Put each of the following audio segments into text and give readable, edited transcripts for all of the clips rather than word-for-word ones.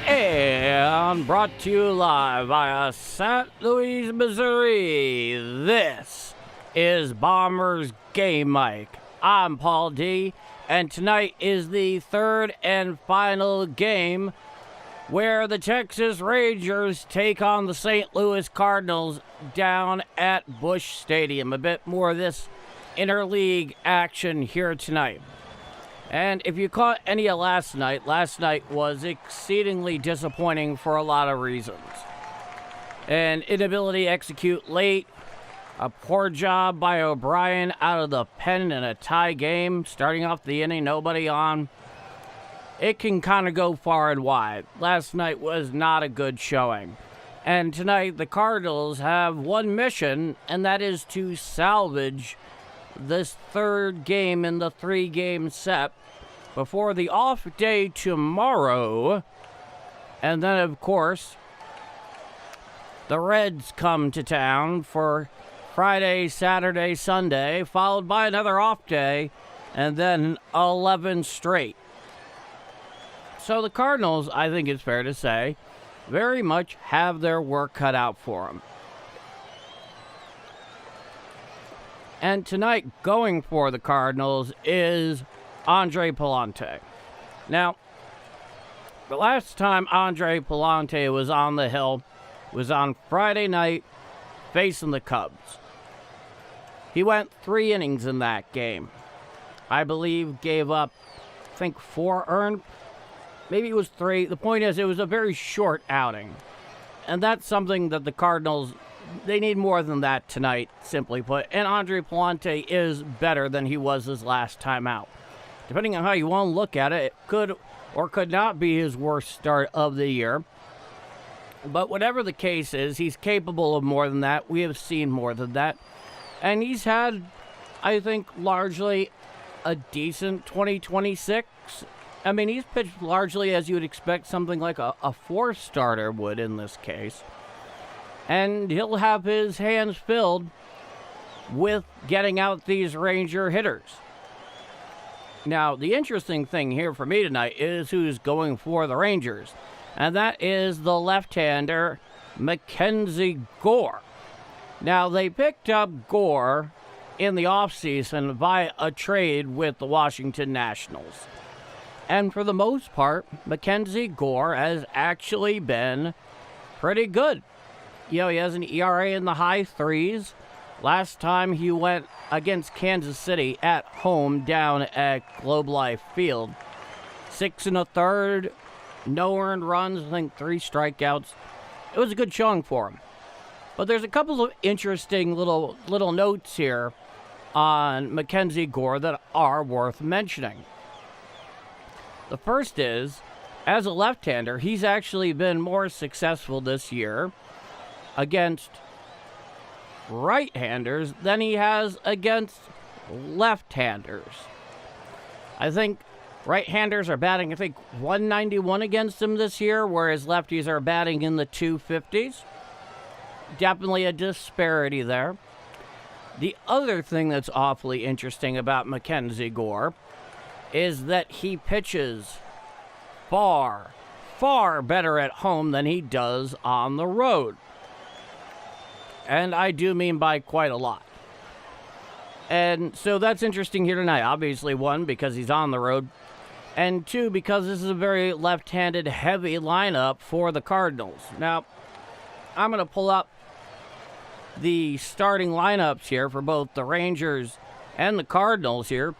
And brought to you live via St. Louis, Missouri. This is Bombers Game Mic. I'm Paul D, and tonight is the third and final game where the Texas Rangers take on the St. Louis Cardinals down at Busch Stadium. A bit more of this interleague action here tonight. And if you caught any of last night was exceedingly disappointing for a lot of reasons. An inability to execute late, a poor job by O'Brien out of the pen in a tie game, starting off the inning, nobody on. It can kind of go far and wide. Last night was not a good showing. And tonight the Cardinals have one mission, and that is to salvage this third game in the three-game set before the off day tomorrow. And then, of course, the Reds come to town for Friday, Saturday, Sunday, followed by another off day, and then 11 straight. So the Cardinals, I think it's fair to say, very much have their work cut out for them. And tonight, going for the Cardinals is Andre Pallante. Now, the last time Andre Pallante was on the hill was on Friday night facing the Cubs. He went 3 innings in that game. I believe gave up, 4 earned. Maybe it was 3. The point is, it was a very short outing. And that's something that the Cardinals, they need more than that tonight, simply put. And Andre Pallante is better than he was his last time out. Depending on how you want to look at it, it could or could not be his worst start of the year. But whatever the case is, he's capable of more than that. We have seen more than that. And he's had, I think, largely a decent 2026. I mean, he's pitched largely as you would expect something like a 4-starter would in this case. And he'll have his hands filled with getting out these Ranger hitters. Now, the interesting thing here for me tonight is who's going for the Rangers. And that is the left-hander, MacKenzie Gore. Now, they picked up Gore in the offseason via a trade with the Washington Nationals. And for the most part, MacKenzie Gore has actually been pretty good. You know, he has an ERA in the high 3s. Last time he went against Kansas City at home down at Globe Life Field. 6 1/3, no earned runs, I think 3 strikeouts. It was a good showing for him. But there's a couple of interesting little notes here on MacKenzie Gore that are worth mentioning. The first is, as a left-hander, he's actually been more successful this year against right-handers than he has against left-handers. I think right-handers are batting, 191 against him this year, whereas lefties are batting in the 250s. Definitely a disparity there. The other thing that's awfully interesting about MacKenzie Gore is that he pitches far, far better at home than he does on the road. And I do mean by quite a lot. And so that's interesting here tonight. Obviously, 1, because he's on the road. And 2, because this is a very left-handed heavy lineup for the Cardinals. Now, I'm going to pull up the starting lineups here for both the Rangers and the Cardinals here.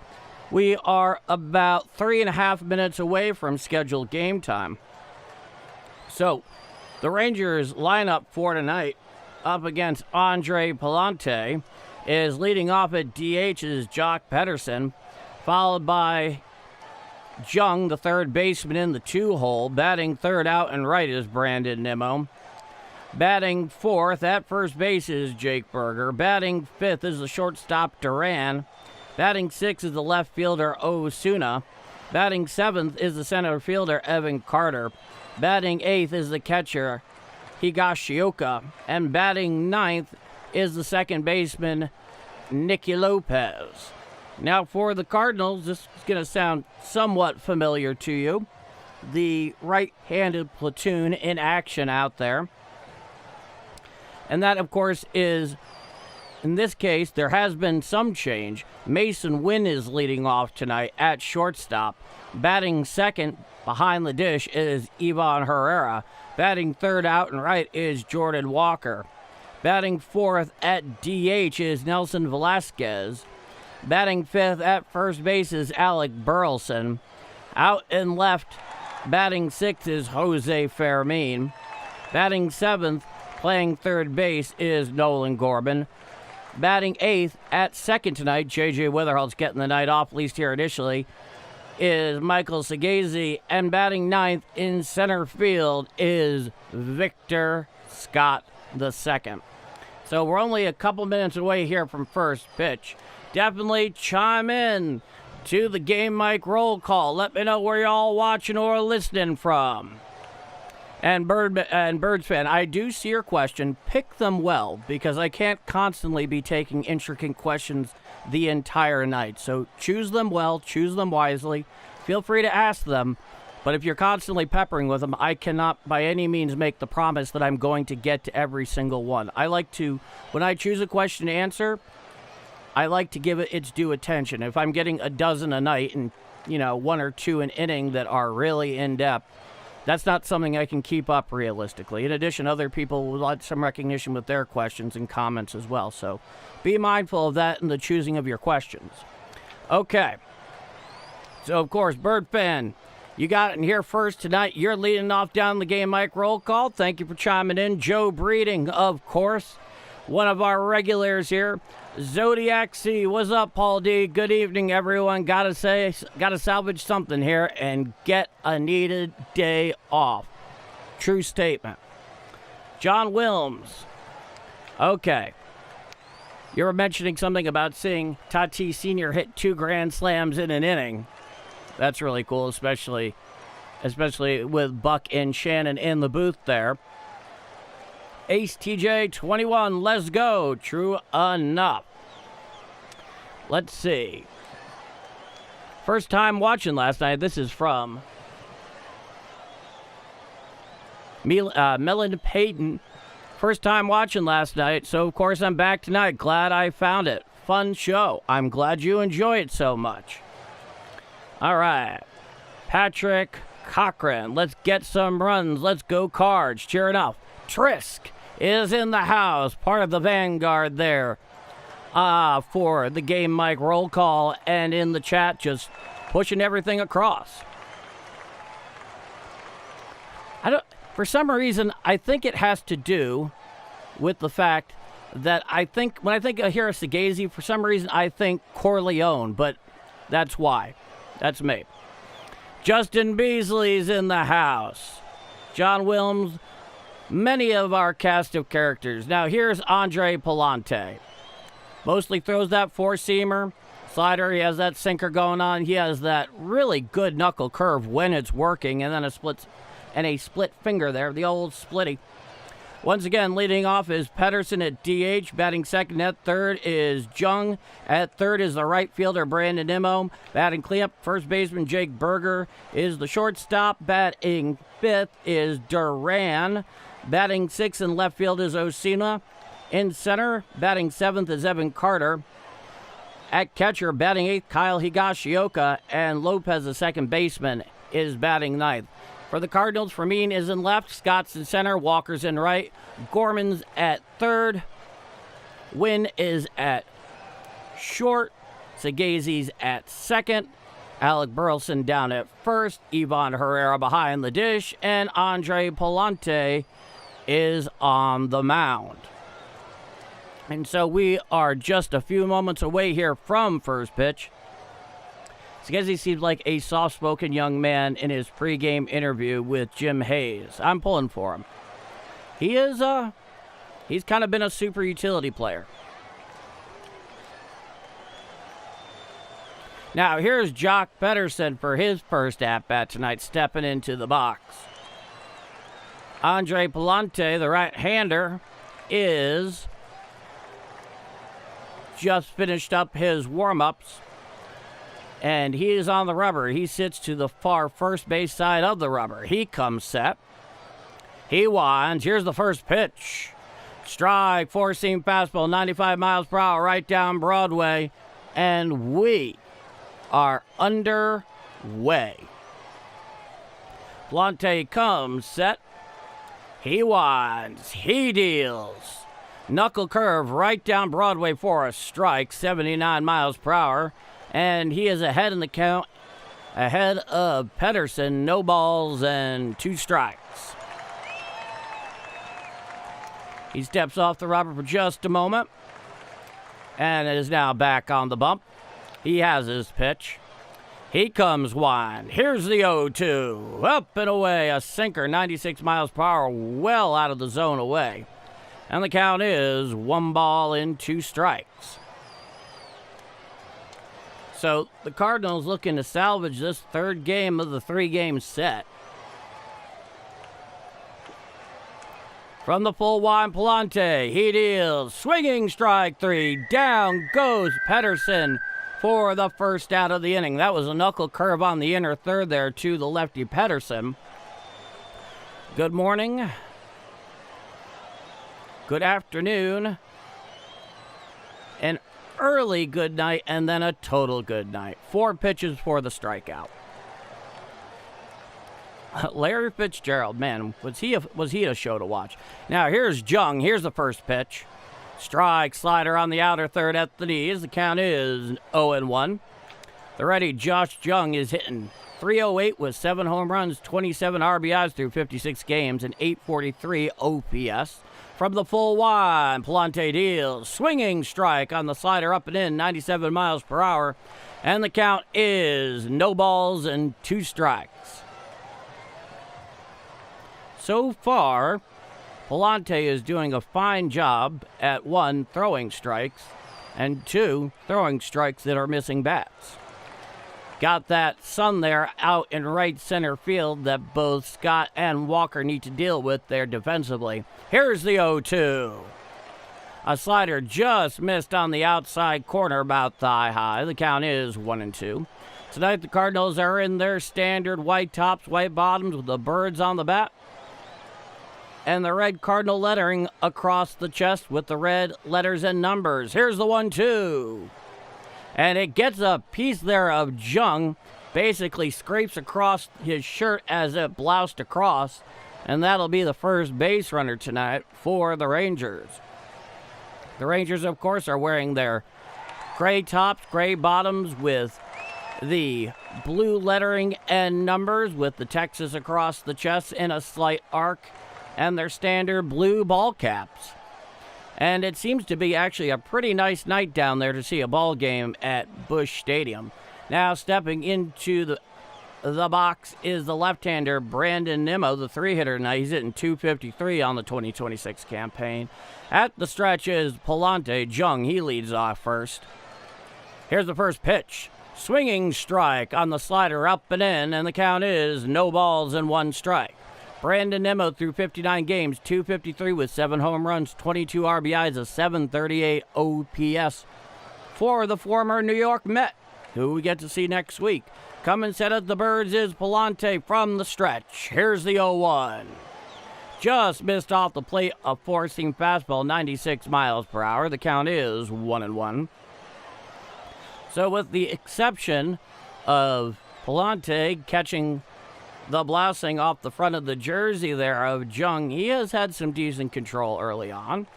We are about 3.5 minutes away from scheduled game time. So, the Rangers lineup for tonight up against Andre Pallante is leading off at DH is Jock Pedersen, followed by Jung, the third baseman in the 2-hole. Batting third out and right is Brandon Nimmo. Batting fourth at first base is Jake Berger. Batting fifth is the shortstop Duran. Batting sixth is the left fielder Osuna. Batting seventh is the center fielder Evan Carter. Batting eighth is the catcher Higashioka. And batting ninth is the second baseman Nicky Lopez. Now for the Cardinals, this is going to sound somewhat familiar to you. The right-handed platoon in action out there. And that, of course, is, in this case, there has been some change. Mason Wynn is leading off tonight at shortstop. Batting second behind the dish is Ivan Herrera. Batting third out and right is Jordan Walker. Batting fourth at DH is Nelson Velasquez. Batting fifth at first base is Alec Burleson. Out and left, batting sixth is Jose Fermin. Batting seventh, playing third base, is Nolan Gorman. Batting eighth at second tonight, J.J. Witherhold's getting the night off, at least here initially, is Michael Segazy. And batting ninth in center field is Victor Scott II. So we're only a couple minutes away here from first pitch. Definitely chime in to the Game Mic roll call. Let me know where y'all watching or listening from. And Birds fan, I do see your question. Pick them well, because I can't constantly be taking intricate questions the entire night. So choose them well, choose them wisely. Feel free to ask them. But if you're constantly peppering with them, I cannot by any means make the promise that I'm going to get to every single one. I like to, when I choose a question to answer, I like to give it its due attention. If I'm getting a dozen a night and, one or two an inning that are really in-depth, that's not something I can keep up realistically. In addition, other people would like some recognition with their questions and comments as well. So be mindful of that in the choosing of your questions. Okay. So, of course, Bird fan, you got it in here first tonight. You're leading off down the Game Mic roll call. Thank you for chiming in. Joe Breeding, of course, one of our regulars here. Zodiac C, what's up, Paul D? Good evening, everyone. Gotta salvage something here and get a needed day off. True statement. John Wilms. Okay. You were mentioning something about seeing Tatis Sr. hit 2 grand slams in an inning. That's really cool, especially with Buck and Shannon in the booth there. Ace TJ 21, let's go. True enough. Let's see. First time watching last night. This is from Melon Payton. First time watching last night, so of course I'm back tonight. Glad I found it. Fun show. I'm glad you enjoy it so much. All right. Patrick Cochran. Let's get some runs. Let's go Cards. Cheer enough. Trisk is in the house, part of the vanguard there for the Game Mic roll call, and in the chat just pushing everything across. For some reason, I think it has to do with the fact that when I hear of Segazy, for some reason I think Corleone, but that's why. That's me. Justin Beasley's in the house. John Wilms. Many of our cast of characters. Now, here's Andre Pallante. Mostly throws that four-seamer. Slider, he has that sinker going on. He has that really good knuckle curve when it's working, and then a split finger there, the old splitty. Once again, leading off is Pedersen at DH. Batting second at third is Jung. At third is the right fielder, Brandon Nimmo. Batting cleanup, first baseman Jake Berger is the shortstop. Batting fifth is Duran. Batting sixth in left field is Osuna. In center, batting seventh is Evan Carter. At catcher, batting eighth, Kyle Higashioka. And Lopez, the second baseman, is batting ninth. For the Cardinals, Fermin is in left, Scott's in center, Walker's in right, Gorman's at third, Wynn is at short, Segazy's at second, Alec Burleson down at first, Ivan Herrera behind the dish, and Andre Pallante is on the mound. And so we are just a few moments away here from first pitch. Segazy seems like a soft-spoken young man in his pregame interview with Jim Hayes. I'm pulling for him. he's kind of been a super utility player. Now, here's Jock Pedersen for his first at-bat tonight, stepping into the box. Andre Pallante, the right-hander, is just finished up his warm-ups, and he is on the rubber. He sits to the far first base side of the rubber. He comes set. He winds. Here's the first pitch. Strike, four-seam fastball, 95 miles per hour, right down Broadway, and we are underway. Pallante comes set. He winds. He deals. Knuckle curve right down Broadway for a strike, 79 miles per hour. And he is ahead in the count, ahead of Pedersen. No balls and 2 strikes. He steps off the rubber for just a moment and is now back on the bump. He has his pitch. He comes wide. Here's the 0-2. Up and away. A sinker, 96 miles per hour, well out of the zone away. And the count is 1 ball and 2 strikes. So the Cardinals looking to salvage this third game of the 3-game set. From the full wind, Pallante, he deals. Swinging strike 3. Down goes Pedersen for the first out of the inning. That was a knuckle curve on the inner third there to the lefty Pedersen. Good morning. Good afternoon. An early good night and then a total good night. 4 pitches for the strikeout. Larry Fitzgerald, man, was he a show to watch. Now here's Jung. Here's the first pitch. Strike, slider on the outer third at the knees. The count is 0-1. The righty Josh Jung is hitting .308 with 7 home runs, 27 RBIs through 56 games, and .843 OPS. From the full wind, Pallante deals. Swinging strike on the slider up and in, 97 miles per hour. And the count is no balls and 2 strikes. So far, Pallante is doing a fine job at 1, throwing strikes, and 2, throwing strikes that are missing bats. Got that sun there out in right center field that both Scott and Walker need to deal with there defensively. Here's the 0-2. A slider just missed on the outside corner about thigh high. The count is 1-2. Tonight the Cardinals are in their standard white tops, white bottoms with the birds on the bat, and the red Cardinal lettering across the chest with the red letters and numbers. Here's the 1-2. And it gets a piece there of Jung, basically scrapes across his shirt as it bloused across, and that'll be the first base runner tonight for the Rangers. The Rangers, of course, are wearing their gray tops, gray bottoms with the blue lettering and numbers with the Texas across the chest in a slight arc, and their standard blue ball caps. And it seems to be actually a pretty nice night down there to see a ball game at Busch Stadium. Now stepping into the box is the left-hander Brandon Nimmo, the 3-hitter tonight. He's hitting .253 on the 2026 campaign. At the stretch is Pallante. Jung, he leads off first. Here's the first pitch. Swinging strike on the slider up and in, and the count is no balls and 1 strike. Brandon Nimmo through 59 games, .253 with 7 home runs, 22 RBIs, a .738 OPS for the former New York Met, who we get to see next week. Coming set at the Birds is Pallante from the stretch. Here's the 0-1. Just missed off the plate, a 4-seam fastball, 96 miles per hour. The count is 1-1. So with the exception of Pallante catching the blousing off the front of the jersey there of Jung, he has had some decent control early on.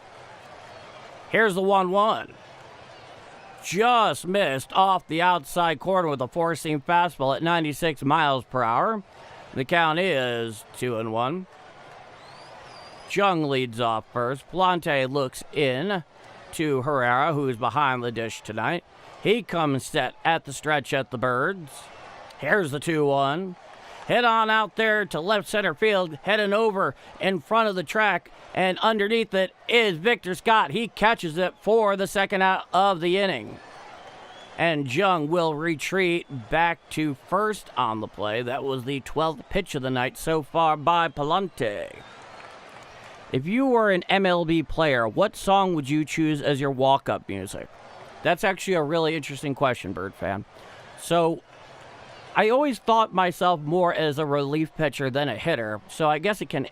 Here's the 1-1. Just missed off the outside corner with a 4-seam fastball at 96 miles per hour. The count is 2-1. Jung leads off first. Pallante looks in to Herrera, who's behind the dish tonight. He comes set at the stretch at the Birds. Here's the 2-1. hit on out there to left center field, heading over in front of the track, and underneath it is Victor Scott. He catches it for the second out of the inning. And Jung will retreat back to first on the play. That was the 12th pitch of the night so far by Pallante. If you were an MLB player, what song would you choose as your walk-up music? That's actually a really interesting question, Bird fan. So, I always thought myself more as a relief pitcher than a hitter, so I guess I can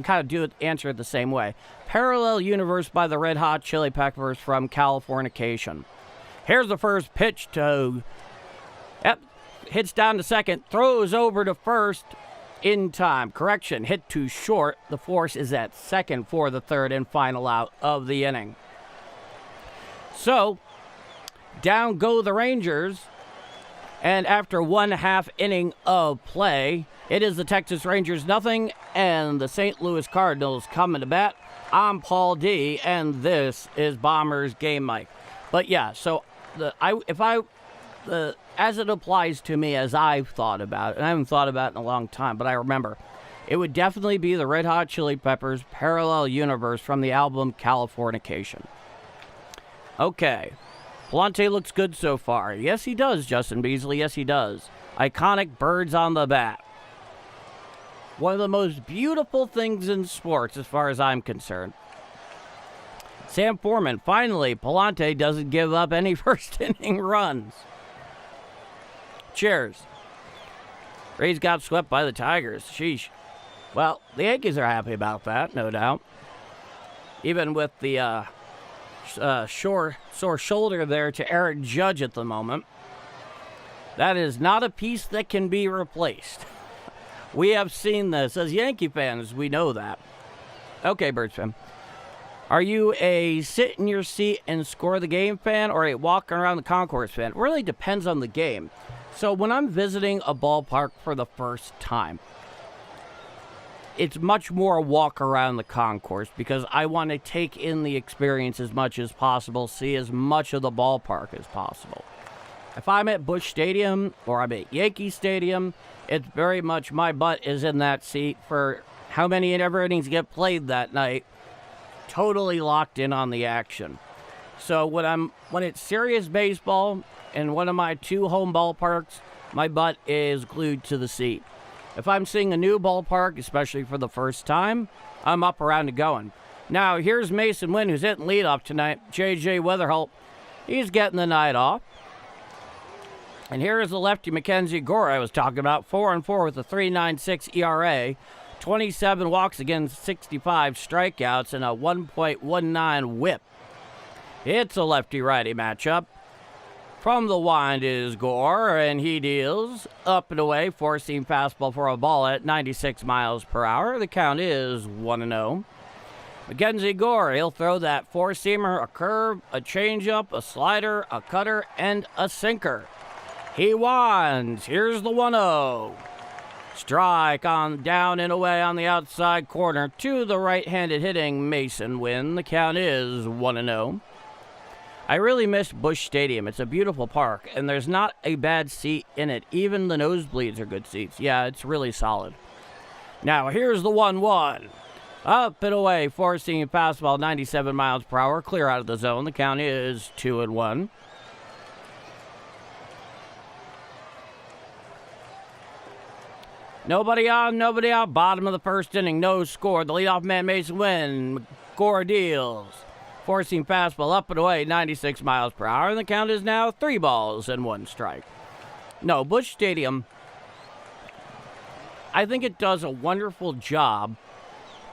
kind of answer it the same way. Parallel Universe by the Red Hot Chili Peppers from Californication. Here's the first pitch to... hits down to second, throws over to first in time. Correction, hit too short. The force is at second for the third and final out of the inning. So, down go the Rangers. And after 1/2 inning of play, it is the Texas Rangers nothing and the St. Louis Cardinals coming to bat. I'm Paul D, and this is Bombers Game Mike. But yeah, so as it applies to me, as I've thought about it, and I haven't thought about it in a long time, but I remember, it would definitely be the Red Hot Chili Peppers' Parallel Universe from the album Californication. Okay. Pallante looks good so far. Yes, he does, Justin Beasley. Yes, he does. Iconic birds on the bat. One of the most beautiful things in sports, as far as I'm concerned. Sam Foreman, finally, Pallante doesn't give up any first inning runs. Cheers. Rays got swept by the Tigers. Sheesh. Well, the Yankees are happy about that, no doubt. Even with the sore shoulder there to Eric Judge at the moment. That is not a piece that can be replaced. We have seen this. As Yankee fans, we know that. Okay, Birds fan. Are you a sit in your seat and score the game fan or a walking around the concourse fan? It really depends on the game. So when I'm visiting a ballpark for the first time, it's much more a walk around the concourse because I want to take in the experience as much as possible, see as much of the ballpark as possible. If I'm at Busch Stadium or I'm at Yankee Stadium, it's very much my butt is in that seat for how many innings get played that night. Totally locked in on the action. So when it's serious baseball in one of my 2 home ballparks, my butt is glued to the seat. If I'm seeing a new ballpark, especially for the first time, I'm up around and going. Now, here's Mason Wynn, who's hitting leadoff tonight. J.J. Weatherholt, he's getting the night off. And here is the lefty MacKenzie Gore I was talking about, 4-4 with a 3.96 ERA, 27 walks against 65 strikeouts, and a 1.19 whip. It's a lefty-righty matchup. From the wind is Gore, and he deals up and away, four-seam fastball for a ball at 96 miles per hour. The count is 1-0. MacKenzie Gore, he'll throw that four-seamer, a curve, a changeup, a slider, a cutter, and a sinker. He winds. Here's the 1-0. Strike on down and away on the outside corner to the right-handed hitting Mason Wynn. The count is 1-0. I really miss Busch Stadium. It's a beautiful park, and there's not a bad seat in it. Even the nosebleeds are good seats. Yeah, it's really solid. Now, here's the 1-1. Up and away, four-seam fastball, 97 miles per hour, clear out of the zone. The count is 2-1. Nobody on, nobody out. Bottom of the first inning, no score. The leadoff man, Mason Wynn. Gore deals. Four-seam fastball up and away, 96 miles per hour. And the count is now 3-1 strike. No, Busch Stadium, I think it does a wonderful job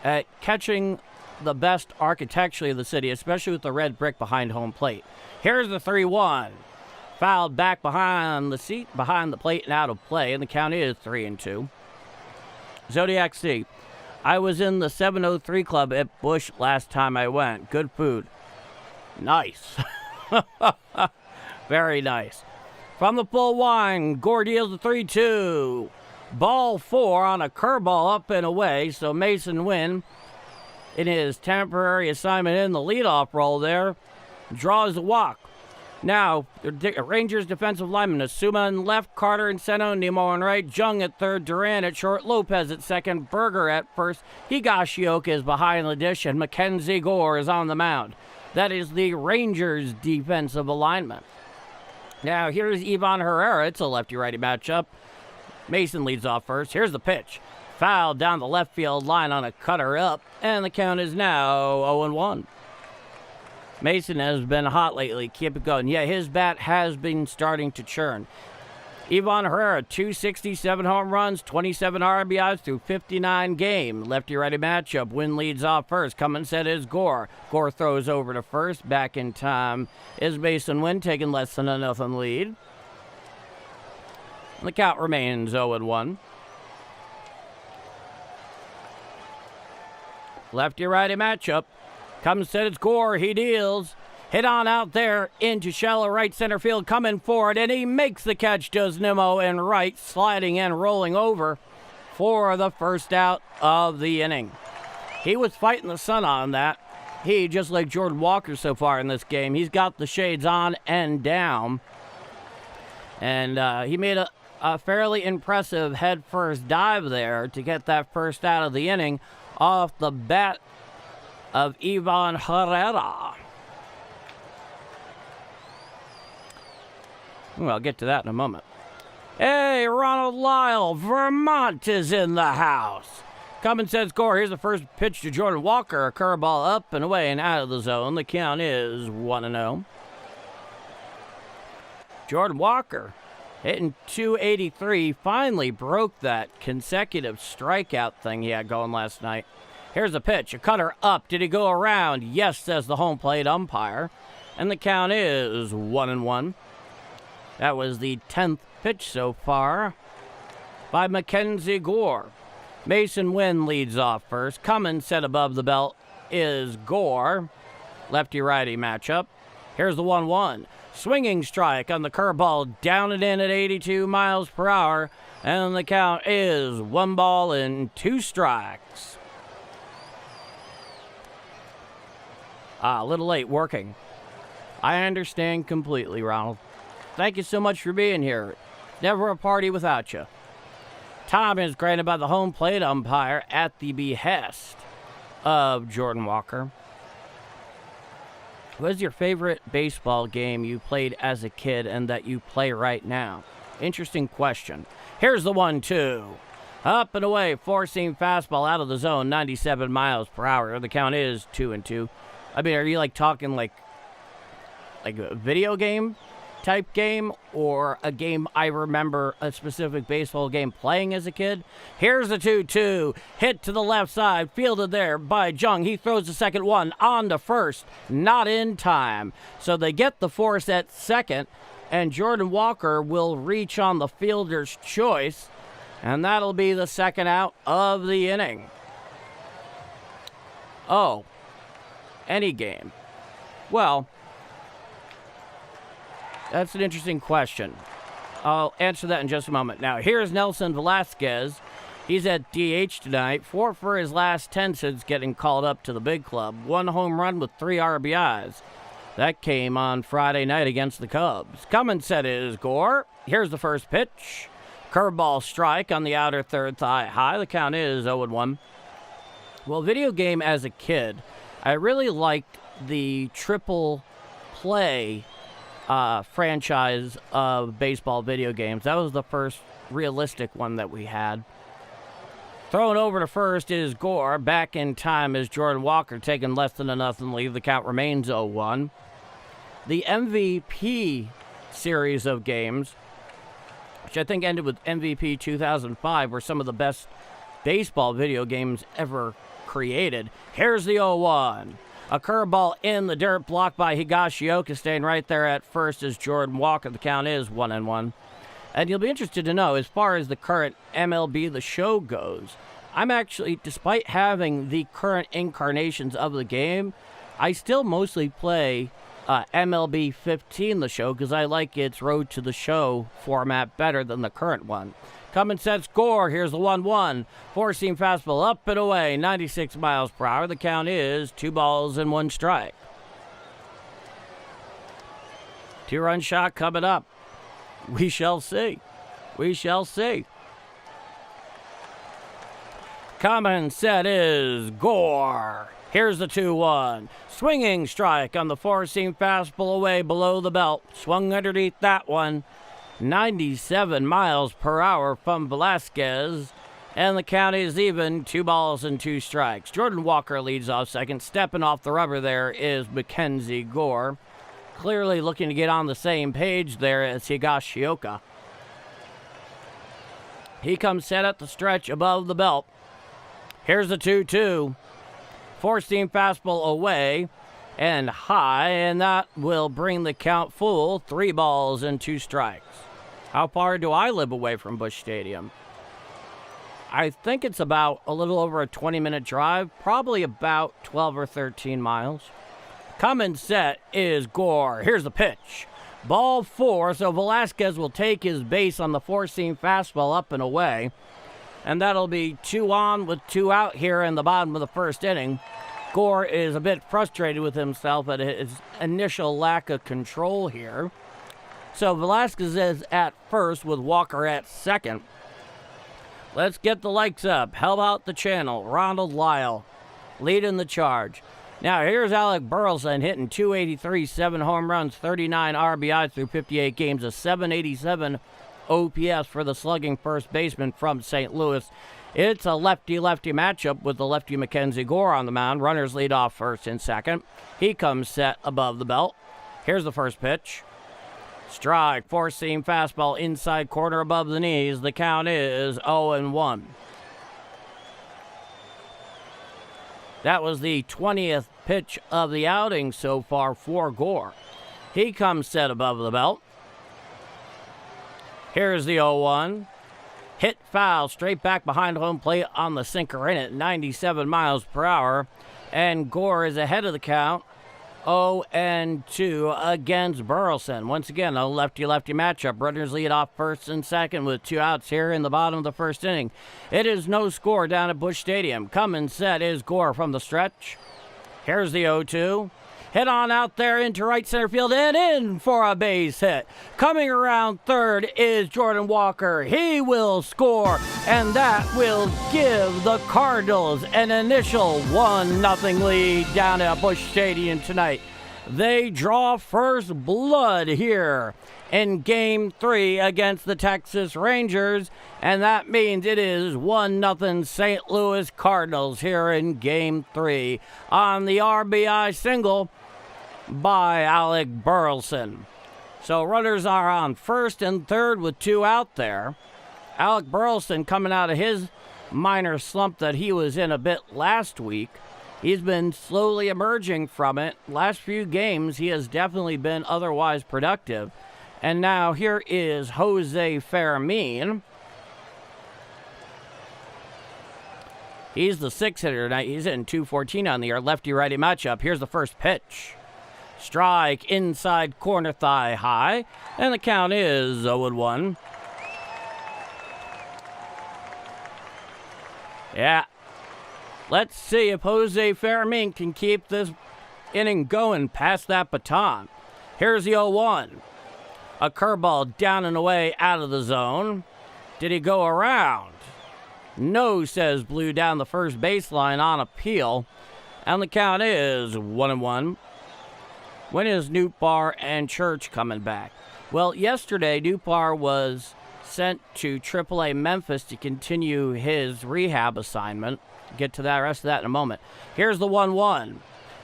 at catching the best architecturally of the city, especially with the red brick behind home plate. Here's the 3-1. Fouled back behind the seat, behind the plate, and out of play. And the count is 3-2. Zodiac C. I was in the 703 Club at Busch last time I went. Good food. Nice. Very nice. From the full wind, Gore deals the 3-2. Ball 4 on a curveball up and away. So Mason Wynn, in his temporary assignment in the leadoff role there, draws a walk. Now, Rangers defensive linemen, Asuma in left, Carter in center, Nemo in right, Jung at third, Duran at short, Lopez at second, Berger at first, Higashioka is behind the dish, and MacKenzie Gore is on the mound. That is the Rangers defensive alignment. Now, here's Ivan Herrera. It's a lefty-righty matchup. Mason leads off first. Here's the pitch. Foul down the left field line on a cutter up, and the count is now 0-1. Mason has been hot lately. Keep it going. Yeah, his bat has been starting to churn. Ivan Herrera, 267 home runs, 27 RBIs through 59 games. Lefty-righty matchup. Wynn leads off first. Coming set is Gore. Gore throws over to first. Back in time is Mason Wynn, taking less than a nothing lead. The count remains 0-1. Lefty-righty matchup. Comes set, it's Gore. He deals. Hit on out there into shallow right center field. Coming forward, and he makes the catch, does Nimmo in right, sliding and rolling over for the first out of the inning. He was fighting the sun on that. He, just like Jordan Walker so far in this game, he's got the shades on and down. And he made a fairly impressive head-first dive there to get that first out of the inning off the bat of Ivan Herrera. Well, I'll get to that in a moment. Hey, Ronald Lyle, Vermont is in the house. Coming says Gore. Here's the first pitch to Jordan Walker. A curveball up and away and out of the zone. The count is 1-0. Jordan Walker hitting 283. Finally broke that consecutive strikeout thing he had going last night. Here's a pitch. A cutter up. Did he go around? Yes, says the home plate umpire. And the count is 1-1. That was the 10th pitch so far by MacKenzie Gore. Mason Wynn leads off first. Coming set above the belt is Gore. Lefty-righty matchup. Here's the 1-1. Swinging strike on the curveball. Down and in at 82 miles per hour. And the count is 1-2 strikes. A little late working. I understand completely, Ronald. Thank you so much for being here. Never a party without you. Time is granted by the home plate umpire at the behest of Jordan Walker. What is your favorite baseball game you played as a kid and that you play right now? Interesting question. Here's the 1-2. Up and away, four-seam fastball out of the zone, 97 miles per hour. The count is 2-2. I mean, are you like talking like a video game type game, or a game I remember a specific baseball game playing as a kid? Here's the 2-2. Hit to the left side, fielded there by Jung. He throws the second one on to first, not in time. So they get the force at second, and Jordan Walker will reach on the fielder's choice, and that'll be the second out of the inning. Oh, any game. Well, that's an interesting question. I'll answer that in just a moment. Now, here's Nelson Velasquez. He's at DH tonight. 4 for his last 10 since getting called up to the big club. 1 home run with 3 RBIs. That came on Friday night against the Cubs. Coming set is Gore. Here's the first pitch. Curveball strike on the outer third thigh high. The count is 0-1. Well, video game as a kid, I really liked the triple play franchise of baseball video games. That was the first realistic one that we had. Thrown over to first is Gore. Back in time is Jordan Walker, taking less than a nothing lead. The count remains 0-1. The MVP series of games, which I think ended with MVP 2005, were some of the best baseball video games ever created. Here's the 0-1. A curveball in the dirt, blocked by Higashioka. Staying right there at first is Jordan Walker. The count is 1-1. And you'll be interested to know, as far as the current MLB The Show goes, I'm actually, despite having the current incarnations of the game, I still mostly play MLB 15 The Show because I like its Road to the Show format better than the current one. Coming sets Gore. Here's the 1-1. Four-seam fastball up and away, 96 miles per hour. The count is 2-1 strike. 2-run shot coming up. We shall see. We shall see. Coming set is Gore. Here's the 2-1. Swinging strike on the four-seam fastball away below the belt. Swung underneath that one. 97 miles per hour from Velasquez. And the count is even. 2 balls and 2 strikes. Jordan Walker leads off second. Stepping off the rubber there is MacKenzie Gore. Clearly looking to get on the same page there as Higashioka. He comes set at the stretch above the belt. Here's the 2-2. Four-seam fastball away and high, and that will bring the count full. 3 balls and 2 strikes. How far do I live away from Busch Stadium? I think it's about a little over a 20-minute drive, probably about 12 or 13 miles. Coming set is Gore. Here's the pitch. Ball 4, so Velasquez will take his base on the four-seam fastball up and away. And that'll be 2 on with 2 out here in the bottom of the first inning. Gore is a bit frustrated with himself at his initial lack of control here. So Velasquez is at first with Walker at second. Let's get the likes up. Help out the channel. Ronald Lyle leading the charge. Now here's Alec Burleson hitting .283, 7 home runs, 39 RBIs through 58 games, a .787 OPS for the slugging first baseman from St. Louis. It's a lefty-lefty matchup with the lefty MacKenzie Gore on the mound. Runners lead off first and second. He comes set above the belt. Here's the first pitch. Strike, four-seam fastball inside corner above the knees. The count is 0-1. That was the 20th pitch of the outing so far for Gore. He comes set above the belt. Here's the 0-1. Hit foul straight back behind home plate on the sinker in at 97 miles per hour. And Gore is ahead of the count. 0-2 against Burleson. Once again, a lefty-lefty matchup. Runners lead off first and second with 2 outs here in the bottom of the first inning. It is no score down at Busch Stadium. Coming set is Gore from the stretch. Here's the 0-2. Hit on out there into right center field and in for a base hit. Coming around third is Jordan Walker. He will score, and that will give the Cardinals an initial 1-0 lead down at Busch Stadium tonight. They draw first blood here in Game 3 against the Texas Rangers, and that means it is 1-0 St. Louis Cardinals here in Game 3 on the RBI single by Alec Burleson. So runners are on first and third with 2 out there. Alec Burleson coming out of his minor slump that he was in a bit last week. He's been slowly emerging from it. Last few games, he has definitely been otherwise productive. And now here is Jose Fermin. He's the 6th hitter tonight. He's hitting .214 on the year. Lefty-righty matchup. Here's the first pitch. Strike inside corner thigh high. And the count is 0-1. Yeah. Let's see if Jose Fermin can keep this inning going past that baton. Here's the 0-1. A curveball down and away out of the zone. Did he go around? No, says Blue down the first baseline on appeal. And the count is 1-1. When is Nootbaar and Church coming back? Well, yesterday, Nootbaar was sent to AAA Memphis to continue his rehab assignment. Get to the rest of that in a moment. Here's the 1-1.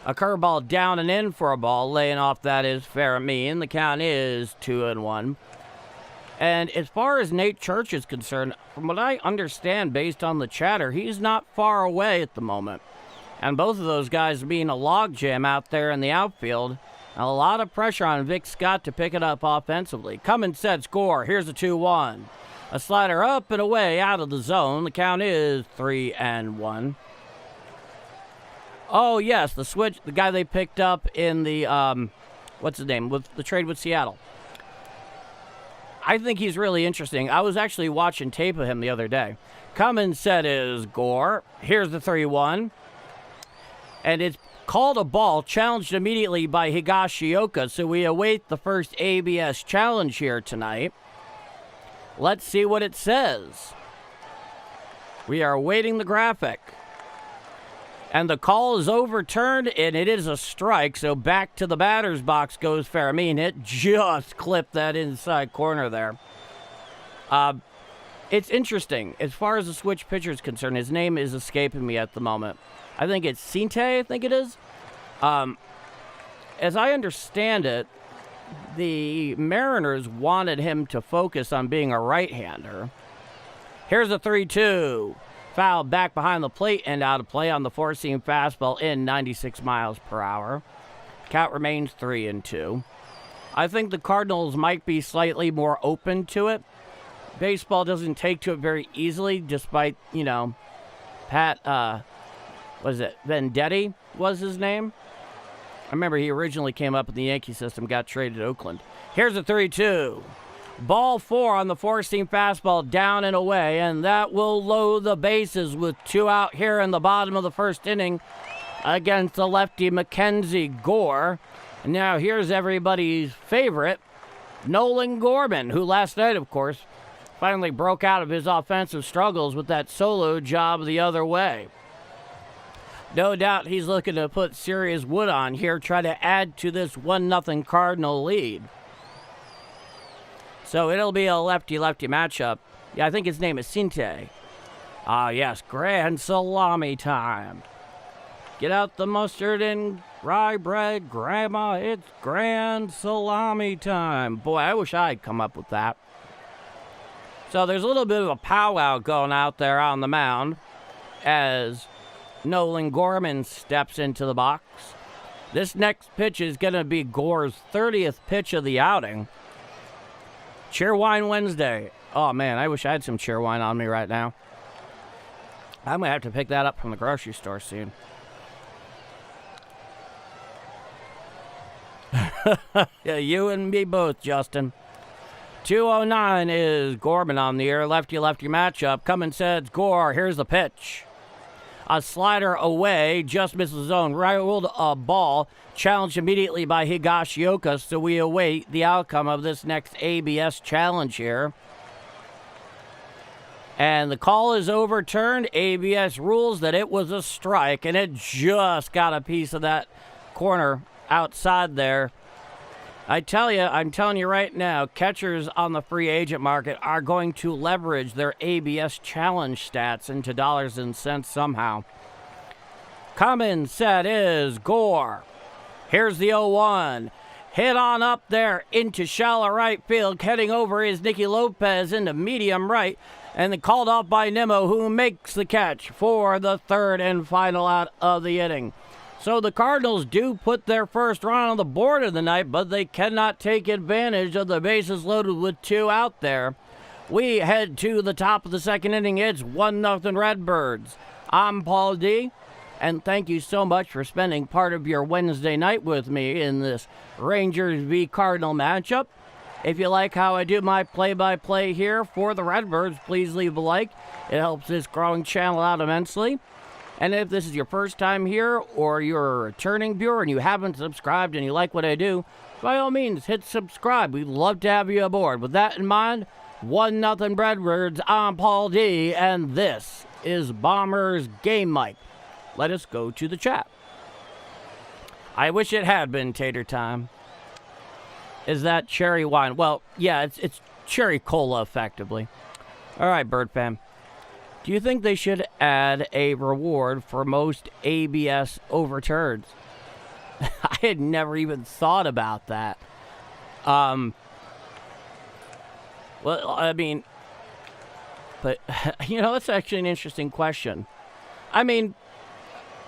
A curveball down and in for a ball. Laying off that is Fermin. The count is 2-1. And as far as Nate Church is concerned, from what I understand based on the chatter, he's not far away at the moment. And both of those guys being a logjam out there in the outfield. A lot of pressure on Vic Scott to pick it up offensively. Coming set, score. Here's a 2-1. A slider up and away out of the zone. The count is 3-1. Oh, yes, the switch, the guy they picked up in the, what's his name, with the trade with Seattle. I think he's really interesting. I was actually watching tape of him the other day. Coming set is Gore. Here's the 3-1. And it's Called a ball, challenged immediately by Higashioka, so we await the first ABS challenge here tonight. Let's see what it says. We are awaiting the graphic. And the call is overturned, and it is a strike, so back to the batter's box goes Farameen. It just clipped that inside corner there. It's interesting. As far as the switch pitcher is concerned, his name is escaping me at the moment. I think it's Sinte, I think it is. As I understand it, the Mariners wanted him to focus on being a right-hander. Here's a 3-2. Foul back behind the plate and out of play on the four-seam fastball in 96 miles per hour. Count remains 3-2. I think the Cardinals might be slightly more open to it. Baseball doesn't take to it very easily, despite, Pat, Vendetti was his name? I remember he originally came up in the Yankee system, got traded to Oakland. Here's a 3-2. Ball 4 on the four-seam fastball, down and away, and that will load the bases with 2 out here in the bottom of the first inning against the lefty MacKenzie Gore. And now here's everybody's favorite, Nolan Gorman, who last night, of course, finally broke out of his offensive struggles with that solo job the other way. No doubt he's looking to put serious wood on here, try to add to this 1-0 Cardinal lead. So it'll be a lefty-lefty matchup. Yeah, I think his name is Sinte. Ah, yes, grand salami time. Get out the mustard and rye bread, Grandma. It's grand salami time. Boy, I wish I'd come up with that. So there's a little bit of a powwow going out there on the mound as Nolan Gorman steps into the box. This next pitch is going to be Gore's 30th pitch of the outing. Cheerwine Wednesday. Oh, man, I wish I had some cheerwine on me right now. I'm going to have to pick that up from the grocery store soon. Yeah, you and me both, Justin. 2:09 is Gorman on the air. Lefty-lefty matchup. Cummins says Gore. Here's the pitch. A slider away, just misses the zone. Rolled a ball, challenged immediately by Higashioka, so we await the outcome of this next ABS challenge here. And the call is overturned. ABS rules that it was a strike, and it just got a piece of that corner outside there. I'm telling you right now, catchers on the free agent market are going to leverage their ABS challenge stats into dollars and cents somehow. Cummins set is Gore. Here's the 0-1. Hit on up there into shallow right field. Heading over is Nicky Lopez into medium right. And then called off by Nimmo, who makes the catch for the third and final out of the inning. So the Cardinals do put their first run on the board of the night, but they cannot take advantage of the bases loaded with 2 out there. We head to the top of the second inning. It's 1-0 Redbirds. I'm Paul D., and thank you so much for spending part of your Wednesday night with me in this Rangers v. Cardinal matchup. If you like how I do my play-by-play here for the Redbirds, please leave a like. It helps this growing channel out immensely. And if this is your first time here or you're a returning viewer and you haven't subscribed and you like what I do, by all means, hit subscribe. We'd love to have you aboard. With that in mind, 1-0 Redbirds. I'm Paul D., and this is Bombers Game Mike. Let us go to the chat. I wish it had been tater time. Is that cherry wine? Well, yeah, it's cherry cola, effectively. All right, Bird fam. Do you think they should add a reward for most ABS overturns? I had never even thought about that. Well, I mean, but, that's actually an interesting question. I mean,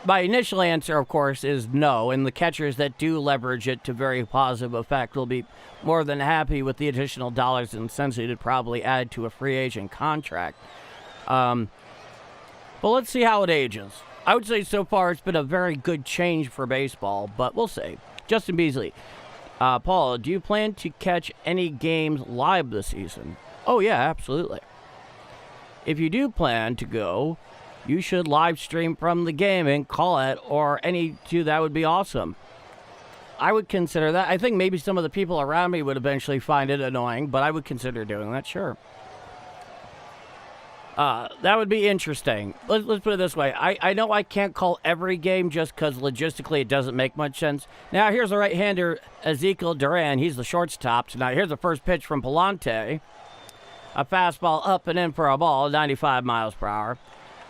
my initial answer, of course, is no, and the catchers that do leverage it to very positive effect will be more than happy with the additional dollars and cents they'd probably add to a free agent contract. But let's see how it ages. I would say so far it's been a very good change for baseball, but we'll see. Justin Beasley. Paul, do you plan to catch any games live this season? Oh, yeah, absolutely. If you do plan to go, you should live stream from the game and call it, or any two. That would be awesome. I would consider that. I think maybe some of the people around me would eventually find it annoying, but I would consider doing that, sure. That would be interesting. Let's put it this way. I know I can't call every game just because logistically it doesn't make much sense. Now, here's the right-hander, Ezekiel Duran. He's the shortstop tonight. Here's the first pitch from Pallante. A fastball up and in for a ball, 95 miles per hour.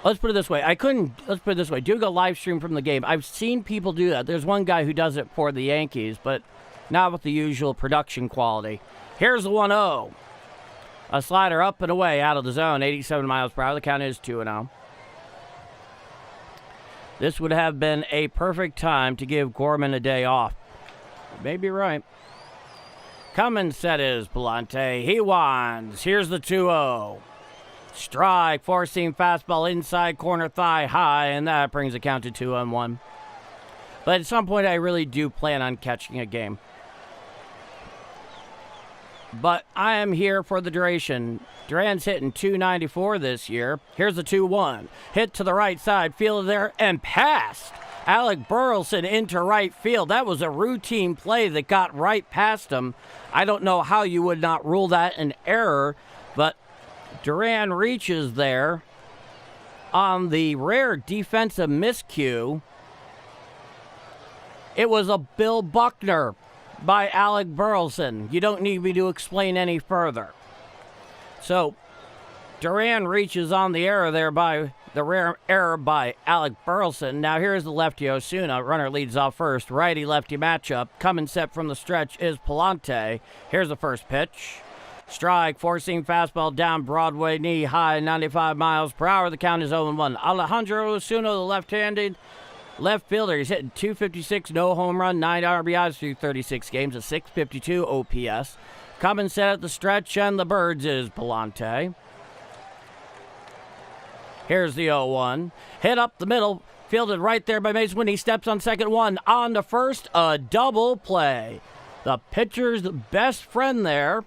Let's put it this way. Let's put it this way. Do go live stream from the game. I've seen people do that. There's one guy who does it for the Yankees, but not with the usual production quality. Here's the 1-0. A slider up and away out of the zone, 87 miles per hour. The count is 2-0. This would have been a perfect time to give Gorman a day off. You may be right. Coming set is Pallante. He winds. Here's the 2-0. Strike, four-seam fastball inside corner thigh high, and that brings the count to 2-1. But at some point, I really do plan on catching a game. But I am here for the duration. Duran's hitting .294 this year. Here's the 2-1. Hit to the right side, fielded there, and passed. Alec Burleson into right field. That was a routine play that got right past him. I don't know how you would not rule that an error, but Duran reaches there on the rare defensive miscue. It was a Bill Buckner by Alec Burleson. You don't need me to explain any further. So, Duran reaches on the error there by the rare error by Alec Burleson. Now here's the lefty Osuna. Runner leads off first. Righty-lefty matchup. Coming set from the stretch is Pallante. Here's the first pitch. Strike, four-seam fastball down Broadway, knee high, 95 miles per hour. The count is 0-1. Alejandro Osuna, the left-handed left fielder. He's hitting .256, no home run, 9 RBIs through 36 games, a .652 OPS. Coming set at the stretch, and the Birds is Pallante. Here's the 0-1. Hit up the middle, fielded right there by Mason when he steps on second one. On to first, a double play. The pitcher's best friend there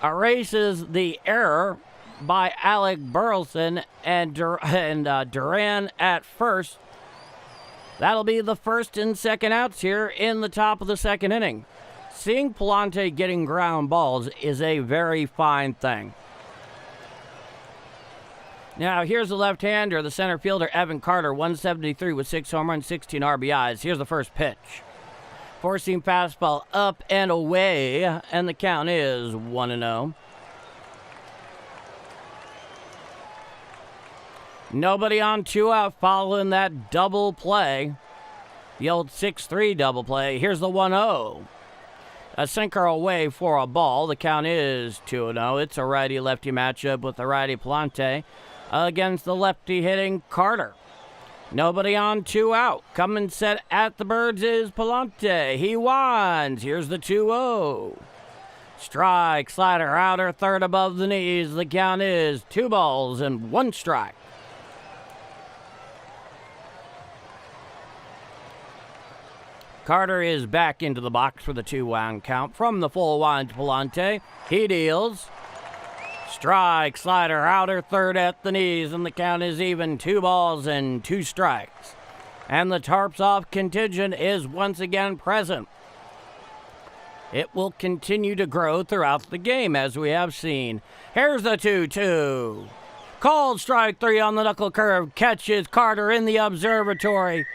erases the error by Alec Burleson and Duran at first. That'll be the first and second outs here in the top of the second inning. Seeing Pallante getting ground balls is a very fine thing. Now, here's the left-hander, the center fielder, Evan Carter, 173 with 6 home runs, 16 RBIs. Here's the first pitch. Four-seam fastball up and away, and the count is 1-0. Nobody on 2 out following that double play. The old 6-3 double play. Here's the 1-0. A sinker away for a ball. The count is 2-0. It's a righty-lefty matchup with the righty Pallante against the lefty hitting Carter. Nobody on 2 out. Coming set at the Birds is Pallante. He winds. Here's the 2-0. Strike, slider, outer, third above the knees. The count is 2 balls and 1 strike. Carter is back into the box for the 2-1 count. From the full wind to Pallante. He deals. Strike, slider, outer, third at the knees, and the count is even. 2 balls and 2 strikes. And the Tarps Off contingent is once again present. It will continue to grow throughout the game, as we have seen. Here's the 2-2. Called strike 3 on the knuckle curve. Catches Carter in the observatory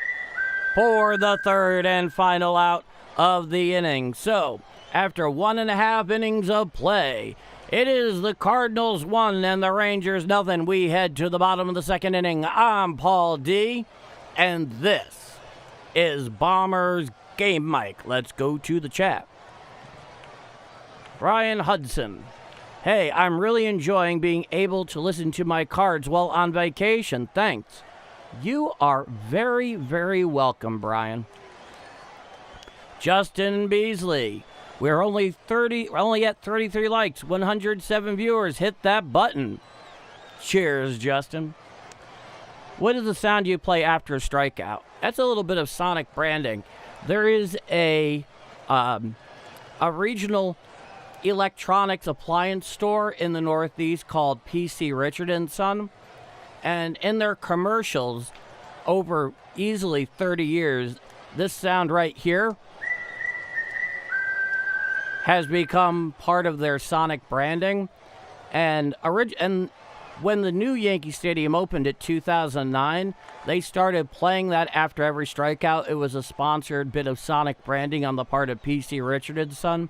for the third and final out of the inning. So, after 1.5 innings of play, it is the Cardinals 1 and the Rangers nothing. We head to the bottom of the second inning. I'm Paul D, and this is Bombers Game Mic. Let's go to the chat. Brian Hudson. Hey, I'm really enjoying being able to listen to my cards while on vacation. Thanks. You are very, very welcome, Brian. Justin Beasley. We're only at 33 likes, 107 viewers. Hit that button. Cheers, Justin. What is the sound you play after a strikeout? That's a little bit of sonic branding. There is a regional electronics appliance store in the Northeast called PC Richard & Son. And in their commercials, over easily 30 years, this sound right here has become part of their sonic branding. And when the new Yankee Stadium opened in 2009, they started playing that after every strikeout. It was a sponsored bit of sonic branding on the part of P.C. Richardson.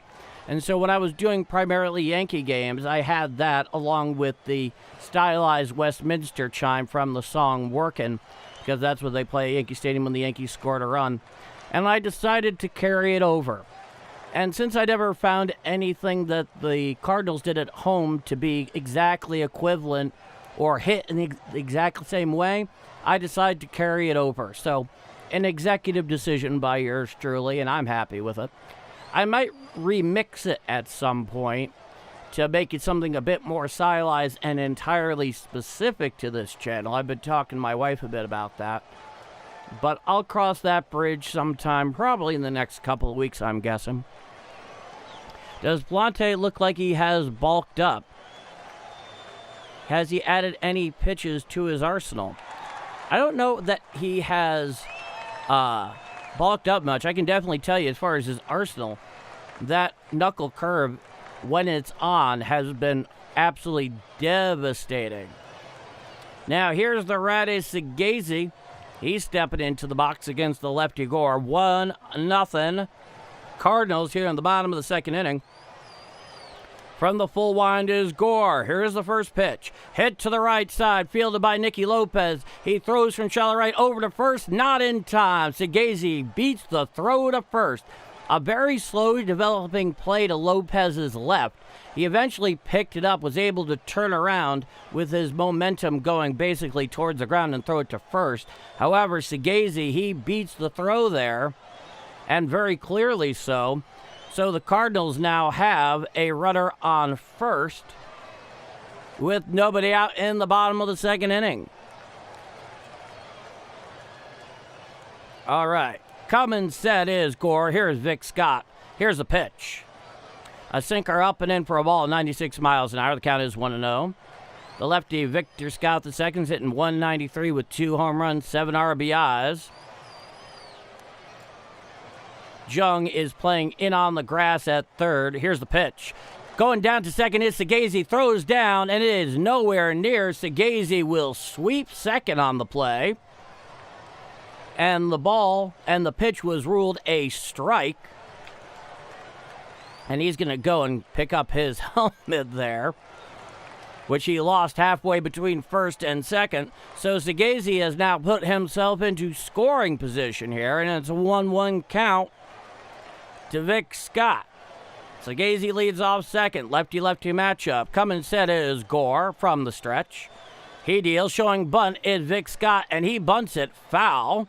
And so when I was doing primarily Yankee games, I had that along with the stylized Westminster chime from the song Workin', because that's what they play at Yankee Stadium when the Yankees scored a run. And I decided to carry it over. And since I never found anything that the Cardinals did at home to be exactly equivalent or hit in the exact same way, I decided to carry it over. So, an executive decision by yours truly, and I'm happy with it. I might remix it at some point to make it something a bit more stylized and entirely specific to this channel. I've been talking to my wife a bit about that. But I'll cross that bridge sometime, probably in the next couple of weeks, I'm guessing. Does Pallante look like he has bulked up? Has he added any pitches to his arsenal? I don't know that he has bulked up much. I can definitely tell you, as far as his arsenal, that knuckle curve, when it's on, has been absolutely devastating. Now, here's the righty Segazy. He's stepping into the box against the lefty Gore. 1-0. Cardinals here in the bottom of the second inning. From the full wind is Gore. Here's the first pitch. Hit to the right side, fielded by Nicky Lopez. He throws from shallow right over to first, not in time. Segazy beats the throw to first. A very slowly developing play to Lopez's left. He eventually picked it up, was able to turn around with his momentum going basically towards the ground and throw it to first. However, Segazy, he beats the throw there, and very clearly so. So the Cardinals now have a runner on first with nobody out in the bottom of the second inning. All right. Coming set is Gore. Here's Vic Scott. Here's the pitch. A sinker up and in for a ball, 96 miles an hour. The count is 1-0. The lefty Victor Scott II is hitting 193 with 2 home runs, 7 RBIs. Jung is playing in on the grass at third. Here's the pitch. Going down to second is Segazy. Throws down, and it is nowhere near. Segazy will sweep second on the play. And the ball and the pitch was ruled a strike. And he's going to go and pick up his helmet there, which he lost halfway between first and second. So Segazy has now put himself into scoring position here, and it's a 1-1 count to Vic Scott. Segazy leads off second. Lefty-lefty matchup. Coming set is Gore from the stretch. He deals, showing bunt is Vic Scott, and he bunts it foul.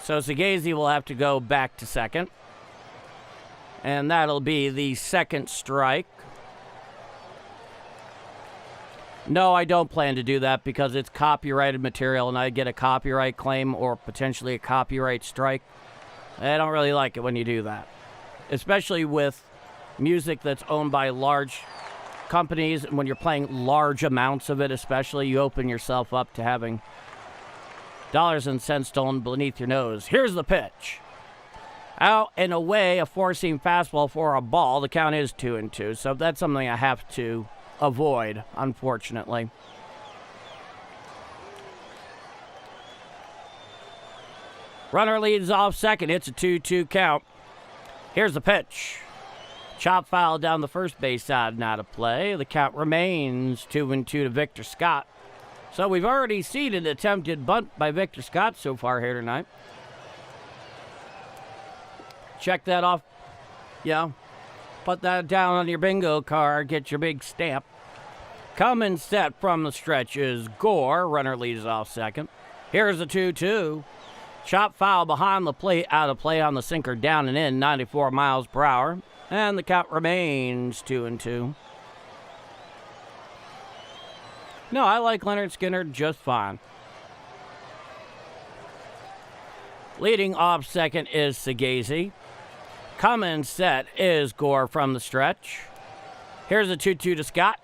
So Segazy will have to go back to second. And that'll be the second strike. No, I don't plan to do that because it's copyrighted material and I get a copyright claim or potentially a copyright strike. I don't really like it when you do that. Especially with music that's owned by large companies. And when you're playing large amounts of it, especially, you open yourself up to having dollars and cents stolen beneath your nose. Here's the pitch. Out and away, a four-seam fastball for a ball. The count is 2-2, so that's something I have to avoid, unfortunately. Runner leads off second. It's a 2-2 count. Here's the pitch. Chop foul down the first base side, not a play. The count remains 2-2 to Victor Scott. So we've already seen an attempted bunt by Victor Scott so far here tonight. Check that off. Yeah. Put that down on your bingo card. Get your big stamp. Coming set from the stretch is Gore. Runner leads off second. Here's a 2-2. Chop foul behind the plate. Out of play on the sinker. Down and in. 94 miles per hour. And the count remains 2-2. No, I like Leonard Skinner just fine. Leading off second is Segazy. Coming set is Gore from the stretch. Here's a 2-2 to Scott.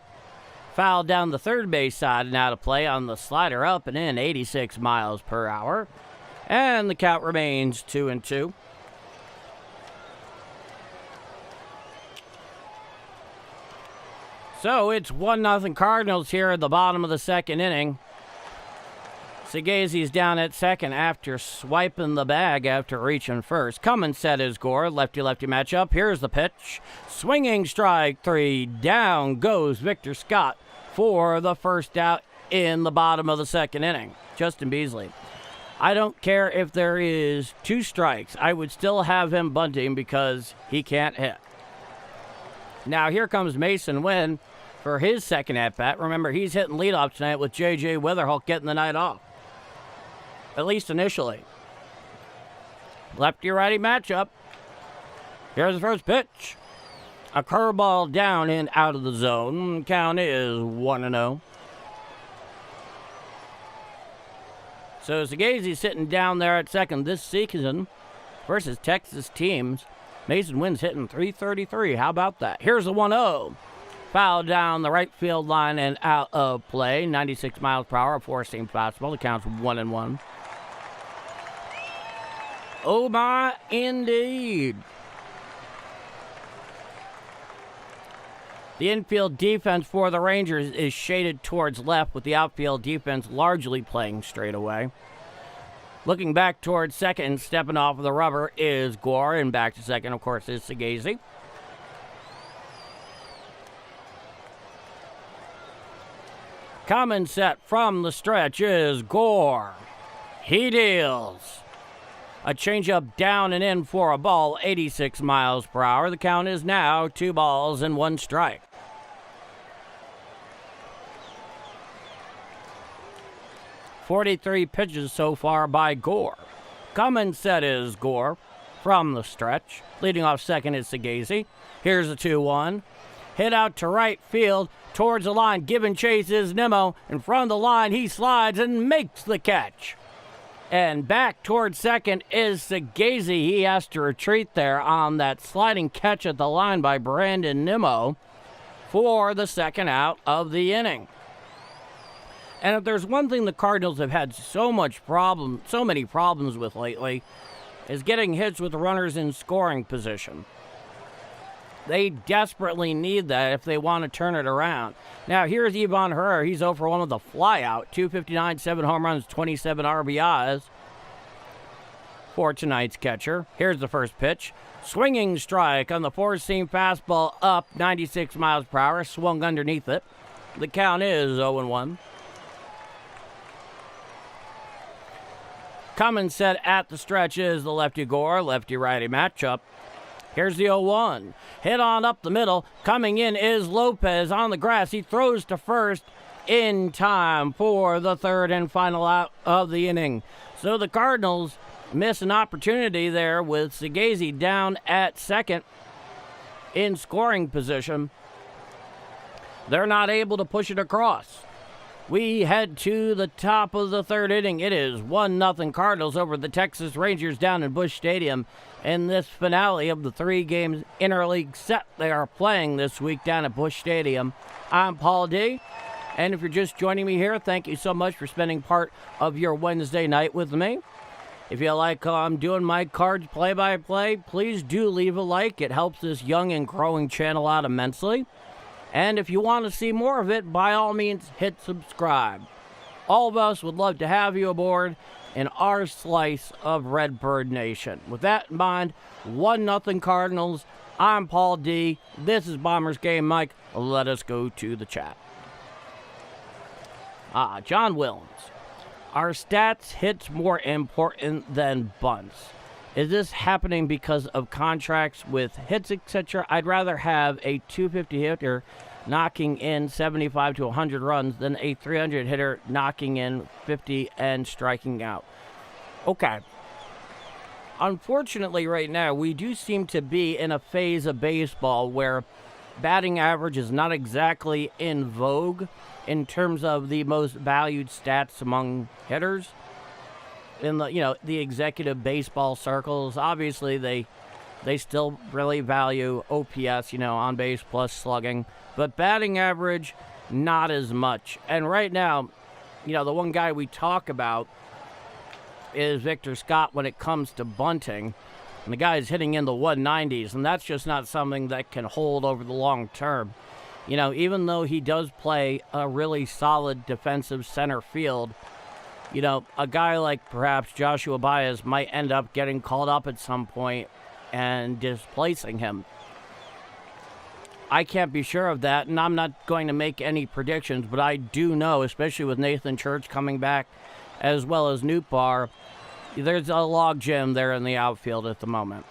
Foul down the third base side and out of play on the slider up and in, 86 miles per hour. And the count remains 2-2. So it's 1-0 Cardinals here at the bottom of the second inning. Segazzi's down at second after swiping the bag after reaching first. Coming set is Gore, lefty-lefty matchup. Here's the pitch. Swinging strike three. Down goes Victor Scott for the first out in the bottom of the second inning. Justin Beasley. I don't care if there is 2 strikes. I would still have him bunting because he can't hit. Now here comes Mason Wynn for his second at-bat. Remember, he's hitting leadoff tonight with J.J. Witherholt getting the night off. At least initially. Lefty-righty matchup. Here's the first pitch. A curveball down and out of the zone. Count is 1-0. So Segazzi sitting down there at second this season versus Texas teams. Mason Wynn's hitting .333. How about that? Here's the 1-0. Foul down the right field line and out of play. 96 miles per hour, four-seam fastball. The count's 1-1. Oh my, indeed. The infield defense for the Rangers is shaded towards left, with the outfield defense largely playing straight away. Looking back towards second and stepping off of the rubber is Gore, and back to second, of course, is Segazzi. Coming set from the stretch is Gore. He deals. A changeup down and in for a ball, 86 miles per hour. The count is now 2 balls and 1 strike. .43 pitches so far by Gore. Coming set is Gore from the stretch. Leading off second is Segazzi. Here's the 2-1. Hit out to right field towards the line. Giving chase is Nimmo. In front of the line, he slides and makes the catch. And back towards second is Segazzi. He has to retreat there on that sliding catch at the line by Brandon Nimmo for the second out of the inning. And if there's one thing the Cardinals have had so many problems with lately, is getting hits with runners in scoring position. They desperately need that if they want to turn it around. Now, here's Ivan Herrera. He's 0 for 1 with a flyout. 259, 7 home runs, 27 RBIs for tonight's catcher. Here's the first pitch. Swinging strike on the four-seam fastball up 96 miles per hour. Swung underneath it. The count is 0-1. Coming set at the stretch is the lefty Gore, lefty-righty matchup. Here's the 0-1. Hit on up the middle. Coming in is Lopez on the grass. He throws to first in time for the third and final out of the inning. So the Cardinals miss an opportunity there with Segazzi down at second in scoring position. They're not able to push it across. We head to the top of the third inning. It is 1-0 Cardinals over the Texas Rangers down in Busch Stadium in this finale of the 3-game interleague set they are playing this week down at Busch Stadium. I'm Paul D. And if you're just joining me here, thank you so much for spending part of your Wednesday night with me. If you like how I'm doing my Cards play-by-play, please do leave a like. It helps this young and growing channel out immensely. And if you want to see more of it, by all means, hit subscribe. All of us would love to have you aboard in our slice of Redbird Nation. With that in mind, 1-0 Cardinals. I'm Paul D. This is Bombers Game Mike. Let us go to the chat. John Williams. Are stats hits more important than bunts? Is this happening because of contracts with hits, etc.? I'd rather have a 250 hitter knocking in 75 to 100 runs than a 300 hitter knocking in 50 and striking out. Okay. Unfortunately, right now, we do seem to be in a phase of baseball where batting average is not exactly in vogue in terms of the most valued stats among hitters. In the executive baseball circles, obviously they still really value OPS, on base plus slugging, but batting average not as much. And right now, the one guy we talk about is Victor Scott when it comes to bunting. And the guy is hitting in the 190s, and that's just not something that can hold over the long term. Even though he does play a really solid defensive center field, a guy like perhaps Joshua Baez might end up getting called up at some point and displacing him. I can't be sure of that, and I'm not going to make any predictions, but I do know, especially with Nathan Church coming back, as well as Nootbaar, there's a log jam there in the outfield at the moment.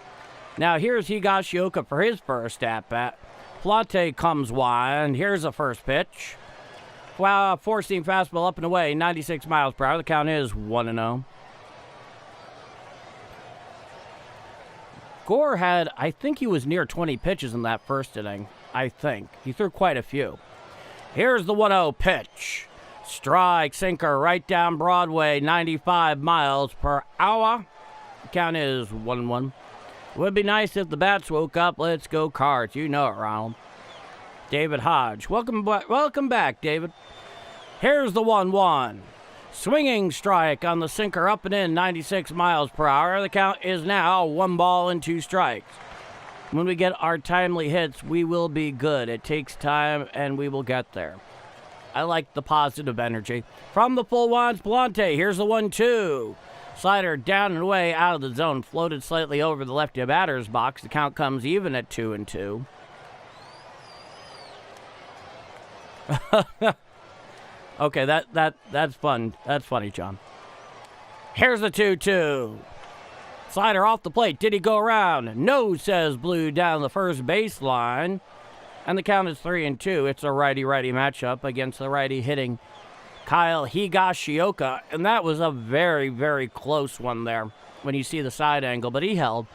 Now, here's Higashioka for his first at-bat. Pallante comes wide. Here's the first pitch. Wow, four-seam fastball up and away, 96 miles per hour. The count is 1-0. Gore had, I think he was near 20 pitches in that first inning. I think. He threw quite a few. Here's the 1-0 pitch. Strike, sinker, right down Broadway, 95 miles per hour. The count is 1-1. Would be nice if the bats woke up. Let's go Cards. You know it, Ronald. David Hodge. Welcome back, David. Here's the 1-1. Swinging strike on the sinker up and in, 96 miles per hour. The count is now 1 ball and 2 strikes. When we get our timely hits, we will be good. It takes time, and we will get there. I like the positive energy. From the full ones, Pallante. Here's the 1-2. Slider down and away out of the zone. Floated slightly over the lefty batter's box. The count comes even at 2-2. Okay, that's fun. That's funny, John. Here's the 2-2. Slider off the plate. Did he go around? No, says Blue down the first baseline. And the count is 3-2. It's a righty-righty matchup against the righty hitting Kyle Higashioka. And that was a very, very close one there when you see the side angle. But he held.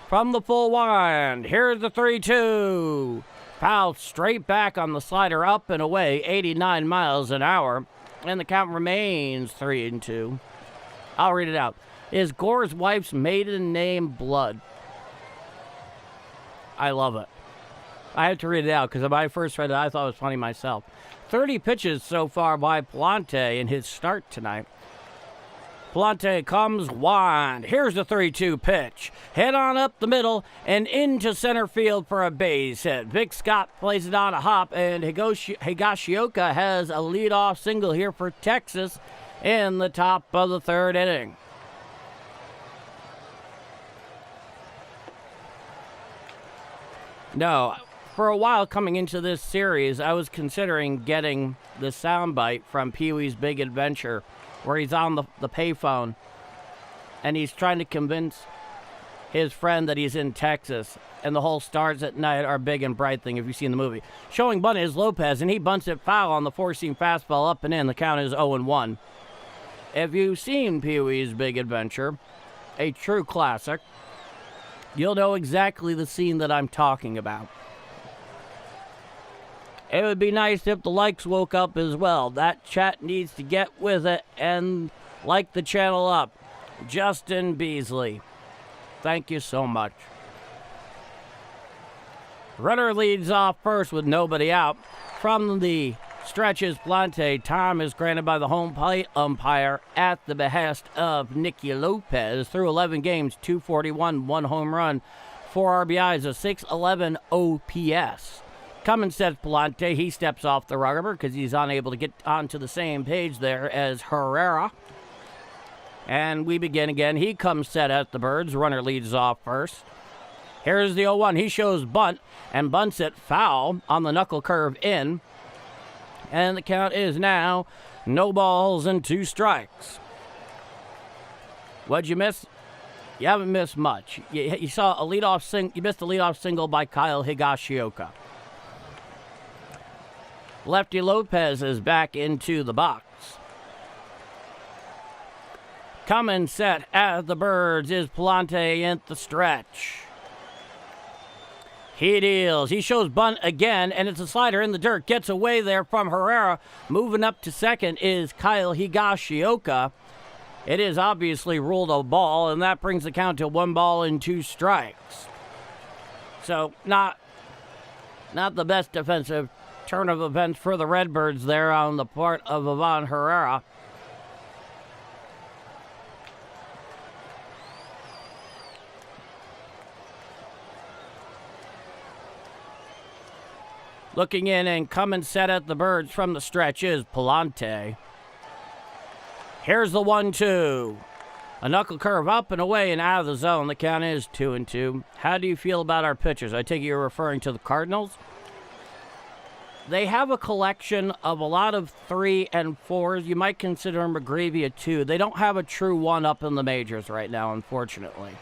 From the full wind, here's the 3-2. Foul straight back on the slider up and away, 89 miles an hour. And the count remains 3-2. I'll read it out. Is Gore's wife's maiden name Blood? I love it. I have to read it out because when I first read it, I thought it was funny myself. 30 pitches so far by Pallante in his start tonight. Pallante comes wide. Here's the 3-2 pitch. Head on up the middle and into center field for a base hit. Vic Scott plays it on a hop, and Higashioka has a leadoff single here for Texas in the top of the third inning. No, for a while coming into this series, I was considering getting the soundbite from Pee-wee's Big Adventure where he's on the payphone and he's trying to convince his friend that he's in Texas, and the whole Stars at Night are big and bright thing if you've seen the movie. Showing bunt is Lopez, and he bunts it foul on the four-seam fastball up and in. The count is 0-1. If you've seen Pee-wee's Big Adventure, a true classic, you'll know exactly the scene that I'm talking about. It would be nice if the likes woke up as well. That chat needs to get with it and like the channel up. Justin Beasley, thank you so much. Runner leads off first with nobody out. From the stretches, Pallante. Time is granted by the home plate umpire at the behest of Nicky Lopez. Through 11 games, 241, 1 home run, 4 RBIs, a 611 OPS. Cummins says Pallante. He steps off the rubber because he's unable to get onto the same page there as Herrera. And we begin again. He comes set at the Birds. Runner leads off first. Here's the 0-1. He shows bunt and bunts it foul on the knuckle curve in. And the count is now no balls and 2 strikes. What'd you miss? You haven't missed much. You saw a leadoff you missed a leadoff single by Kyle Higashioka. Lefty Lopez is back into the box. Coming set at the Birds is Pallante at the stretch. He deals. He shows bunt again, and it's a slider in the dirt. Gets away there from Herrera. Moving up to second is Kyle Higashioka. It is obviously ruled a ball, and that brings the count to 1 ball and 2 strikes. So not the best defensive turn of events for the Redbirds there on the part of Ivan Herrera. Looking in and coming set at the Birds from the stretch is Pallante. Here's the 1-2. A knuckle curve up and away and out of the zone. The count is 2-2. How do you feel about our pitchers? I take it you're referring to the Cardinals. They have a collection of a lot of 3 and 4s. You might consider McGreevy a 2. They don't have a true 1 up in the majors right now, unfortunately.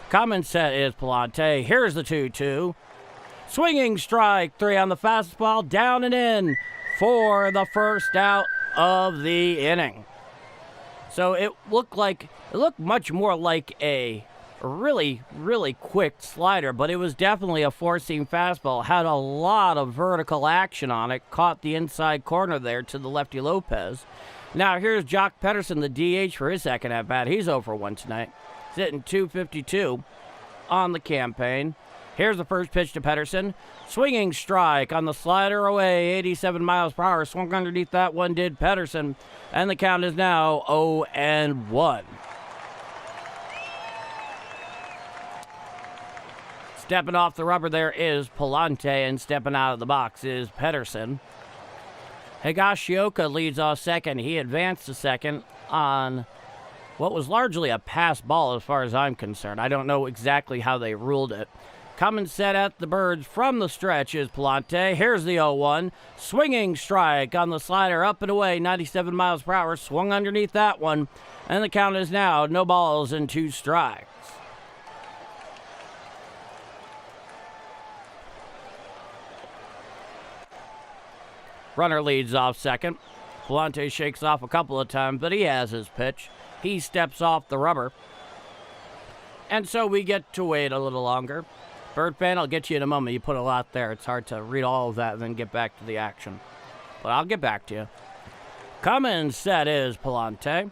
Common set is Pallante. Here's the 2-2. Swinging strike, 3 on the fastball, down and in for the first out of the inning. So it looked much more like a really, really quick slider, but it was definitely a four-seam fastball. Had a lot of vertical action on it. Caught the inside corner there to the lefty Lopez. Now here's Jock Pedersen, the DH, for his second at-bat. He's 0-for-1 tonight. He's hitting .252 on the campaign. Here's the first pitch to Pedersen. Swinging strike on the slider away, 87 miles per hour. Swung underneath that one, did Pedersen. And the count is now 0-1. Stepping off the rubber there is Pallante, and stepping out of the box is Pedersen. Higashioka leads off second. He advanced to second on what was largely a pass ball as far as I'm concerned. I don't know exactly how they ruled it. Coming set at the Birds from the stretch is Pallante. Here's the 0-1. Swinging strike on the slider up and away, 97 miles per hour. Swung underneath that one. And the count is now no balls and 2 strikes. Runner leads off second. Pallante shakes off a couple of times, but he has his pitch. He steps off the rubber. And so we get to wait a little longer. Bird fan, I'll get you in a moment. You put a lot there. It's hard to read all of that and then get back to the action. But I'll get back to you. Coming set is Pallante.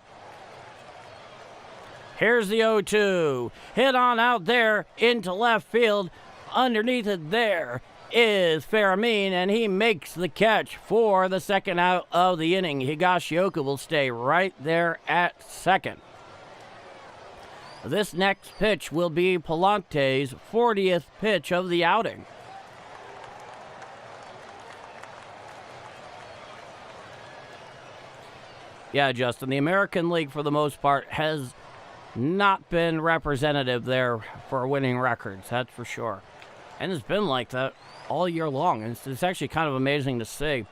Here's the 0-2. Hit on out there into left field. Underneath it there is Farameen, and he makes the catch for the second out of the inning. Higashioka will stay right there at second. This next pitch will be Pallante's 40th pitch of the outing. Yeah, Justin, the American League, for the most part, has not been representative there for winning records, that's for sure. And it's been like that all year long. It's actually kind of amazing to see.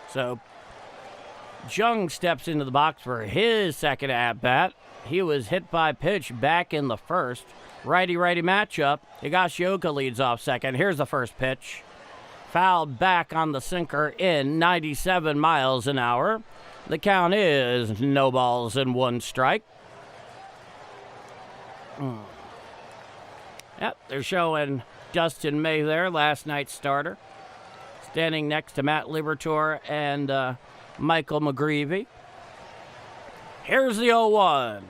So, Jung steps into the box for his second at-bat. He was hit by pitch back in the first. Righty-righty matchup. Higashioka leads off second. Here's the first pitch. Fouled back on the sinker in 97 miles an hour. The count is no balls and 1 strike. Yep, they're showing Dustin May there, last night's starter. Standing next to Matt Liberatore and Michael McGreevy. Here's the 0-1.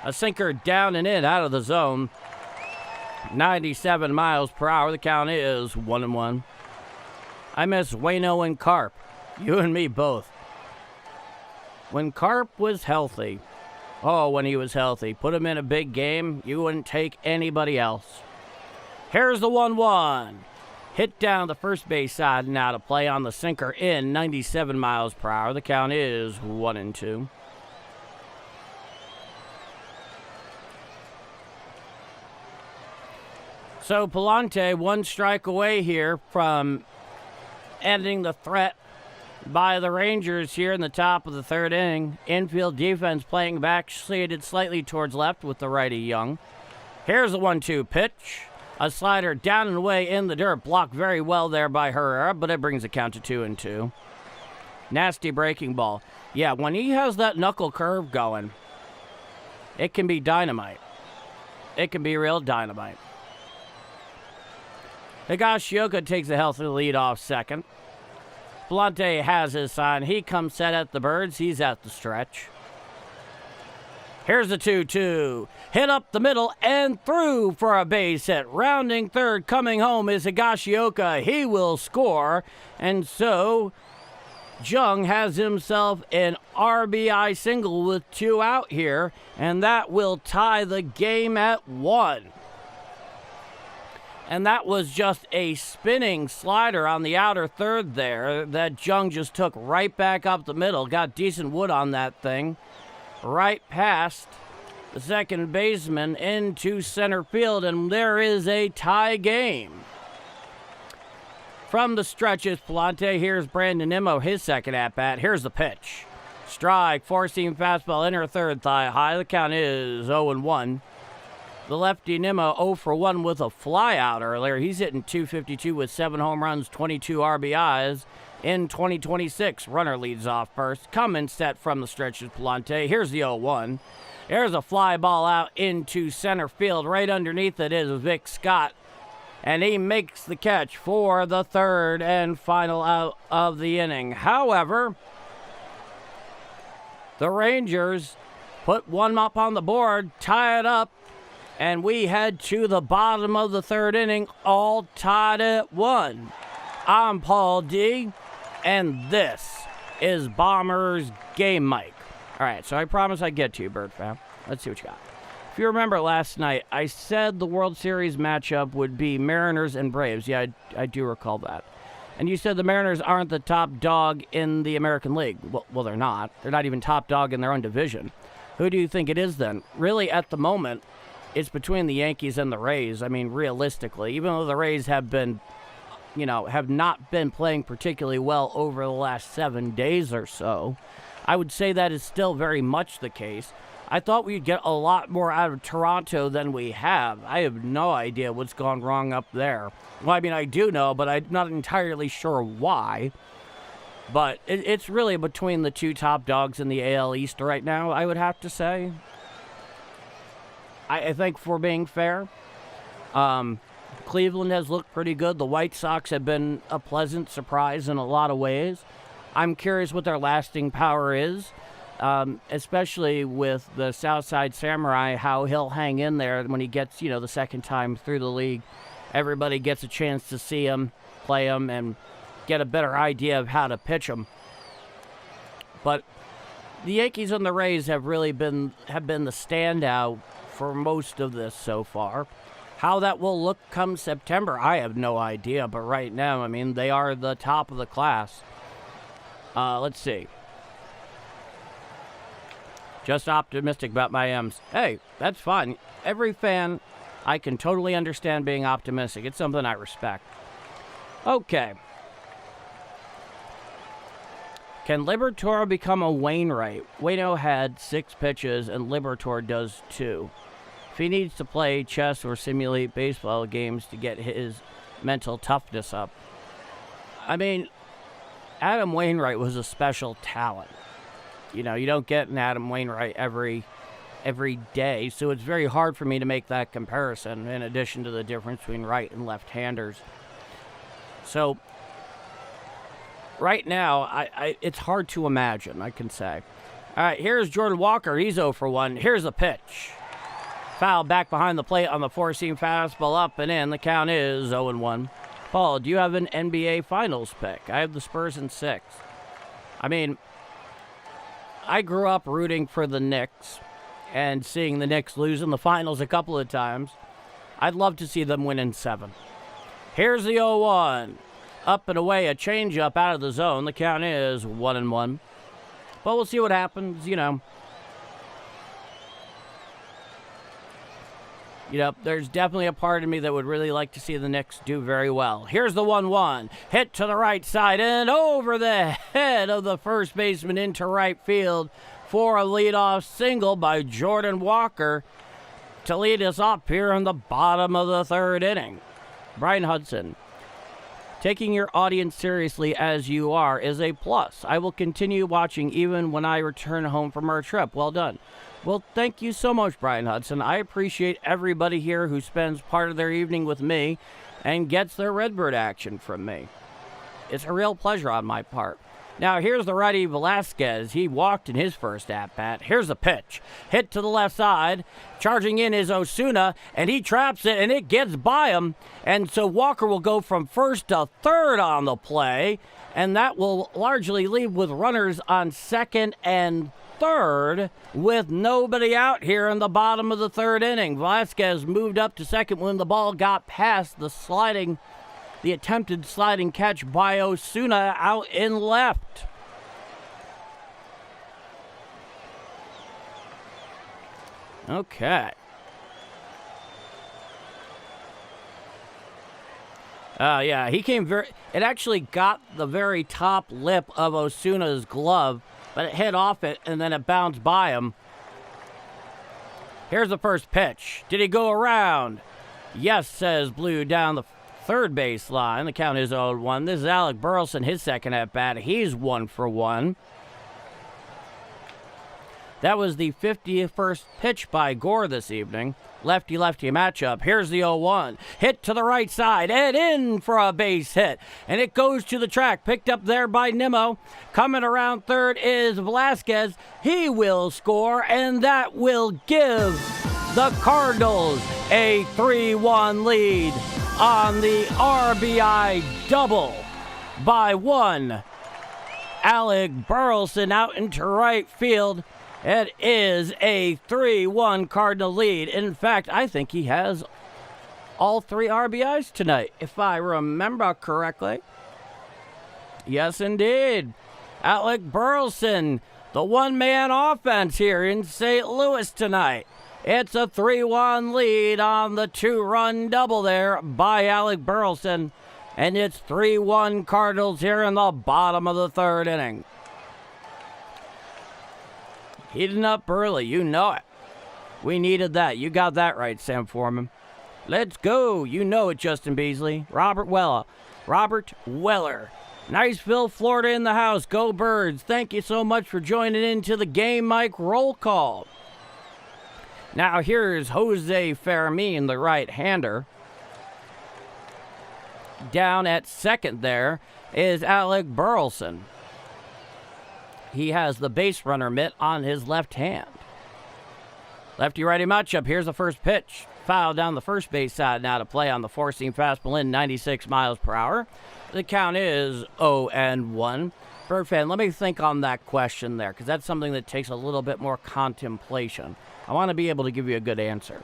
A sinker down and in out of the zone. 97 miles per hour. The count is 1-1. I miss Waino and Carp. You and me both. When Carp was healthy, when he was healthy, put him in a big game, you wouldn't take anybody else. Here's the 1-1. Hit down the first base side, now to play on the sinker in 97 miles per hour. The count is 1-2. So Pallante 1 strike away here from ending the threat by the Rangers here in the top of the third inning. Infield defense playing back, slated slightly towards left with the righty Young. Here's the 1-2 pitch. A slider down and away in the dirt. Blocked very well there by Herrera, but it brings the count to 2-2. Nasty breaking ball. Yeah, when he has that knuckle curve going, it can be dynamite. It can be real dynamite. Higashioka takes a healthy lead off second. Pallante has his sign. He comes set at the Birds. He's at the stretch. Here's the 2-2. Hit up the middle and through for a base hit. Rounding third, coming home is Higashioka. He will score. And so Jung has himself an RBI single with 2 out here. And that will tie the game at 1. And that was just a spinning slider on the outer third there that Jung just took right back up the middle. Got decent wood on that thing. Right past the second baseman into center field, and there is a tie game. From the stretches, Pallante, here's Brandon Nimmo, his second at-bat. Here's the pitch. Strike, four-seam fastball, inner third, thigh high. The count is 0-1. The lefty Nimmo 0 for 1 with a flyout earlier. He's hitting .252 with 7 home runs, 22 RBIs. In 2026, runner leads off first. Cummins set from the stretches, Pallante. Here's the 0-1. There's a fly ball out into center field. Right underneath it is Vic Scott. And he makes the catch for the third and final out of the inning. However, the Rangers put one up on the board, tie it up, and we head to the bottom of the third inning, all tied at 1. I'm Paul D. And this is Bombers Game Mike. All right, so I promise I'd get to you, Bird fam. Let's see what you got. If you remember last night, I said the World Series matchup would be Mariners and Braves. Yeah, I do recall that. And you said the Mariners aren't the top dog in the American League. Well, they're not. They're not even top dog in their own division. Who do you think it is then? Really, at the moment, it's between the Yankees and the Rays. I mean, realistically, even though the Rays have not been playing particularly well over the last 7 days or so, I would say that is still very much the case. I thought we'd get a lot more out of Toronto than we have. I have no idea what's gone wrong up there. Well, I mean, I do know, but I'm not entirely sure why. But it's really between the two top dogs in the AL East right now, I would have to say. I think for being fair, Cleveland has looked pretty good. The White Sox have been a pleasant surprise in a lot of ways. I'm curious what their lasting power is, especially with the Southside Samurai, how he'll hang in there when he gets, the second time through the league. Everybody gets a chance to see him, play him, and get a better idea of how to pitch him. But the Yankees and the Rays have really been the standout for most of this so far. How that will look come September, I have no idea. But right now, I mean, they are the top of the class. Let's see. Just optimistic about my M's. Hey, that's fine. Every fan, I can totally understand being optimistic. It's something I respect. Okay. Can Liberatore become a Wainwright? Waino had 6 pitches, and Liberatore does 2. If he needs to play chess or simulate baseball games to get his mental toughness up. I mean, Adam Wainwright was a special talent. You don't get an Adam Wainwright every day, so it's very hard for me to make that comparison, in addition to the difference between right and left-handers. So, right now, it's hard to imagine, I can say. All right, here's Jordan Walker. He's 0 for 1. Here's the pitch. Foul back behind the plate on the four-seam fastball, up and in. The count is 0-1. Paul, do you have an NBA Finals pick? I have the Spurs in 6. I mean, I grew up rooting for the Knicks and seeing the Knicks lose in the finals a couple of times. I'd love to see them win in 7. Here's the 0-1. Up and away, a changeup out of the zone. The count is 1-1. But we'll see what happens, there's definitely a part of me that would really like to see the Knicks do very well. Here's the 1-1. Hit to the right side and over the head of the first baseman into right field for a leadoff single by Jordan Walker to lead us up here in the bottom of the third inning. Brian Hudson, taking your audience seriously as you are is a plus. I will continue watching even when I return home from our trip. Well done. Well, thank you so much, Brian Hudson. I appreciate everybody here who spends part of their evening with me and gets their Redbird action from me. It's a real pleasure on my part. Now, here's the righty Velasquez. He walked in his first at-bat. Here's a pitch. Hit to the left side. Charging in is Osuna, and he traps it, and it gets by him. And so Walker will go from first to third on the play, and that will largely leave with runners on second and third with nobody out here in the bottom of the third inning. Velasquez moved up to second when the ball got past the attempted sliding catch by Osuna out in left. Okay. Yeah, he came it actually got the very top lip of Osuna's glove, but it hit off it and then it bounced by him. Here's the first pitch. Did he go around? Yes, says Blue down the third base line. The count is 0-1. This is Alec Burleson, his second at bat. He's 1 for 1. That was the 51st pitch by Gore this evening. Lefty-lefty matchup. Here's the 0-1. Hit to the right side and in for a base hit. And it goes to the track. Picked up there by Nimmo. Coming around third is Velasquez. He will score, and that will give the Cardinals a 3-1 lead on the RBI double by 1. Alec Burleson out into right field. It is a 3-1 Cardinal lead. In fact, I think he has all 3 RBIs tonight, if I remember correctly. Yes, indeed. Alec Burleson, the one-man offense here in St. Louis tonight. It's a 3-1 lead on the 2-run double there by Alec Burleson. And it's 3-1 Cardinals here in the bottom of the third inning. Heating up early, you know it. We needed that. You got that right, Sam Foreman. Let's go. You know it, Justin Beasley. Robert Weller. Niceville, Florida in the house. Go Birds. Thank you so much for joining into the Game Mike roll call. Now here's Jose Fermin, the right-hander. Down at second there is Alec Burleson. He has the base runner mitt on his left hand. Lefty-righty matchup. Here's the first pitch. Foul down the first base side now to play on the four-seam fastball in 96 miles per hour. The count is 0-1. Bird fan, let me think on that question there, because that's something that takes a little bit more contemplation. I want to be able to give you a good answer.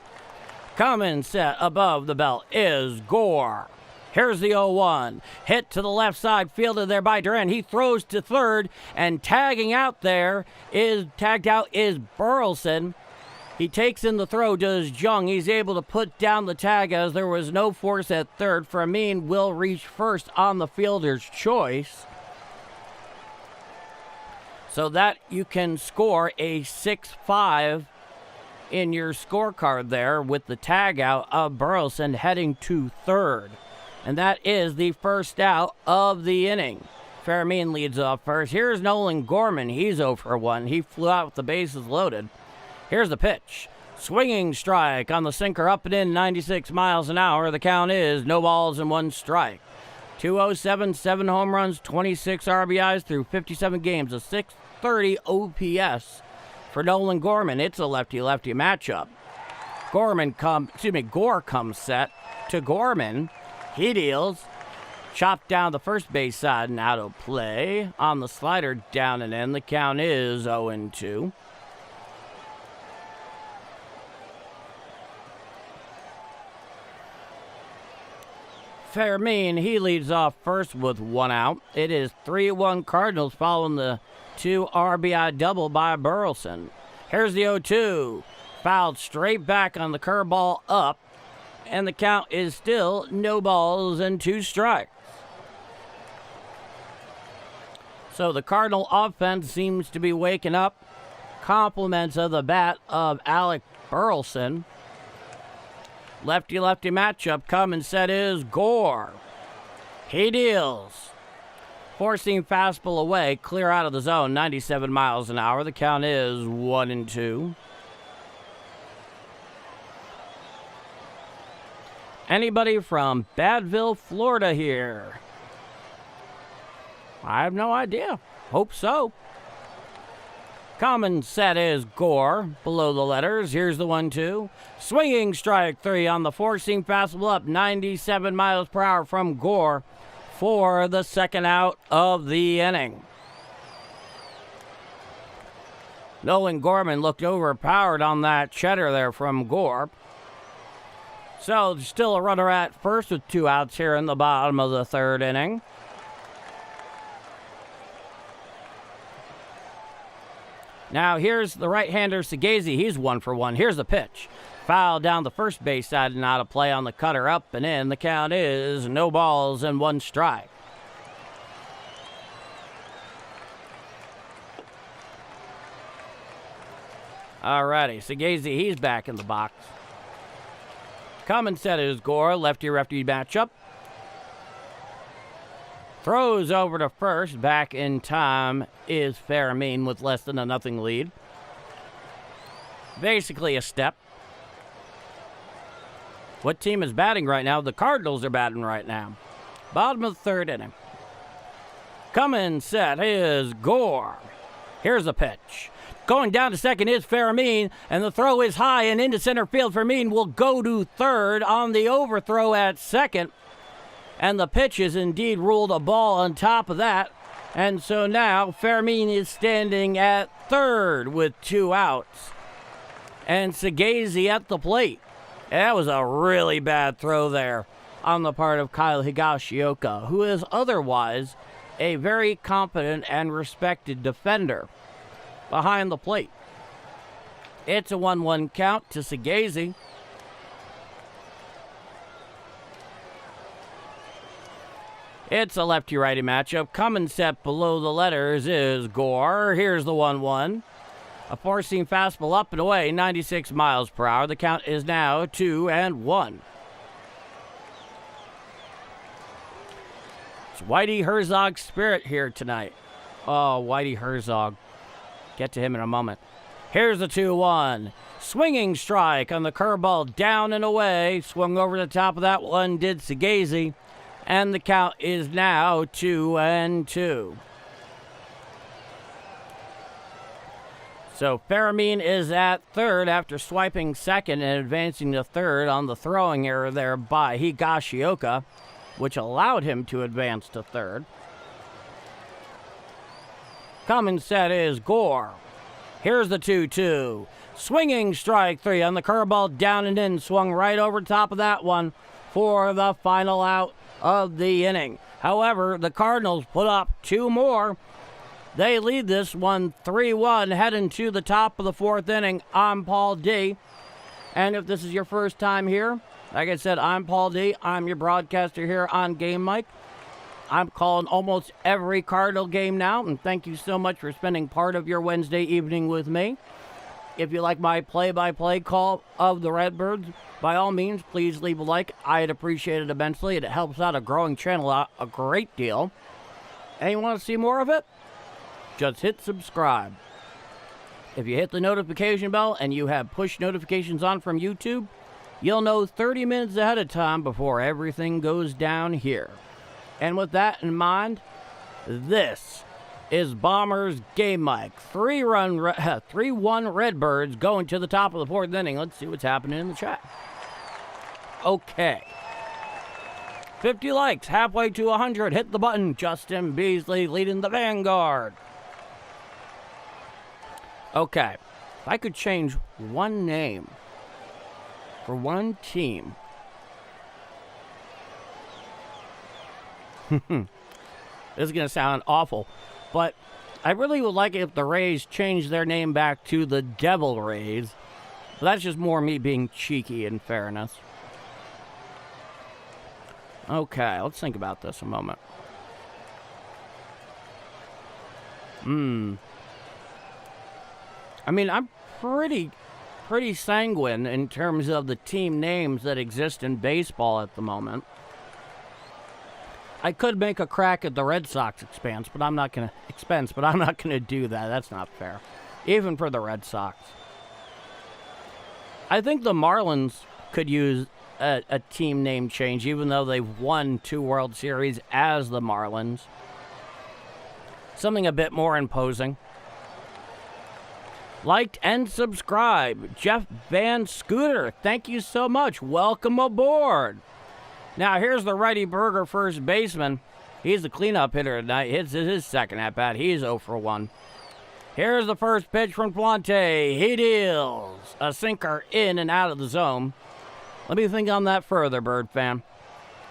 Coming set above the belt is Gore. Here's the 0-1. Hit to the left side, fielded there by Duran. He throws to third, and tagged out is Burleson. He takes in the throw, does Jung. He's able to put down the tag as there was no force at third. Fermin will reach first on the fielder's choice. So that you can score a 6-5 in your scorecard there with the tag out of Burleson heading to third. And that is the first out of the inning. Fermin leads off first. Here's Nolan Gorman. He's 0 for 1. He flew out with the bases loaded. Here's the pitch. Swinging strike on the sinker up and in 96 miles an hour. The count is no balls and 1 strike. 207, 7 home runs, 26 RBIs through 57 games. A 630 OPS for Nolan Gorman. It's a lefty-lefty matchup. Gore comes set to Gorman. He deals. Chopped down the first base side and out of play. On the slider, down and in. The count is 0-2. Fermin, he leads off first with 1 out. It is 3-1 Cardinals following the 2 RBI double by Burleson. Here's the 0-2. Fouled straight back on the curveball up. And the count is still no balls and 2 strikes. So the Cardinal offense seems to be waking up. Compliments of the bat of Alec Burleson. Lefty-lefty matchup. Coming set is Gore. He deals. Four-seam fastball away. Clear out of the zone. 97 miles an hour. The count is 1-2. Anybody from Badville, Florida here? I have no idea. Hope so. Common set is Gore. Below the letters, here's the 1-2. Swinging strike 3 on the four-seam fastball up 97 miles per hour from Gore for the second out of the inning. Nolan Gorman looked overpowered on that cheddar there from Gore. So still a runner at first with 2 outs here in the bottom of the third inning. Now here's the right-hander Segazy. He's 1 for 1. Here's the pitch. Foul down the first base side and out of play on the cutter, up and in. The count is no balls and 1 strike. Alrighty, Segazy, he's back in the box. Common set is Gore, lefty-righty matchup. Throws over to first, back in time is Fairmean with less than a 0 lead. Basically a step. What team is batting right now? The Cardinals are batting right now. Bottom of the third inning. Coming set is Gore. Here's the pitch. Going down to second is Fairmean, and the throw is high and into center field. Fairmean will go to third on the overthrow at second. And the pitch is indeed ruled a ball on top of that. And so now Fairmean is standing at third with 2 outs. And Segazy at the plate. That was a really bad throw there on the part of Kyle Higashioka, who is otherwise a very competent and respected defender behind the plate. It's a 1-1 count to Segazy. It's a lefty-righty matchup. Coming set below the letters is Gore. Here's the 1-1. A four-seam fastball up and away, 96 miles per hour. The count is now 2-1. It's Whitey Herzog's spirit here tonight. Oh, Whitey Herzog. Get to him in a moment. Here's the 2-1. Swinging strike on the curveball, down and away. Swung over the top of that one, did Segazy. And the count is now 2-2. So Fairmean is at third after swiping second and advancing to third on the throwing error there by Higashioka, which allowed him to advance to third. Coming set is Gore. Here's the 2-2. Swinging strike 3 on the curveball, down and in. Swung right over top of that one for the final out of the inning. However, the Cardinals put up 2 more. They lead this one 3-1 heading to the top of the 4th inning. I'm Paul D. And if this is your first time here, like I said, I'm Paul D. I'm your broadcaster here on Game Mike. I'm calling almost every Cardinal game now, and thank you so much for spending part of your Wednesday evening with me. If you like my play-by-play call of the Redbirds, by all means, please leave a like. I'd appreciate it immensely. It helps out a growing channel a great deal. And you want to see more of it? Just hit subscribe. If you hit the notification bell and you have push notifications on from YouTube, you'll know 30 minutes ahead of time before everything goes down here. And with that in mind, this is Bombers Game Mike. 3-1 Redbirds going to the top of the 4th inning. Let's see what's happening in the chat. Okay. 50 likes, halfway to 100. Hit the button. Justin Beasley leading the Vanguard. Okay. If I could change one name for one team. This is going to sound awful, but I really would like it if the Rays changed their name back to the Devil Rays. But that's just more me being cheeky, in fairness. Okay, let's think about this a moment. I mean, I'm pretty sanguine in terms of the team names that exist in baseball at the moment. I could make a crack at the Red Sox expense, but I'm not going to do that. That's not fair. Even for the Red Sox. I think the Marlins could use a team name change, even though they've won 2 World Series as the Marlins. something a bit more imposing. Liked and subscribed, Jeff Van Scooter. Thank you so much. Welcome aboard. Now, here's the righty burger first baseman. He's the cleanup hitter tonight. It's his second at-bat. He's 0 for 1. Here's the first pitch from Pallante. He deals a sinker in and out of the zone. Let me think on that further, Bird fan,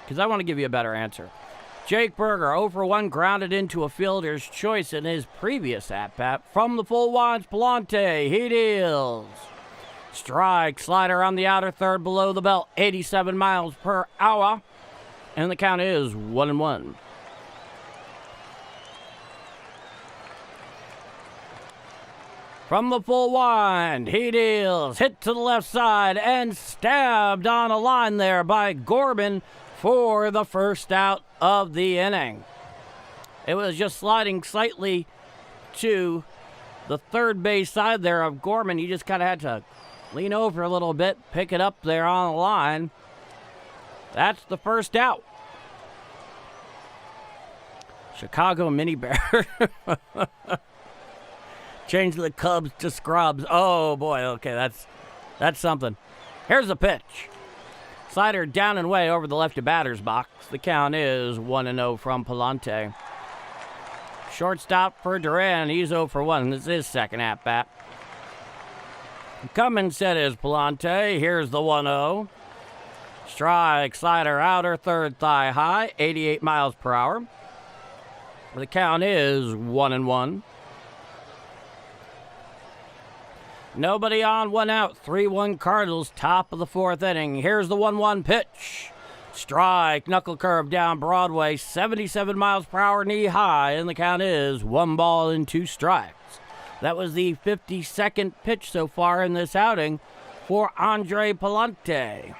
because I want to give you a better answer. Jake Berger, 0 for 1, grounded into a fielder's choice in his previous at-bat. From the full winds, Pallante, he deals. Strike, slider on the outer third below the belt, 87 miles per hour. And the count is 1-1. From the full wind, he deals. Hit to the left side and stabbed on a line there by Gorman for the first out of the inning. It was just sliding slightly to the third base side there of Gorman. He just kind of had to lean over a little bit, pick it up there on the line. That's the first out. Chicago Mini Bear. Change the Cubs to Scrubs. Oh, boy. Okay, that's something. Here's the pitch. Slider down and way over the lefty batter's box. The count is 1-0 from Pallante. Shortstop for Duran. He's 0 for 1. This is his second at-bat. Coming set is Pallante. Here's the 1-0. Strike, slider, outer, third thigh high, 88 miles per hour. The count is 1-1. Nobody on, 1 out, 3-1 Cardinals, top of the fourth inning. Here's the 1-1 pitch. Strike, knuckle curve down Broadway, 77 miles per hour, knee high, and the count is 1 ball and 2 strikes. That was the 52nd pitch so far in this outing for Andre Pallante.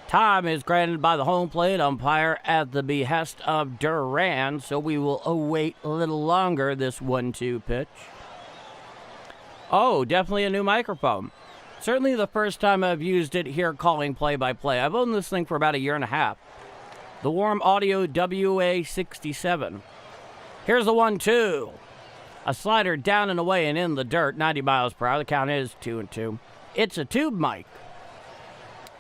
Time is granted by the home plate umpire at the behest of Duran, so we will await a little longer this 1-2 pitch. Oh, definitely a new microphone. Certainly the first time I've used it here calling play-by-play. I've owned this thing for about a year and a half. The Warm Audio WA67. Here's the 1-2. A slider down and away and in the dirt, 90 miles per hour. The count is 2-2. It's a tube mic.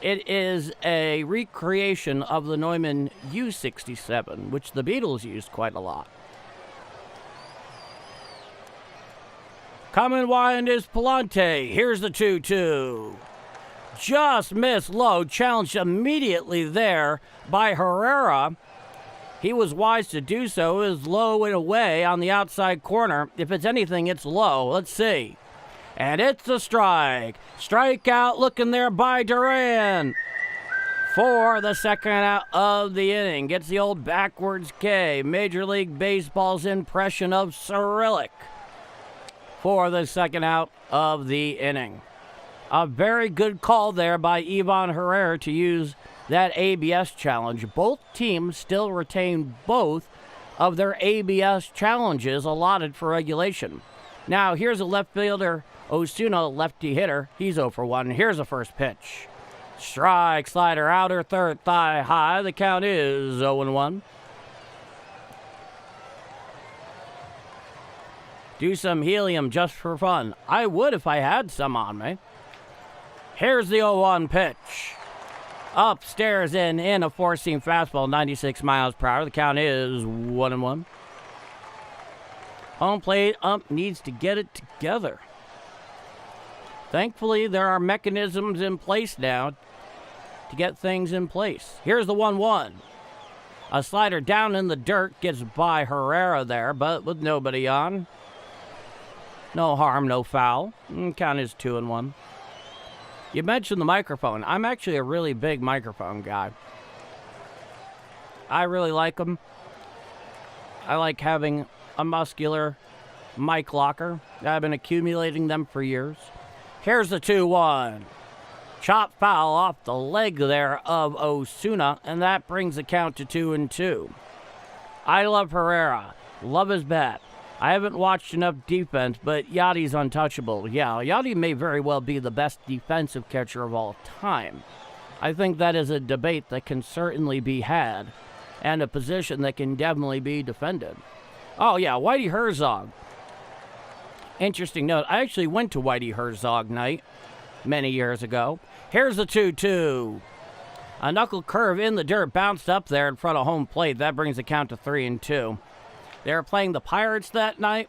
It is a recreation of the Neumann U67, which the Beatles used quite a lot. Coming wide is Pallante. Here's the 2-2. Just missed low. Challenged immediately there by Herrera. He was wise to do so. It was low and away on the outside corner. If it's anything, it's low. Let's see. And it's a strike. Strikeout looking there by Duran for the second out of the inning. Gets the old backwards K. Major League Baseball's impression of Cyrillic for the second out of the inning. A very good call there by Ivan Herrera to use that ABS challenge. Both teams still retain both of their ABS challenges allotted for regulation. Now, here's a left fielder, Osuna, lefty hitter. He's 0 for 1. Here's the first pitch. Strike, slider, outer, third thigh high. The count is 0-1. Do some helium just for fun. I would if I had some on me. Here's the 0-1 pitch. Upstairs in a four-seam fastball, 96 miles per hour. The count is 1-1. Home plate ump needs to get it together. Thankfully, there are mechanisms in place now to get things in place. Here's the 1-1. A slider down in the dirt gets by Herrera there, but with nobody on. No harm, no foul. Count is 2-1. You mentioned the microphone. I'm actually a really big microphone guy. I really like them. I like having a muscular mic locker. I've been accumulating them for years. Here's the 2-1. Chop foul off the leg there of Osuna, and that brings the count to 2-2. I love Herrera. Love his bat. I haven't watched enough defense, but Yadi's untouchable. Yeah, Yadi may very well be the best defensive catcher of all time. I think that is a debate that can certainly be had, and a position that can definitely be defended. Oh, yeah, Whitey Herzog. Interesting note. I actually went to Whitey Herzog night many years ago. Here's the 2-2. A knuckle curve in the dirt, bounced up there in front of home plate. That brings the count to 3-2. They were playing the Pirates that night.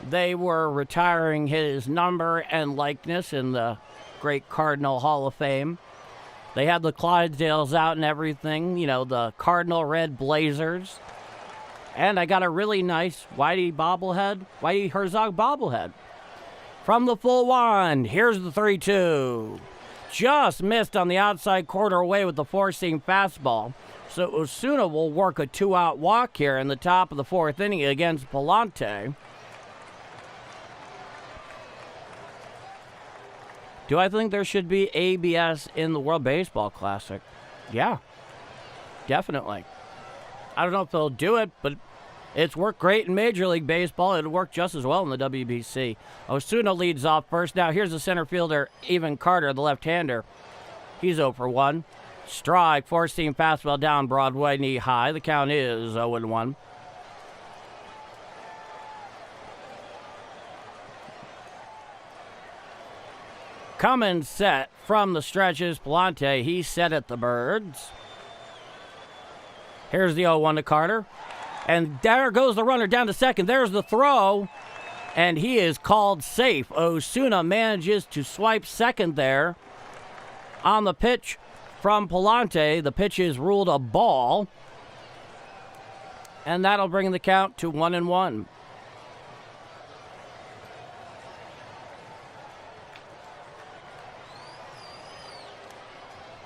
They were retiring his number and likeness in the great Cardinal Hall of Fame. They had the Clydesdales out and everything, you know, the Cardinal Red Blazers. And I got a really nice Whitey Herzog bobblehead. From the full one, here's the 3-2. Just missed on the outside quarter away with the four-seam fastball. So Osuna will work a 2-out walk here in the top of the fourth inning against Pallante. Do I think there should be ABS in the World Baseball Classic? Yeah, definitely. I don't know if they'll do it, but it's worked great in Major League Baseball. It'll work just as well in the WBC. Osuna leads off first. Now here's the center fielder, Evan Carter, the left-hander. He's 0 for 1. Strike, four-seam fastball down Broadway, knee high. The count is 0-1. Coming set from the stretches, Pallante. He's set at the Birds. Here's the 0-1 to Carter. And there goes the runner down to second. There's the throw. And he is called safe. Osuna manages to swipe second there on the pitch from Pallante. The pitch is ruled a ball. And that'll bring the count to 1-1.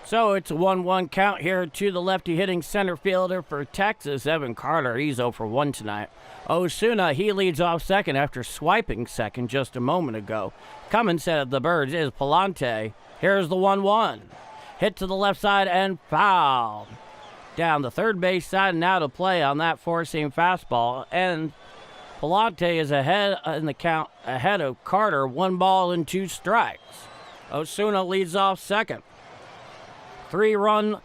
So it's a 1-1 count here to the lefty hitting center fielder for Texas, Evan Carter. He's 0 for 1 tonight. Osuna, he leads off second after swiping second just a moment ago. Coming set at the Birds is Pallante. Here's the 1-1. Hit to the left side and foul. Down the third base side, now to play on that four-seam fastball. And Pallante is ahead in the count, ahead of Carter, 1 ball and 2 strikes. Osuna leads off second. 3-1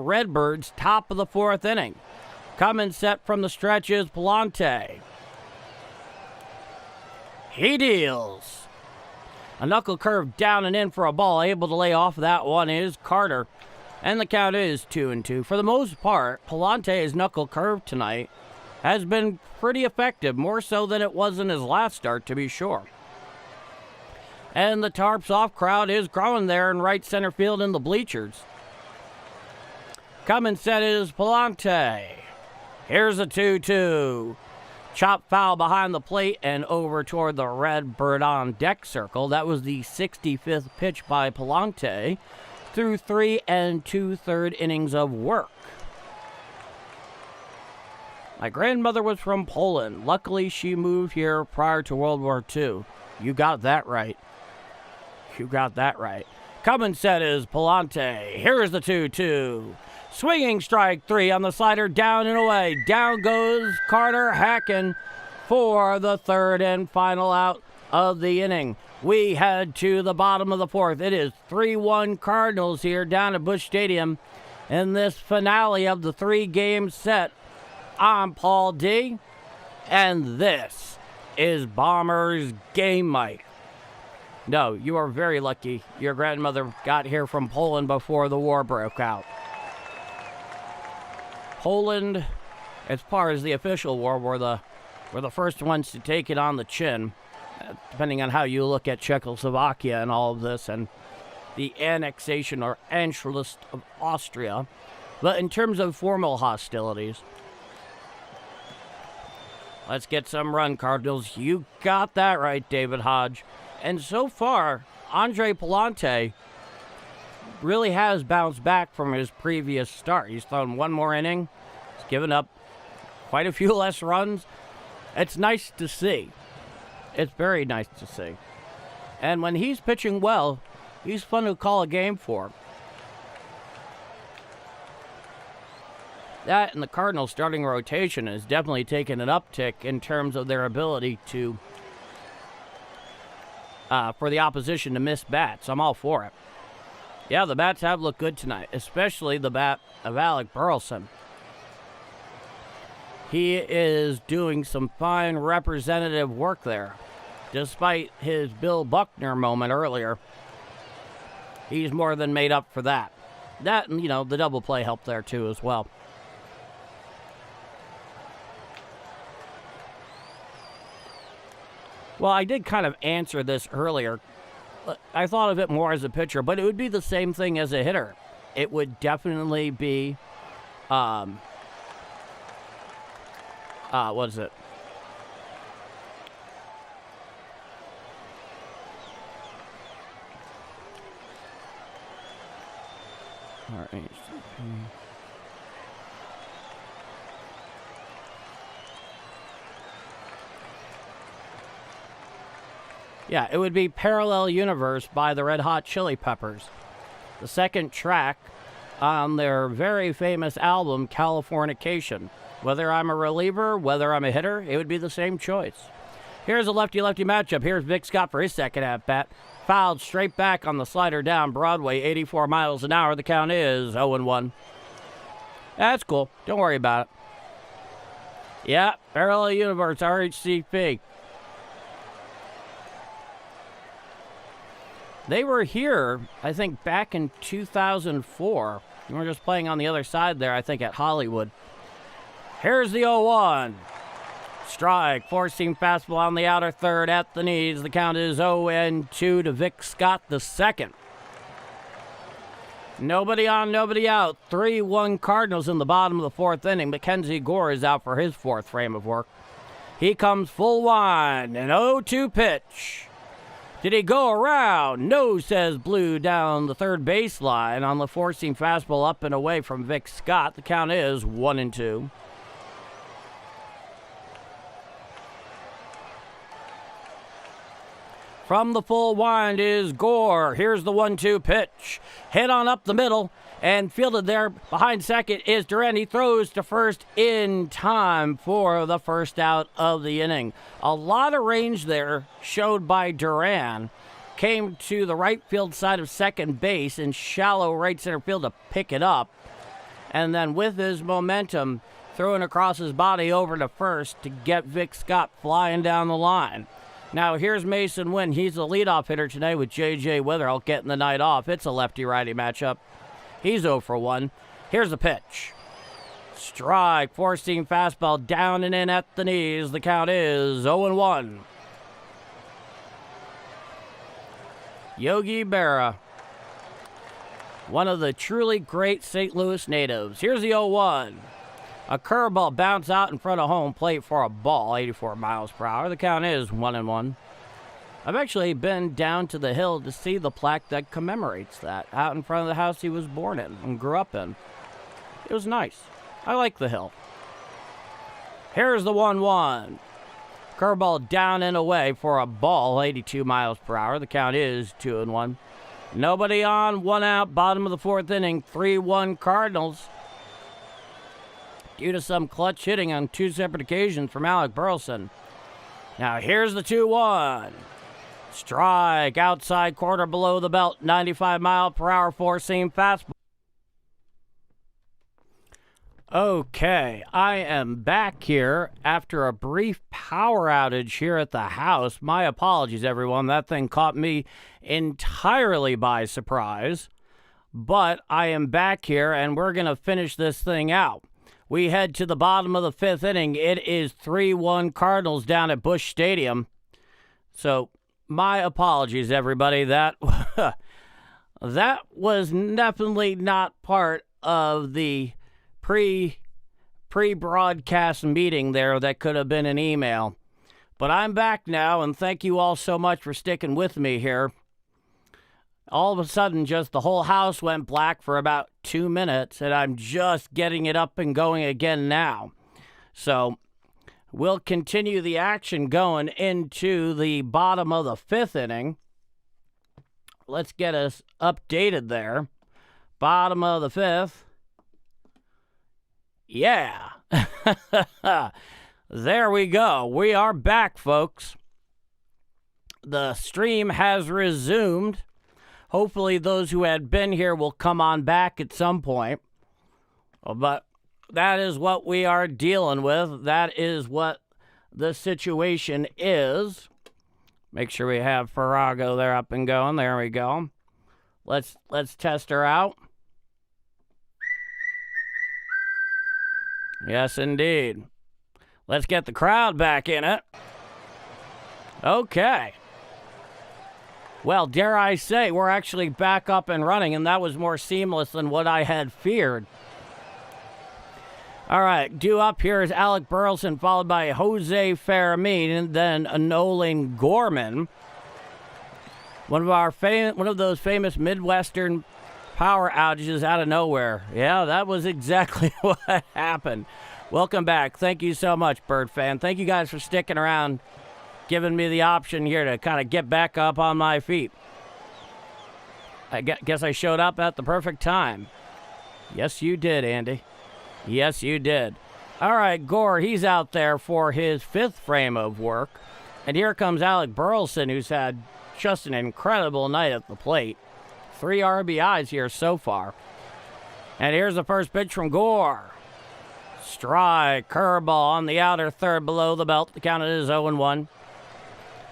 Redbirds, top of the fourth inning. Coming set from the stretch is Pallante. He deals. A knuckle curve down and in for a ball. Able to lay off that one is Carter. And the count is 2-2. For the most part, Pallante's knuckle curve tonight has been pretty effective, more so than it was in his last start, to be sure. And the Tarps off crowd is growing there in right center field in the bleachers. Coming set is Pallante. Here's a 2-2. Chop foul behind the plate and over toward the Redbird on deck circle. That was the 65th pitch by Pallante through 3 2/3 innings of work. My grandmother was from Poland. Luckily, she moved here prior to World War II. You got that right. You got that right. Coming set is Pallante. Here's the 2-2. Swinging strike 3 on the slider, down and away. Down goes Carter hacking for the third and final out of the inning. We head to the bottom of the fourth. It is 3-1 Cardinals here down at Busch Stadium in this finale of the 3-game set. I'm Paul D, and this is Bombers Game Mike. No, you are very lucky your grandmother got here from Poland before the war broke out. Poland, as far as the official war, were the first ones to take it on the chin, depending on how you look at Czechoslovakia and all of this, and the annexation or Anschluss of Austria. But in terms of formal hostilities, let's get some run, Cardinals. You got that right, David Hodge. And so far, Andre Pallante really has bounced back from his previous start. He's thrown one more inning. He's given up quite a few less runs. It's nice to see. It's very nice to see. And when he's pitching well, he's fun to call a game for. That and the Cardinals' starting rotation has definitely taken an uptick in terms of their ability to for the opposition to miss bats. I'm all for it. Yeah, the bats have looked good tonight, especially the bat of Alec Burleson. He is doing some fine representative work there. Despite his Bill Buckner moment earlier, he's more than made up for that. That, and, the double play helped there, too, as well. Well, I did kind of answer this earlier. I thought of it more as a pitcher, but it would be the same thing as a hitter. It would definitely be, what is it? RHP. Yeah, it would be Parallel Universe by the Red Hot Chili Peppers. The second track on their very famous album, Californication. Whether I'm a reliever, whether I'm a hitter, it would be the same choice. Here's a lefty-lefty matchup. Here's Vic Scott for his second at-bat. Fouled straight back on the slider down Broadway, 84 miles an hour. The count is 0-1. That's cool. Don't worry about it. Yeah, Parallel Universe, RHCP. They were here, I think, back in 2004. We were just playing on the other side there, I think, at Hollywood. Here's the 0-1. Strike, four-seam fastball on the outer third at the knees. The count is 0-2 to Vic Scott, the second. Nobody on, nobody out. 3-1 Cardinals in the bottom of the fourth inning. MacKenzie Gore is out for his fourth frame of work. He comes full wind, an 0-2 pitch. Did he go around? No, says Blue down the third baseline on the four-seam fastball up and away from Vic Scott. The count is 1-2. From the full wind is Gore. Here's the 1-2 pitch. Hit on up the middle and fielded there behind second is Duran. He throws to first in time for the first out of the inning. A lot of range there showed by Duran. Came to the right field side of second base in shallow right center field to pick it up. And then with his momentum, throwing across his body over to first to get Vic Scott flying down the line. Now, here's Mason Wynn. He's the leadoff hitter today with J.J. Witherell getting the night off. It's a lefty-righty matchup. He's 0 for 1. Here's the pitch. Strike, four-seam fastball down and in at the knees. The count is 0-1. Yogi Berra, one of the truly great St. Louis natives. Here's the 0-1. A curveball bounced out in front of home plate for a ball, 84 miles per hour. The count is 1-1. I've actually been down to the hill to see the plaque that commemorates that out in front of the house he was born in and grew up in. It was nice. I like the hill. Here's the 1-1. Curveball down and away for a ball, 82 miles per hour. The count is 2-1. Nobody on, one out, bottom of the fourth inning, 3-1 Cardinals. Due to some clutch hitting on two separate occasions from Alec Burleson. Now here's the 2-1. Strike, outside corner below the belt, 95 mile per hour four-seam fastball. Okay, I am back here after a brief power outage here at the house. My apologies, everyone. That thing caught me entirely by surprise. But I am back here, and we're going to finish this thing out. We head to the bottom of the fifth inning. It is 3-1 Cardinals down at Busch Stadium. So, my apologies, everybody. That was definitely not part of the pre-broadcast meeting there. That could have been an email. But I'm back now, and thank you all so much for sticking with me here. All of a sudden, just the whole house went black for about 2 minutes, and I'm just getting it up and going again now. So, we'll continue the action going into the bottom of the fifth inning. Let's get us updated there. Bottom of the fifth. Yeah. There we go. We are back, folks. The stream has resumed. Hopefully those who had been here will come on back at some point. But that is what we are dealing with. That is what the situation is. Make sure we have Farrago there up and going. There we go. Let's test her out. Yes, indeed. Let's get the crowd back in it. Okay. Well, dare I say, we're actually back up and running, and that was more seamless than what I had feared. All right, due up here is Alec Burleson, followed by Jose Fermin, and then Nolan Gorman. One of those famous Midwestern power outages out of nowhere. Yeah, that was exactly what happened. Welcome back. Thank you so much, Bird fan. Thank you guys for sticking around, giving me the option here to kind of get back up on my feet. I guess I showed up at the perfect time. Yes, you did, Andy. Yes, you did. All right, Gore, he's out there for his 5th frame of work. And here comes Alec Burleson, who's had just an incredible night at the plate. 3 RBIs here so far. And here's the first pitch from Gore. Strike, curveball on the outer third below the belt. The count is 0-1.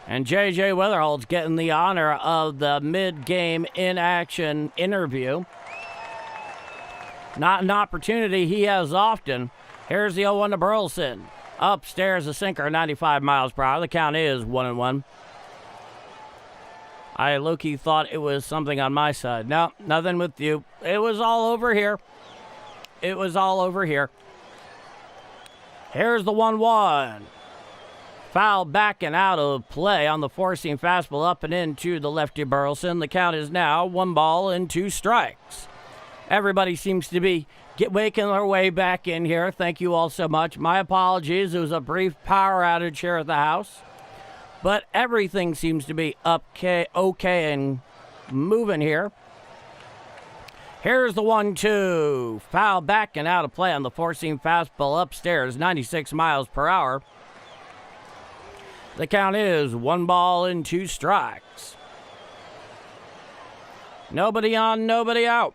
And J.J. Witherhold's getting the honor of the mid-game in-action interview. Not an opportunity he has often. Here's the 0-1 to Burleson. Upstairs, a sinker, 95 miles per hour. The count is 1-1. I low-key thought it was something on my side. No, nothing with you. It was all over here. It was all over here. Here's the 1-1. Foul back and out of play on the four-seam fastball up and into the lefty Burleson. The count is now 1 ball and 2 strikes. Everybody seems to be waking their way back in here. Thank you all so much. My apologies. It was a brief power outage here at the house. But everything seems to be okay and moving here. Here's the 1-2. Foul back and out of play on the four-seam fastball upstairs, 96 miles per hour. The count is 1 ball and 2 strikes. Nobody on, nobody out.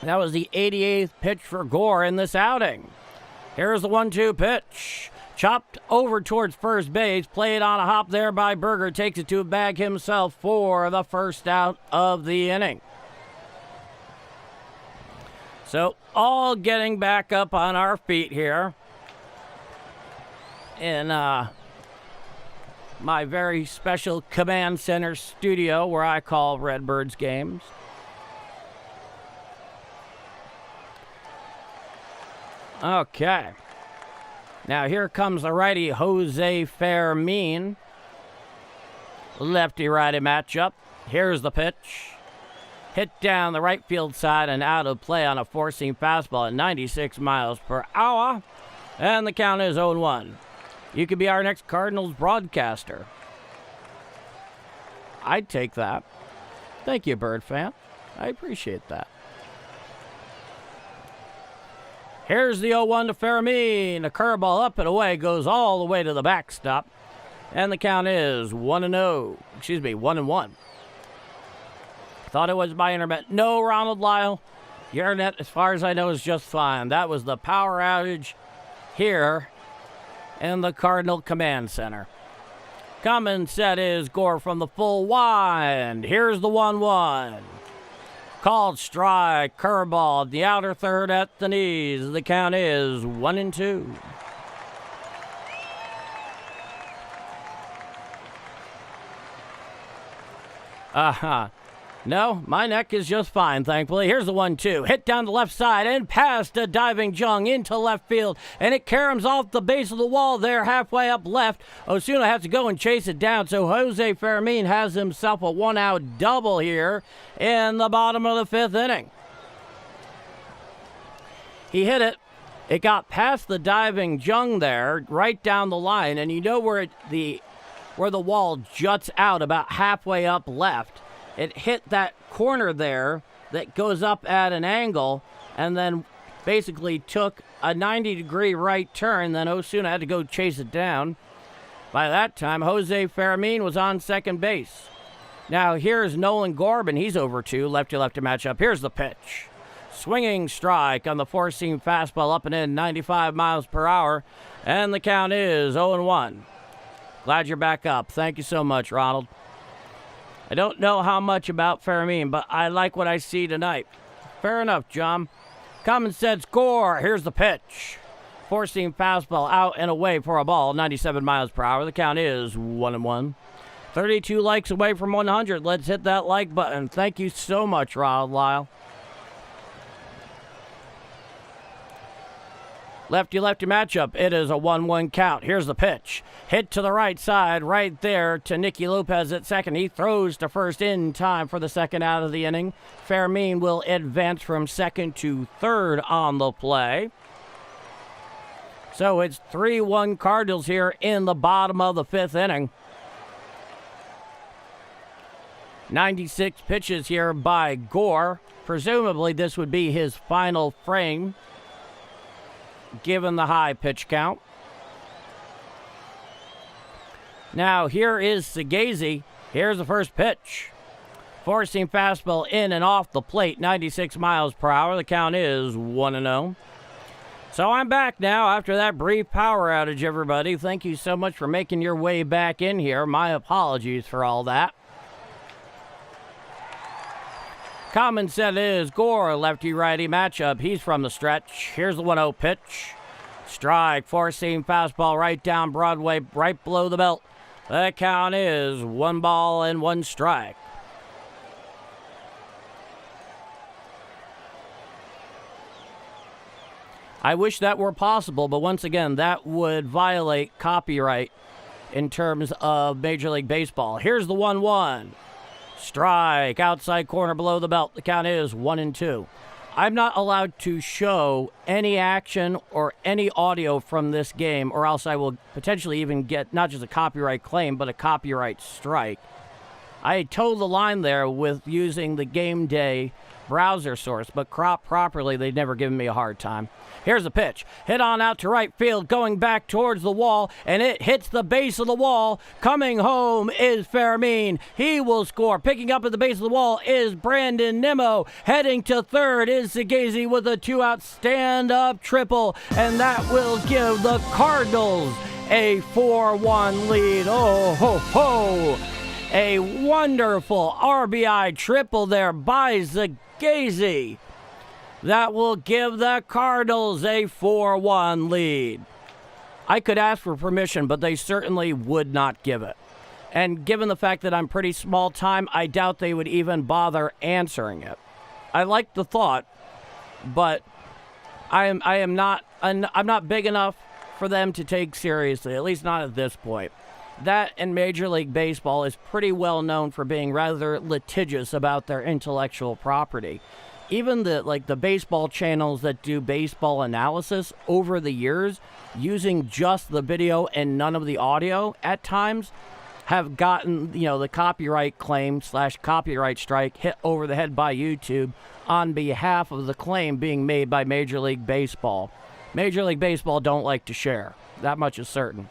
That was the 88th pitch for Gore in this outing. Here's the 1-2 pitch. Chopped over towards first base. Played on a hop there by Berger. Takes it to a bag himself for the first out of the inning. So, all getting back up on our feet here in my very special command center studio where I call Redbirds games. Okay. Now here comes the righty Jose Fermin. Lefty-righty matchup. Here's the pitch. Hit down the right field side and out of play on a four-seam fastball at 96 miles per hour. And the count is 0-1. You could be our next Cardinals broadcaster. I'd take that. Thank you, Bird fan. I appreciate that. Here's the 0-1 to Fermin. A curveball up and away, goes all the way to the backstop. And the count is 1-0. Excuse me, 1-1. Thought it was my internet. No, Ronald Lyle. Your internet, as far as I know, is just fine. That was the power outage here in the Cardinal Command Center. Coming set is Gore from the full wind. Here's the 1-1. Called strike, curveball, the outer third at the knees. The count is 1-2. No, my neck is just fine, thankfully. Here's the 1-2. Hit down the left side and past a diving Jung into left field. And it caroms off the base of the wall there, halfway up left. Osuna has to go and chase it down. So Jose Fermin has himself a 1-out double here in the bottom of the 5th inning. He hit it. It got past the diving Jung there, right down the line. And you know where the wall juts out about halfway up left. It hit that corner there that goes up at an angle and then basically took a 90-degree right turn. Then Osuna had to go chase it down. By that time, Jose Fermin was on second base. Now, here's Nolan Gorman. He's over 2. Lefty-lefty matchup. Here's the pitch. Swinging strike on the four-seam fastball, up and in, 95 miles per hour. And the count is 0-1. Glad you're back up. Thank you so much, Ronald. I don't know how much about Fermin, but I like what I see tonight. Fair enough, John. Common sense, Gore. Here's the pitch. Four-seam fastball out and away for a ball, 97 miles per hour. The count is 1-1. 32 likes away from 100. Let's hit that like button. Thank you so much, Ronald Lyle. Lefty-lefty matchup. It is a 1-1 count. Here's the pitch. Hit to the right side, right there to Nicky Lopez at second. He throws to first in time for the second out of the inning. Fermin will advance from second to third on the play. So it's 3-1 Cardinals here in the bottom of the fifth inning. 96 pitches here by Gore. Presumably this would be his final frame, given the high pitch count. Now here is Segazy. Here's the first pitch. Four-seam fastball in and off the plate, 96 miles per hour. The count is 1-0. So I'm back now after that brief power outage, everybody. Thank you so much for making your way back in here. My apologies for all that. Common set is Gore, lefty-righty matchup. He's from the stretch. Here's the 1-0 pitch. Strike, four-seam fastball right down Broadway, right below the belt. The count is 1-1 strike. I wish that were possible, but once again, that would violate copyright in terms of Major League Baseball. Here's the 1-1. Strike, outside corner below the belt. The count is 1-2. I'm not allowed to show any action or any audio from this game, or else I will potentially even get not just a copyright claim, but a copyright strike. I toed the line there with using the Game Day browser source, but cropped properly, they'd never given me a hard time. Here's the pitch. Hit on out to right field, going back towards the wall, and it hits the base of the wall. Coming home is Fermin. He will score. Picking up at the base of the wall is Brandon Nimmo. Heading to third is Segazy with a two-out stand-up triple, and that will give the Cardinals a 4-1 lead. Oh, ho, ho. A wonderful RBI triple there by Segazy. That will give the Cardinals a 4-1 lead. I could ask for permission, but they certainly would not give it. And given the fact that I'm pretty small time, I doubt they would even bother answering it. I like the thought, but I'm not big enough for them to take seriously, at least not at this point. That and Major League Baseball is pretty well known for being rather litigious about their intellectual property. Even the baseball channels that do baseball analysis over the years, using just the video and none of the audio at times, have gotten, the copyright claim / copyright strike hit over the head by YouTube on behalf of the claim being made by Major League Baseball. Major League Baseball don't like to share. That much is certain.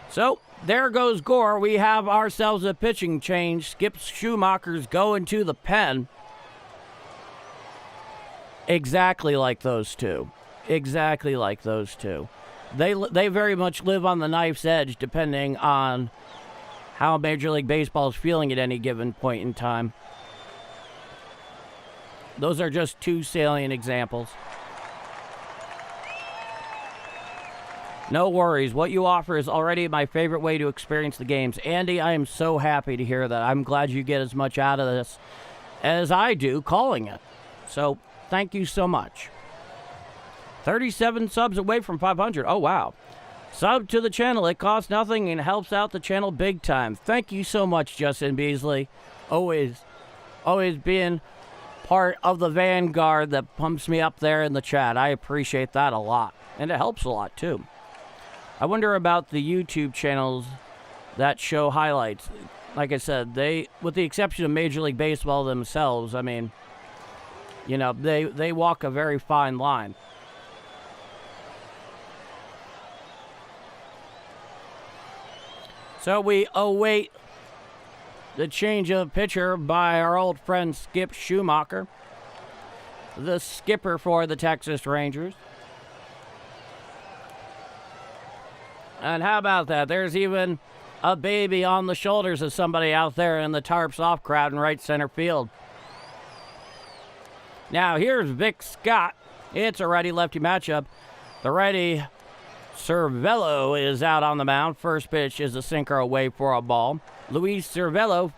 So, there goes Gore. We have ourselves a pitching change. Skip Schumacher's going to the pen. Exactly like those two. Exactly like those two. They very much live on the knife's edge depending on how Major League Baseball is feeling at any given point in time. Those are just two salient examples. No worries. What you offer is already my favorite way to experience the games. Andy, I am so happy to hear that. I'm glad you get as much out of this as I do calling it. So, thank you so much. 37 subs away from 500. Oh, wow. Sub to the channel. It costs nothing and helps out the channel big time. Thank you so much, Justin Beasley. Always being part of the vanguard that pumps me up there in the chat. I appreciate that a lot. And it helps a lot, too. I wonder about the YouTube channels that show highlights. Like I said, they, with the exception of Major League Baseball themselves, I mean, they walk a very fine line. So we await the change of pitcher by our old friend Skip Schumacher, the skipper for the Texas Rangers. And how about that? There's even a baby on the shoulders of somebody out there in the tarps off crowd in right center field. Now here's Vic Scott. It's a righty-lefty matchup. The righty Cervello is out on the mound. First pitch is a sinker away for a ball. Luis Cervello,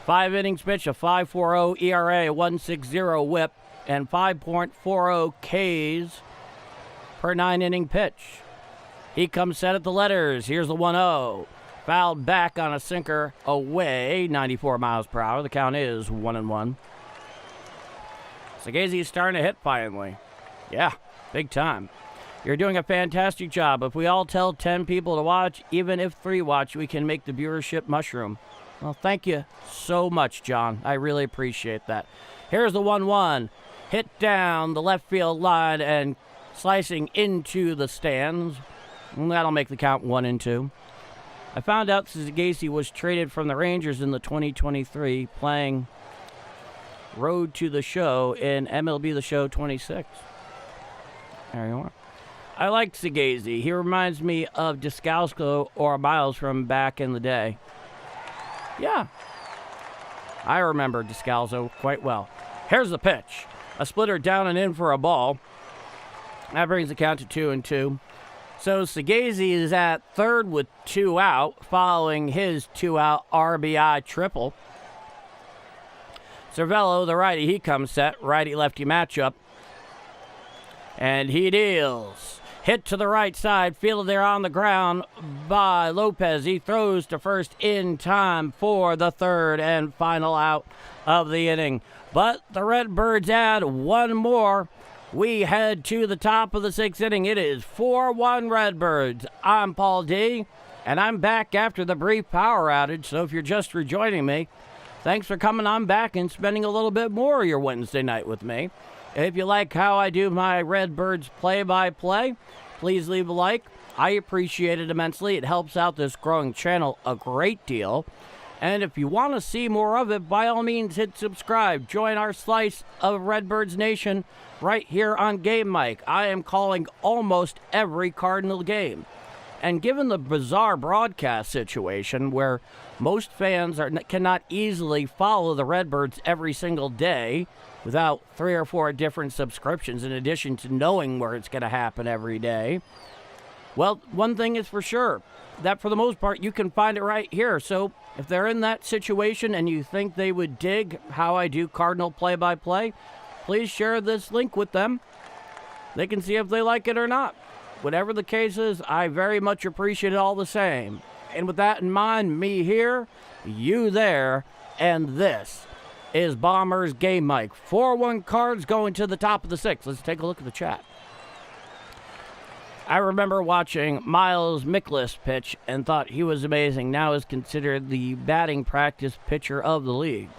5 innings pitch, a 5.40 ERA, 1.60 whip, and 5.40 Ks per 9-inning pitch. He comes set at the letters. Here's the 1-0. Fouled back on a sinker away, 94 miles per hour. The count is 1-1. Sagazzi's starting to hit finally. Yeah, big time. You're doing a fantastic job. If we all tell 10 people to watch, even if 3 watch, we can make the viewership mushroom. Well, thank you so much, John. I really appreciate that. Here's the 1-1. Hit down the left field line and slicing into the stands. And that'll make the count 1-2. I found out Sagazzi was traded from the Rangers in the 2023, playing Road to the Show in MLB The Show 26. There you are. I like Sagazzi. He reminds me of Descalso or Miles from back in the day. Yeah, I remember Descalso quite well. Here's the pitch. A splitter down and in for a ball. That brings the count to 2-2. So Sagazzi is at third with 2 out, following his 2-out RBI triple. Cervello, the righty, he comes set, righty-lefty matchup. And he deals. Hit to the right side, fielded there on the ground by Lopez. He throws to first in time for the third and final out of the inning. But the Redbirds add one more. We head to the top of the 6th inning. It is 4-1 Redbirds. I'm Paul D, and I'm back after the brief power outage. So if you're just rejoining me, thanks for coming on back and spending a little bit more of your Wednesday night with me. If you like how I do my Redbirds play-by-play, please leave a like. I appreciate it immensely. It helps out this growing channel a great deal. And if you want to see more of it, by all means, hit subscribe. Join our slice of Redbirds Nation right here on Game Mike. I am calling almost every Cardinal game. And given the bizarre broadcast situation where most fans cannot easily follow the Redbirds every single day without 3 or 4 different subscriptions in addition to knowing where it's going to happen every day, well, one thing is for sure, that for the most part, you can find it right here. So if they're in that situation and you think they would dig how I do Cardinal play-by-play, please share this link with them. They can see if they like it or not. Whatever the case is, I very much appreciate it all the same. And with that in mind, me here, you there, and this is Bombers Game Mike. 4-1 Cards going to the top of the 6th. Let's take a look at the chat. I remember watching Miles Mikolas pitch and thought he was amazing. Now is considered the batting practice pitcher of the league.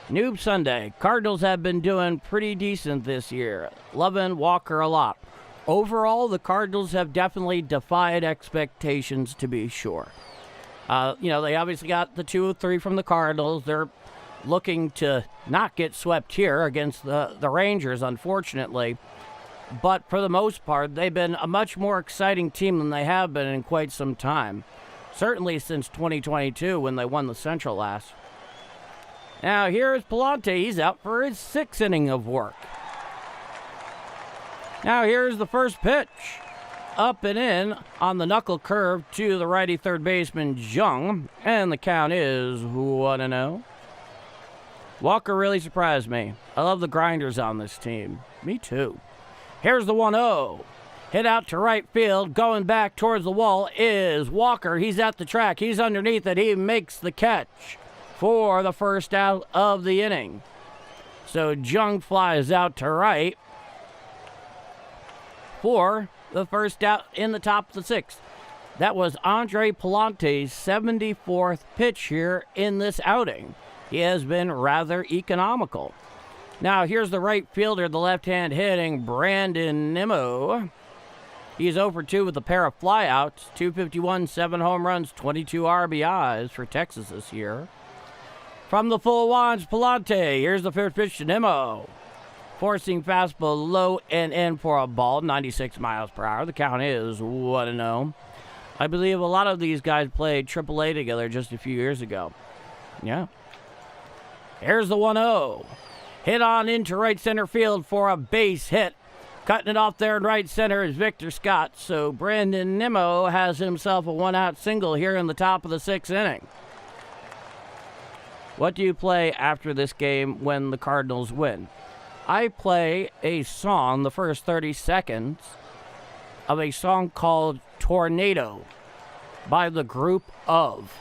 Noob Sunday. Cardinals have been doing pretty decent this year. Loving Walker a lot. Overall, the Cardinals have definitely defied expectations, to be sure. They obviously got the 2-3 from the Cardinals. They're looking to not get swept here against the Rangers, unfortunately. But for the most part, they've been a much more exciting team than they have been in quite some time. Certainly since 2022 when they won the Central last. Now here's Pallante. He's out for his 6th inning of work. Now here's the first pitch. Up and in on the knuckle curve to the righty third baseman, Jung. And the count is 1-0. Walker really surprised me. I love the grinders on this team. Me too. Here's the 1-0. Hit out to right field. Going back towards the wall is Walker. He's at the track. He's underneath it. He makes the catch for the first out of the inning. So Jung flies out to right for the first out in the top of the 6th. That was Andre Pallante's 74th pitch here in this outing. He has been rather economical. Now here's the right fielder, the left-hand hitting Brandon Nimmo. He's 0 for 2 with a pair of flyouts, 251, 7 home runs, 22 RBIs for Texas this year. From the full wands, Pallante. Here's the first pitch to Nimmo. Forcing fastball low and in for a ball, 96 miles per hour. The count is 1-0. I believe a lot of these guys played AAA together just a few years ago. Yeah. Here's the 1-0. Hit on into right center field for a base hit. Cutting it off there in right center is Victor Scott. So Brandon Nimmo has himself a one-out single here in the top of the 6th inning. What do you play after this game when the Cardinals win? I play a song, the first 30 seconds, of a song called Tornado by the Group Of.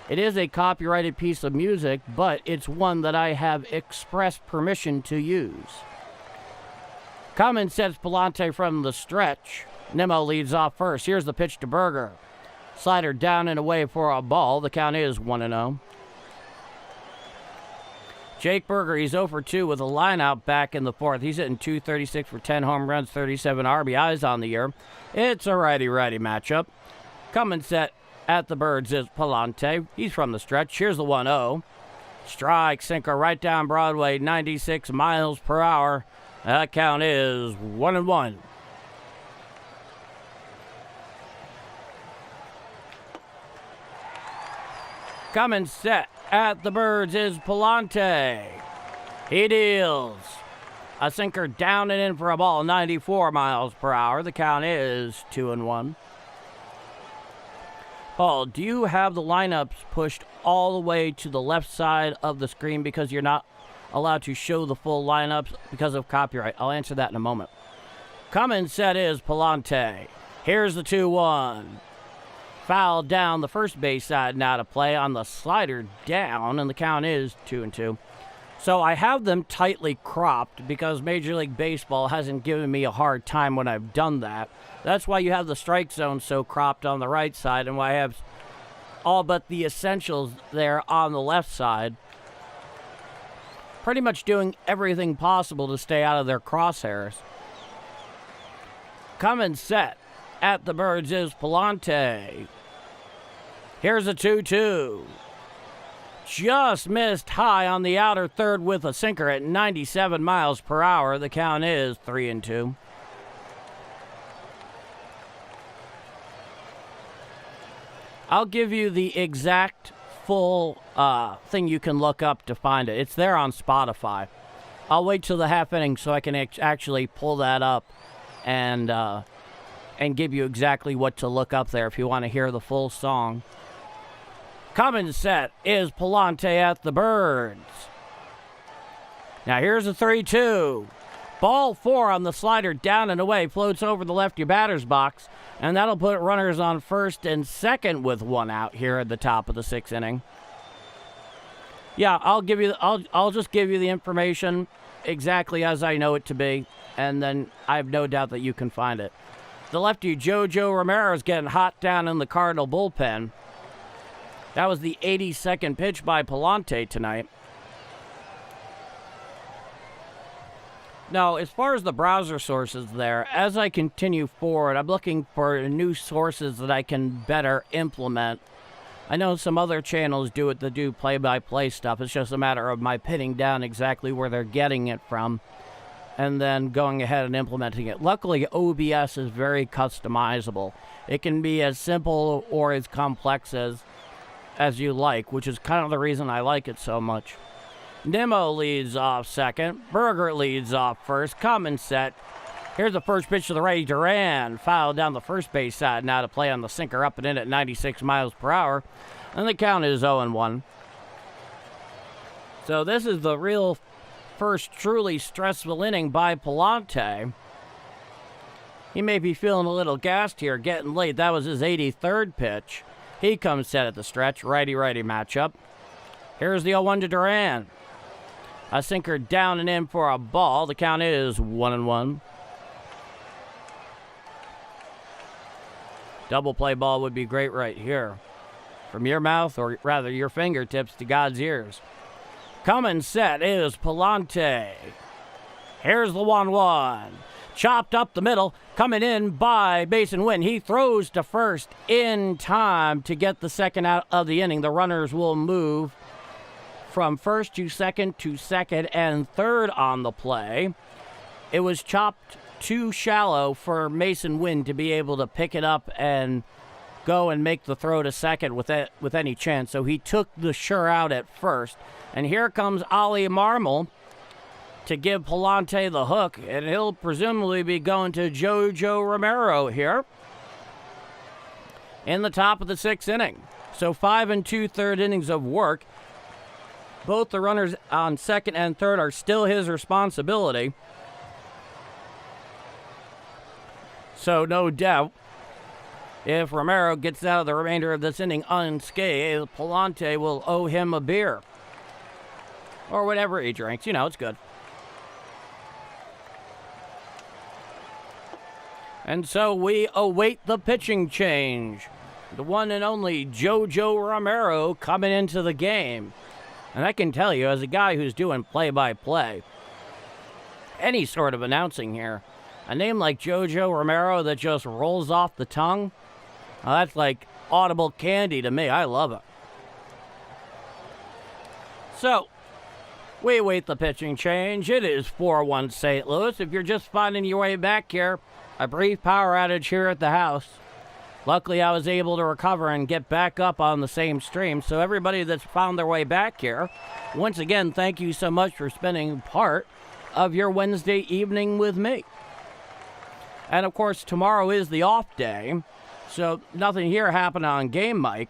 It is a copyrighted piece of music, but it's one that I have express permission to use. Cummins sets Pallante from the stretch. Nimmo leads off first. Here's the pitch to Berger. Slider down and away for a ball. The count is 1-0. Jake Berger, he's 0 for 2 with a lineout back in the 4th. He's hitting .236 for 10 home runs, 37 RBIs on the year. It's a righty-righty matchup. Coming set at the Birds is Pallante. He's from the stretch. Here's the 1-0. Strike, sinker right down Broadway, 96 miles per hour. That count is 1-1. Coming set at the Birds is Pallante. He deals a sinker down and in for a ball, 94 miles per hour. The count is 2-1. Paul, do you have the lineups pushed all the way to the left side of the screen because you're not allowed to show the full lineups because of copyright? I'll answer that in a moment. Coming set is Pallante. Here's the 2-1. Foul down the first base side now to play on the slider down, and the count is 2-2. So I have them tightly cropped because Major League Baseball hasn't given me a hard time when I've done that. That's why you have the strike zone so cropped on the right side, and why I have all but the essentials there on the left side. Pretty much doing everything possible to stay out of their crosshairs. Coming set at the Birds is Pallante. Here's a 2-2. Just missed high on the outer third with a sinker at 97 miles per hour. The count is 3-2. I'll give you the exact full thing you can look up to find it. It's there on Spotify. I'll wait till the half inning so I can actually pull that up and give you exactly what to look up there if you want to hear the full song. Coming set is Pallante at the Birds. Now here's a 3-2. Ball 4 on the slider down and away, floats over the lefty batter's box, and that'll put runners on first and second with one out here at the top of the 6th inning. Yeah, I'll just give you the information exactly as I know it to be, and then I have no doubt that you can find it. The lefty Jojo Romero is getting hot down in the Cardinal bullpen. That was the 82nd pitch by Pallante tonight. Now, as far as the browser sources there, as I continue forward, I'm looking for new sources that I can better implement. I know some other channels do it that do play-by-play stuff. It's just a matter of my pinning down exactly where they're getting it from and then going ahead and implementing it. Luckily, OBS is very customizable. It can be as simple or as complex as you like, which is kind of the reason I like it so much. Nimmo leads off second. Berger leads off first. Coming set. Here's the first pitch to the righty Duran. Foul down the first base side now to play on the sinker up and in at 96 miles per hour. And the count is 0-1. So this is the real first truly stressful inning by Pallante. He may be feeling a little gassed here, getting late. That was his 83rd pitch. He comes set at the stretch. Righty-righty matchup. Here's the 0-1 to Duran. A sinker down and in for a ball. The count is 1-1. Double play ball would be great right here. From your mouth, or rather your fingertips, to God's ears. Coming set is Pallante. Here's the 1-1. chopped up the middle, coming in by Mason Wynn. He throws to first in time to get the second out of the inning. The runners will move from first to second and third on the play. It was chopped too shallow for Mason Wynn to be able to pick it up and go and make the throw to second with any chance. So he took the sure out at first. And here comes Ali Marmol to give Pallante the hook, and he'll presumably be going to JoJo Romero here in the top of the sixth inning. So 5 2/3 innings of work. Both the runners on second and third are still his responsibility. So no doubt, if Romero gets out of the remainder of this inning unscathed, Pallante will owe him a beer. Or whatever he drinks. You know, it's good. And so we await the pitching change. The one and only JoJo Romero coming into the game. And I can tell you, as a guy who's doing play-by-play, any sort of announcing here, a name like JoJo Romero that just rolls off the tongue, that's like audible candy to me. I love it. So, we await the pitching change. It is 4-1 St. Louis. If you're just finding your way back here, a brief power outage here at the house. Luckily, I was able to recover and get back up on the same stream. So everybody that's found their way back here, once again, thank you so much for spending part of your Wednesday evening with me. And, of course, tomorrow is the off day, so nothing here happened on Game Mike.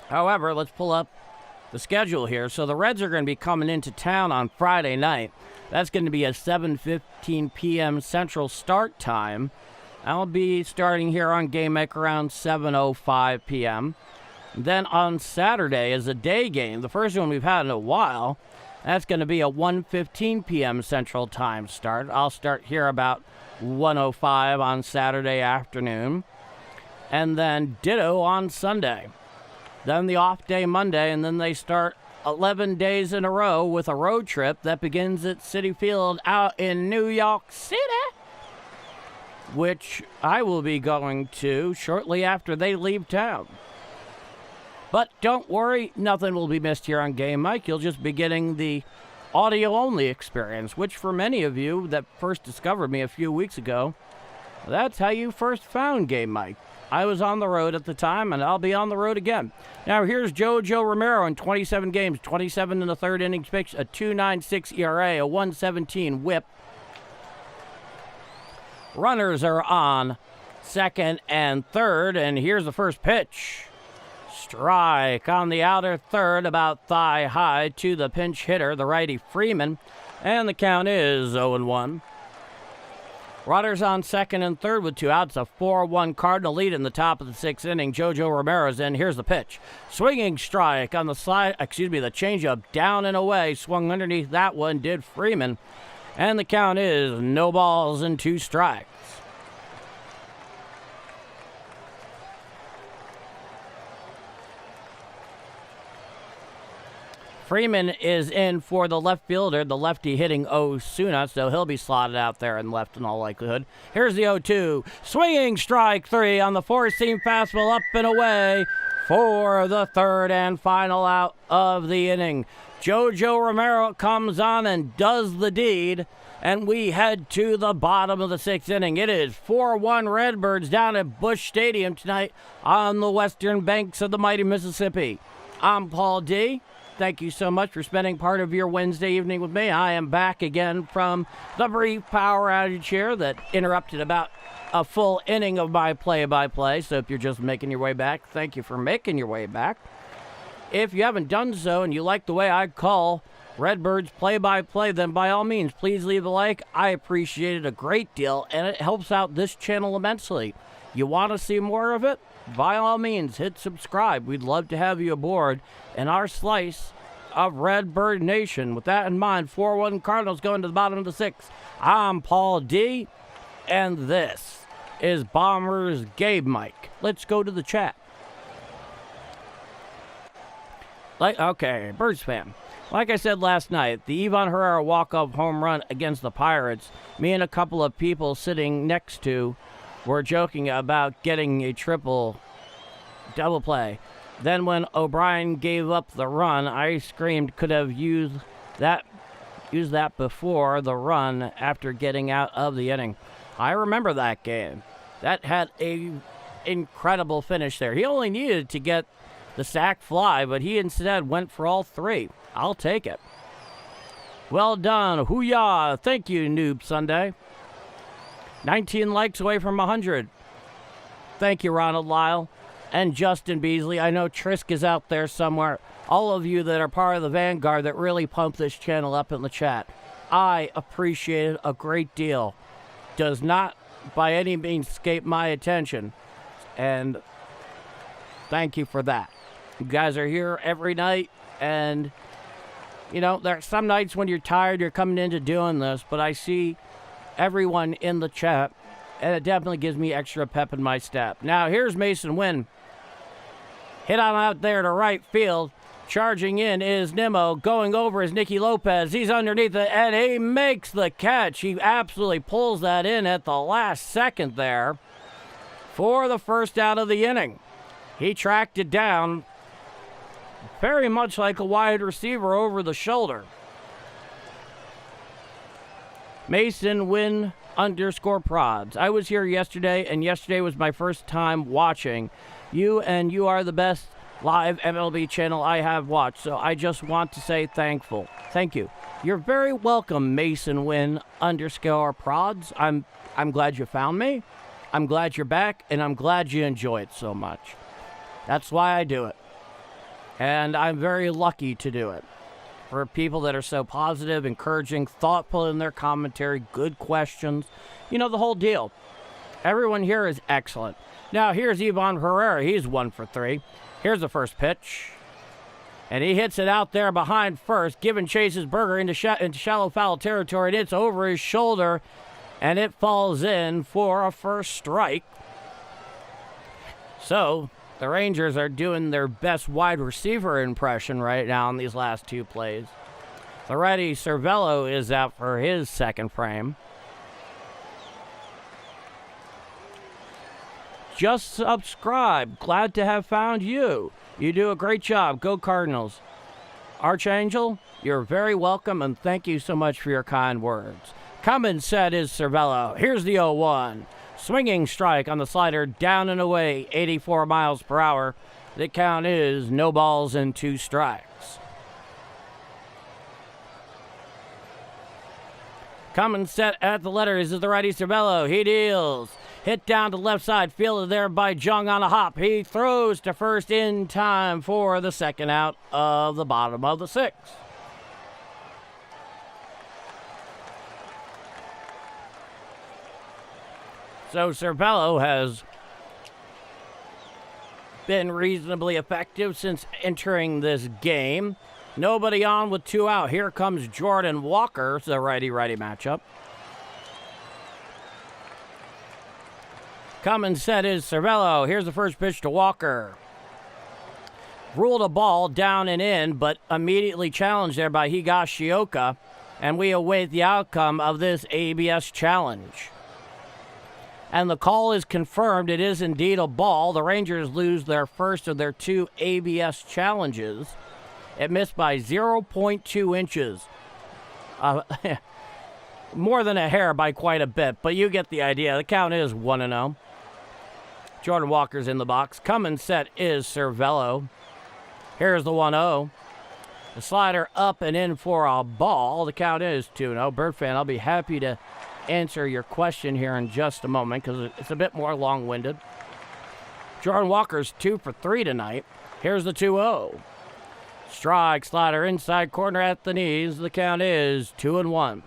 However, let's pull up the schedule here. So the Reds are going to be coming into town on Friday night. That's going to be a 7:15 p.m. Central start time. I'll be starting here on Game Mike around 7:05 p.m. Then on Saturday is a day game, the first one we've had in a while. That's going to be a 1:15 p.m. Central time start. I'll start here about 1:05 on Saturday afternoon. And then ditto on Sunday. Then the off day Monday, and then they start 11 days in a row with a road trip that begins at Citi Field out in New York City, which I will be going to shortly after they leave town. But don't worry, nothing will be missed here on Game Mike. You'll just be getting the audio-only experience, which for many of you that first discovered me a few weeks ago, that's how you first found Game Mike. I was on the road at the time, and I'll be on the road again. Now, here's JoJo Romero in 27 games, 27 in the third innings pitched, a 2.96 ERA, a 1.17 whip. Runners are on second and third, and here's the first pitch. Strike on the outer third, about thigh high to the pinch hitter, the righty Freeman, and the count is 0-1. Runners on second and third with 2 outs, a 4-1 Cardinal lead in the top of the sixth inning. JoJo Romero's in. Here's the pitch. Swinging strike on the slide, the changeup down and away. Swung underneath that one, did Freeman. And the count is no balls and 2 strikes. Freeman is in for the left fielder, the lefty hitting Osuna, so he'll be slotted out there in left in all likelihood. Here's the 0-2. Swinging strike 3 on the four-seam fastball up and away for the third and final out of the inning. JoJo Romero comes on and does the deed, and we head to the bottom of the sixth inning. It is 4-1 Redbirds down at Busch Stadium tonight on the western banks of the mighty Mississippi. I'm Paul D. Thank you so much for spending part of your Wednesday evening with me. I am back again from the brief power outage here that interrupted about a full inning of my play-by-play. So if you're just making your way back, thank you for making your way back. If you haven't done so and you like the way I call Redbirds play-by-play, then by all means, please leave a like. I appreciate it a great deal, and it helps out this channel immensely. You want to see more of it? By all means, hit subscribe. We'd love to have you aboard in our slice of Redbird Nation. With that in mind, 4-1 Cardinals going to the bottom of the sixth. I'm Paul D, and this is Bombers Game Mike. Let's go to the chat. Okay, Birds fan. Like I said last night, the Ivan Herrera walk-off home run against the Pirates, me and a couple of people sitting next to were joking about getting a triple double play. Then when O'Brien gave up the run, I screamed could have used that before the run after getting out of the inning. I remember that game. That had a incredible finish there. He only needed to get the sac fly, but he instead went for all three. I'll take it. Well done. Hoo-yah. Thank you, Noob Sunday. 19 likes away from 100. Thank you, Ronald Lyle and Justin Beasley. I know Trisk is out there somewhere. All of you that are part of the Vanguard that really pump this channel up in the chat, I appreciate it a great deal. Does not by any means escape my attention. And thank you for that. You guys are here every night, and you know, there are some nights when you're tired, you're coming into doing this, but I see everyone in the chat, and it definitely gives me extra pep in my step. Now, here's Mason Wynn. Hit on out there to right field. Charging in is Nimmo. Going over is Nicky Lopez. He's underneath it, and he makes the catch. He absolutely pulls that in at the last second there for the first out of the inning. He tracked it down very much like a wide receiver over the shoulder. Mason Wynn _prods. I was here yesterday, and yesterday was my first time watching you, and you are the best live MLB channel I have watched, so I just want to say thank you. You're very welcome, Mason Wynn _prods. I'm glad you found me. I'm glad you're back, and I'm glad you enjoy it so much. That's why I do it. And I'm very lucky to do it. For people that are so positive, encouraging, thoughtful in their commentary, good questions, you know, the whole deal. Everyone here is excellent. Now, here's Ivan Herrera. He's 1 for 3. Here's the first pitch. And he hits it out there behind first, giving Chase's Burger into shallow foul territory. And it's over his shoulder, and it falls in for a first strike. So the Rangers are doing their best wide receiver impression right now in these last two plays. The righty Cervello is out for his second frame. Just subscribe. Glad to have found you. You do a great job. Go Cardinals. Archangel, you're very welcome, and thank you so much for your kind words. Coming set is Cervello. Here's the 0-1. Swinging strike on the slider, down and away, 84 miles per hour. The count is no balls and 2 strikes. Coming set at the letters is the righty Cervello. He deals. Hit down to left side, fielded there by Jung on a hop. He throws to first in time for the second out of the bottom of the 6th. So Cervello has been reasonably effective since entering this game. Nobody on with 2 out. Here comes Jordan Walker. It's a righty-righty matchup. Coming set is Cervello. Here's the first pitch to Walker. Ruled a ball down and in, but immediately challenged there by Higashioka. And we await the outcome of this ABS challenge. And the call is confirmed. It is indeed a ball. The Rangers lose their first of their 2 ABS challenges. It missed by 0.2 inches. More than a hair by quite a bit, but you get the idea. The count is 1-0. Jordan Walker's in the box. Coming set is Cervello. Here's the 1-0. The slider up and in for a ball. The count is 2-0. Bird fan, I'll be happy to answer your question here in just a moment because it's a bit more long-winded. Jordan Walker's 2 for 3 tonight. Here's the 2-0. Strike, slider, inside corner at the knees. The count is 2-1.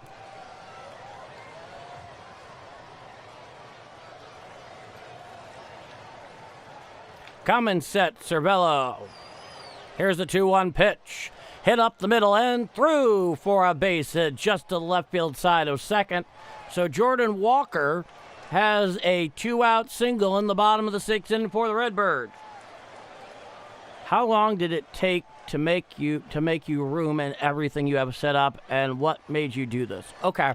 Coming set, Cervello. Here's the 2-1 pitch. Hit up the middle and through for a base hit just to the left field side of second. So Jordan Walker has a 2-out single in the bottom of the 6th inning for the Redbirds. How long did it take to make you room and everything you have set up, and what made you do this? Okay.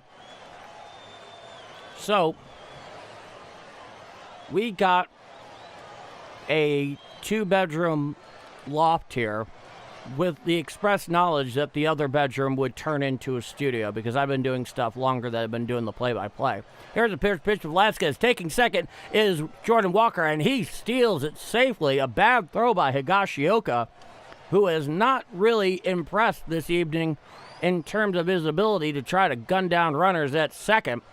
So, we got a 2-bedroom loft here with the express knowledge that the other bedroom would turn into a studio, because I've been doing stuff longer than I've been doing the play-by-play. Here's a pitch to Velasquez. Taking second is Jordan Walker, and he steals it safely. A bad throw by Higashioka, who is not really impressed this evening in terms of his ability to try to gun down runners at second.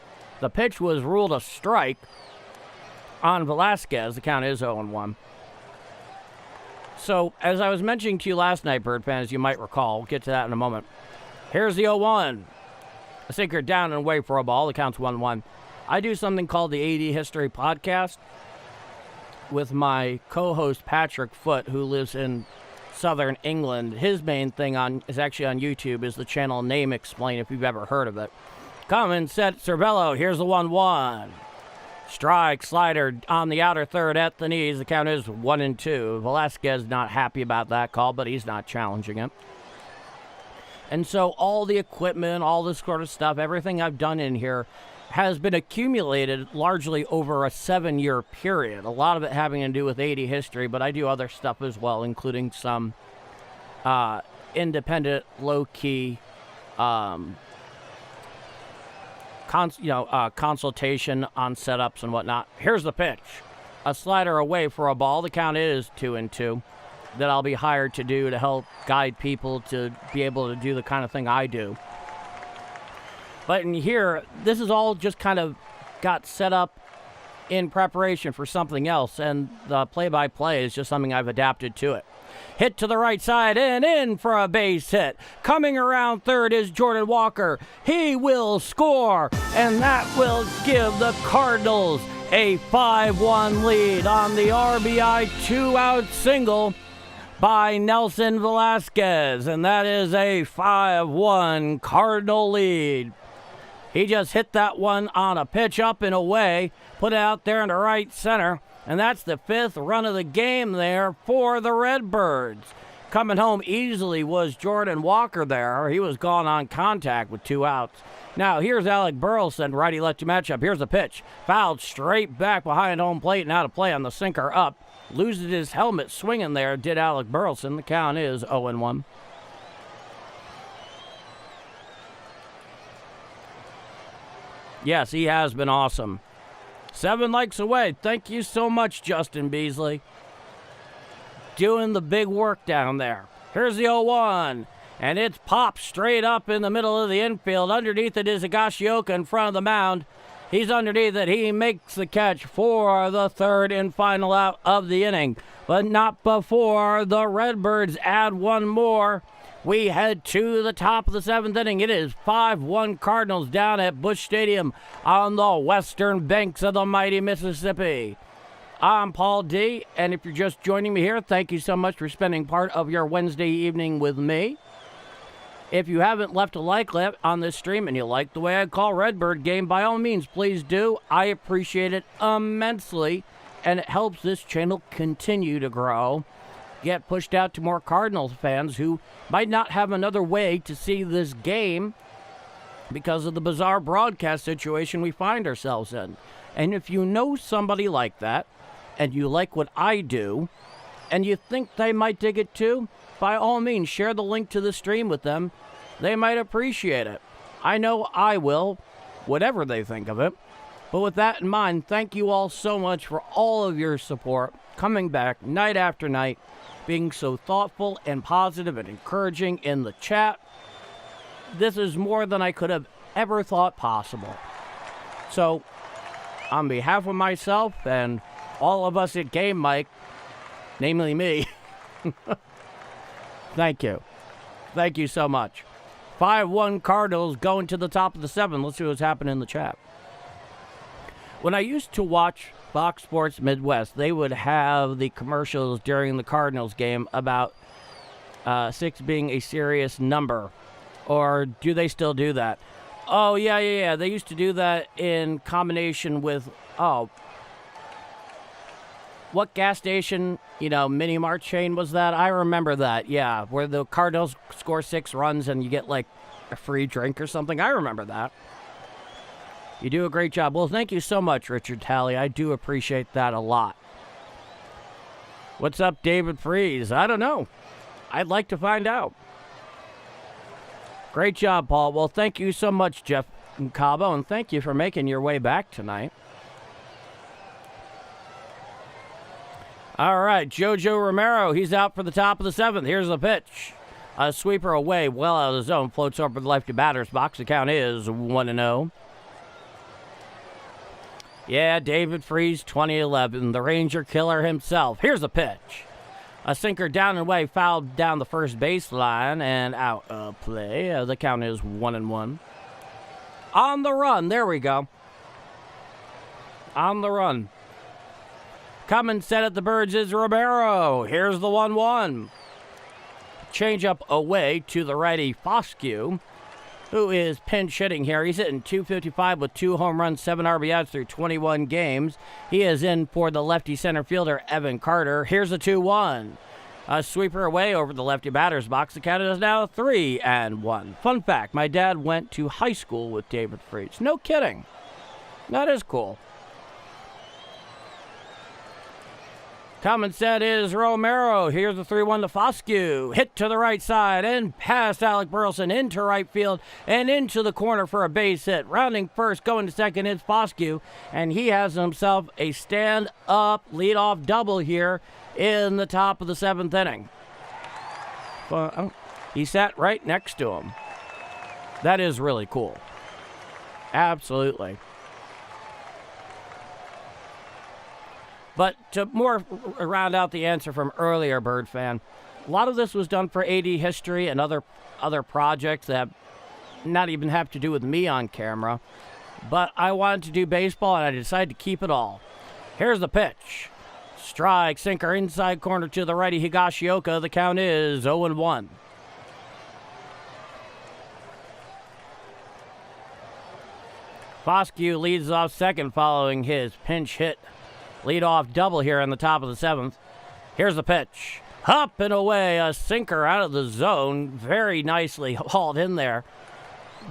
The pitch was ruled a strike on Velasquez. The count is 0-1. So, as I was mentioning to you last night, Bird fans, you might recall, we'll get to that in a moment. Here's the 0-1. A sinker down and away for a ball. The count's 1-1. I do something called the 80 History Podcast with my co-host Patrick Foote, who lives in southern England. His main thing is actually on YouTube, is the channel Name Explain, if you've ever heard of it. Come and set Cervello. Here's the 1-1. Strike, slider on the outer third at the knees. The count is 1-2. Velasquez not happy about that call, but he's not challenging it. And so all the equipment, all this sort of stuff, everything I've done in here has been accumulated largely over a 7-year period. A lot of it having to do with 80 history, but I do other stuff as well, including some independent, low-key consultation on setups and whatnot. Here's the pitch. A slider away for a ball. The count is 2-2 that I'll be hired to do to help guide people to be able to do the kind of thing I do. But in here, this is all just kind of got set up in preparation for something else, and the play-by-play is just something I've adapted to it. Hit to the right side and in for a base hit. Coming around third is Jordan Walker. He will score, and that will give the Cardinals a 5-1 lead on the RBI 2-out single by Nelson Velasquez, and that is a 5-1 Cardinal lead. He just hit that one on a pitch up and away, put it out there in the right center, and that's the 5th run of the game there for the Redbirds. Coming home easily was Jordan Walker there. He was gone on contact with 2 outs. Now here's Alec Burleson, righty-lefty matchup. Here's the pitch. Fouled straight back behind home plate and out of play on the sinker up. Loses his helmet swinging there, did Alec Burleson. The count is 0-1. Yes, he has been awesome. 7 likes away. Thank you so much, Justin Beasley. Doing the big work down there. Here's the 0-1. And it's popped straight up in the middle of the infield. Underneath it is Higashioka in front of the mound. He's underneath it. He makes the catch for the 3rd and final out of the inning. But not before the Redbirds add one more. We head to the top of the 7th inning. It is 5-1 Cardinals down at Busch Stadium on the western banks of the mighty Mississippi. I'm Paul D., and if you're just joining me here, thank you so much for spending part of your Wednesday evening with me. If you haven't left a like on this stream and you like the way I call Redbird game, by all means, please do. I appreciate it immensely, and it helps this channel continue to grow, get pushed out to more Cardinals fans who might not have another way to see this game because of the bizarre broadcast situation we find ourselves in. And if you know somebody like that, and you like what I do, and you think they might dig it too, by all means, share the link to the stream with them. They might appreciate it. I know I will, whatever they think of it. But with that in mind, thank you all so much for all of your support, coming back night after night, being so thoughtful and positive and encouraging in the chat. This is more than I could have ever thought possible. So, on behalf of myself and all of us at Game Mike, namely me, thank you. Thank you so much. 5-1 Cardinals going to the top of the 7th. Let's see what's happening in the chat. When I used to watch Fox Sports Midwest, they would have the commercials during the Cardinals game about 6 being a serious number. Or do they still do that? Oh, yeah. They used to do that in combination with, what gas station, mini mart chain was that? I remember that, yeah, where the Cardinals score 6 runs and you get, like, a free drink or something. I remember that. You do a great job. Well, thank you so much, Richard Talley. I do appreciate that a lot. What's up, David Freeze? I don't know. I'd like to find out. Great job, Paul. Well, thank you so much, Jeff Cabo, and thank you for making your way back tonight. All right, Jojo Romero, he's out for the top of the 7th. Here's the pitch. A sweeper away, well out of the zone, floats over the lefty batter's box. The count is 1-0. Yeah, David Freeze, 2011, the Ranger killer himself. Here's the pitch. A sinker down and away, fouled down the first baseline and out of play. The count is 1-1. On the run, there we go. On the run. Coming set at the Birds is Romero. Here's the 1-1. Change up away to the righty Foscue, who is pinch hitting here. He's hitting .255 with 2 home runs, 7 RBIs through 21 games. He is in for the lefty center fielder, Evan Carter. Here's a 2-1. A sweeper away over the lefty batter's box. The count is now 3-1. Fun fact, my dad went to high school with David Freeze. No kidding. That is cool. Common set is Romero. Here's the 3-1 to Foscue. Hit to the right side and past Alec Burleson into right field and into the corner for a base hit. Rounding first, going to second is Foscue, and he has himself a stand-up leadoff double here in the top of the 7th inning. He sat right next to him. That is really cool. Absolutely. But to more round out the answer from earlier, Bird fan, a lot of this was done for AD history and other projects that not even have to do with me on camera. But I wanted to do baseball, and I decided to keep it all. Here's the pitch. Strike, sinker, inside corner to the righty Higashioka. The count is 0-1. Foscue leads off second following his pinch hit leadoff double here in the top of the 7th. Here's the pitch. Up and away, a sinker out of the zone. Very nicely hauled in there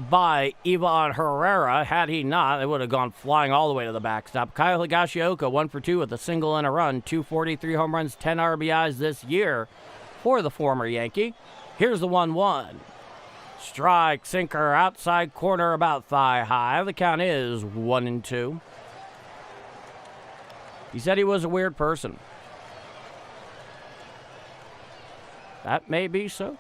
by Ivan Herrera. Had he not, it would have gone flying all the way to the backstop. Kyle Higashioka, 1 for 2 with a single and a run. 243 home runs, 10 RBIs this year for the former Yankee. Here's the 1-1. Strike, sinker, outside corner about thigh high. The count is 1-2. He said he was a weird person. That may be so.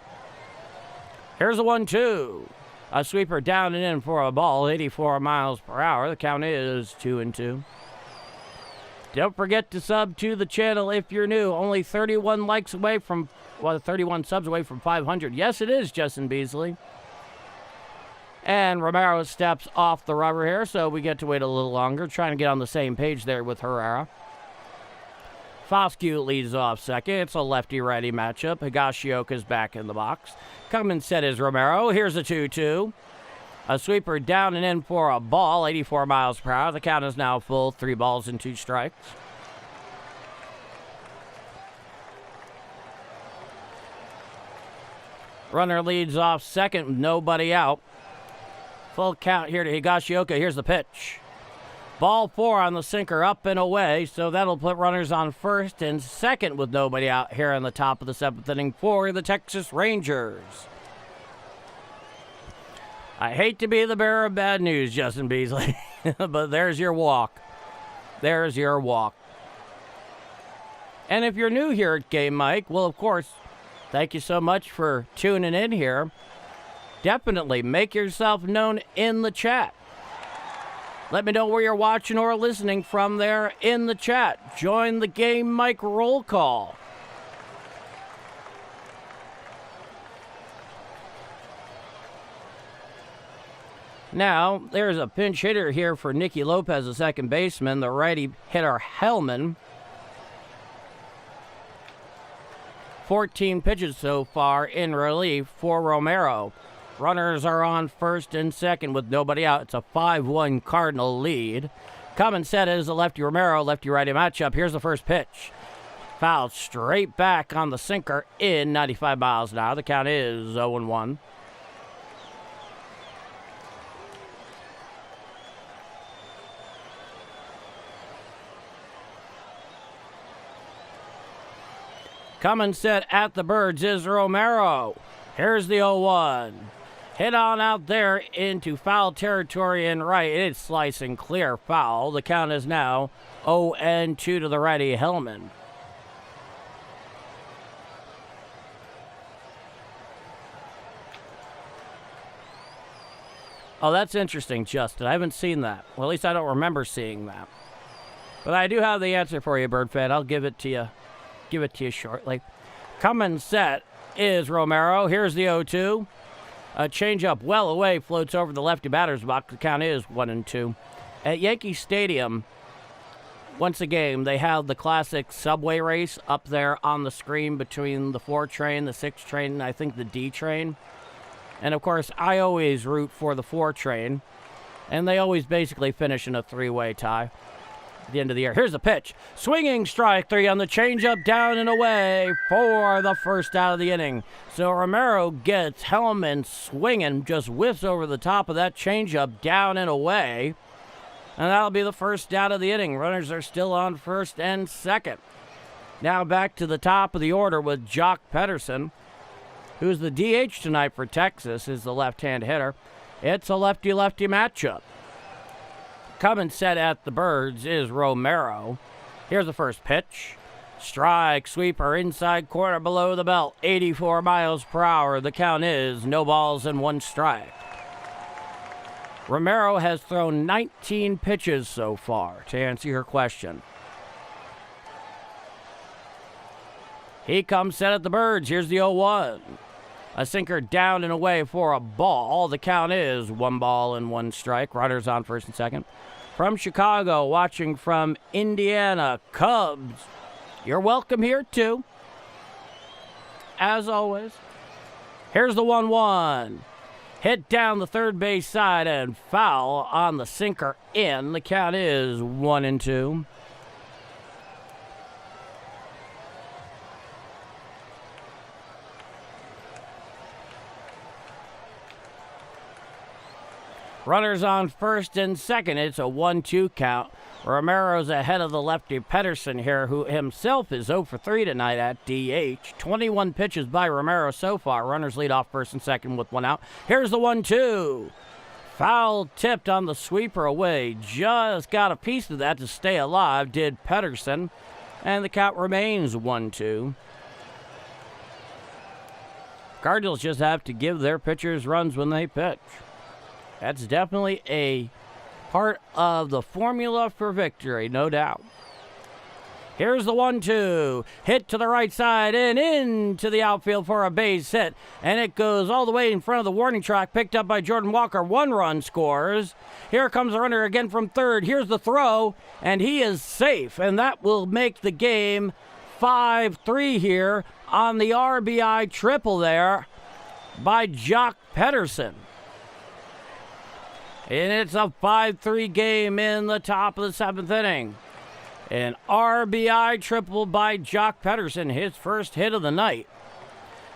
Here's the 1-2. A sweeper down and in for a ball, 84 miles per hour. The count is 2-2. Don't forget to sub to the channel if you're new. Only 31 likes away from, 31 subs away from 500. Yes, it is, Justin Beasley. And Romero steps off the rubber here, so we get to wait a little longer, trying to get on the same page there with Herrera. Foscue leads off second. It's a lefty-righty matchup. Higashioka's back in the box. Coming set is Romero. Here's a 2-2. A sweeper down and in for a ball, 84 miles per hour. The count is now full, 3 balls and 2 strikes. Runner leads off second with nobody out. Full count here to Higashioka. Here's the pitch. Ball 4 on the sinker, up and away, so that'll put runners on first and second with nobody out here in the top of the 7th inning for the Texas Rangers. I hate to be the bearer of bad news, Justin Beasley, but there's your walk. There's your walk. And if you're new here at Game Mike, well, of course, thank you so much for tuning in here. Definitely make yourself known in the chat. Let me know where you're watching or listening from there in the chat. Join the Game Mike roll call. Now, there's a pinch hitter here for Nicky Lopez, the second baseman, the righty hitter Hellman. 14 pitches so far in relief for Romero. Runners are on first and second with nobody out. It's a 5-1 Cardinal lead. Coming set is a lefty Romero, lefty-righty matchup. Here's the first pitch. Foul straight back on the sinker in 95 miles an hour. The count is 0-1. Coming set at the Birds is Romero. Here's the 0-1. Hit on out there into foul territory and right. It's slicing clear foul. The count is now 0-2 to the righty Hellman. Oh, that's interesting, Justin. I haven't seen that. Well, at least I don't remember seeing that. But I do have the answer for you, Bird fan. I'll give it to you. Give it to you shortly. Coming set is Romero. Here's the 0-2. A changeup well away floats over the lefty batter's box. The count is 1-2. At Yankee Stadium, once a game, they have the classic subway race up there on the screen between the 4 train, the 6 train, and I think the D train. And, of course, I always root for the 4 train. And they always basically finish in a 3-way tie at the end of the year. Here's the pitch. Swinging strike 3 on the changeup, down and away for the first out of the inning. So Romero gets Hellman swinging, just whiffs over the top of that changeup, down and away. And that'll be the first out of the inning. Runners are still on first and second. Now back to the top of the order with Jock Pedersen, who's the DH tonight for Texas, is the left-hand hitter. It's a lefty-lefty matchup. Coming set at the Birds is Romero. Here's the first pitch. Strike, sweeper, inside corner below the belt, 84 miles per hour. The count is no balls and 1 strike. Romero has thrown 19 pitches so far, to answer your question. He comes set at the Birds. Here's the 0-1. A sinker down and away for a ball. The count is 1 ball and 1 strike. Runners on first and second. From Chicago, watching from Indiana, Cubs. You're welcome here, too. As always. Here's the 1-1. Hit down the third base side and foul on the sinker in. The count is 1-2. Runners on first and second. It's a 1-2 count. Romero's ahead of the lefty Pedersen here, who himself is 0 for 3 tonight at DH. 21 pitches by Romero so far. Runners lead off first and second with 1 out. Here's the 1-2. Foul tipped on the sweeper away. Just got a piece of that to stay alive, did Pedersen. And the count remains 1-2. Cardinals just have to give their pitchers runs when they pitch. That's definitely a part of the formula for victory, no doubt. Here's the 1-2. Hit to the right side and into the outfield for a base hit. And it goes all the way in front of the warning track, picked up by Jordan Walker. 1 run scores. Here comes the runner again from third. Here's the throw, and he is safe. And that will make the game 5-3 here on the RBI triple there by Jock Pedersen. And it's a 5-3 game in the top of the 7th inning. An RBI triple by Jock Pedersen, his first hit of the night.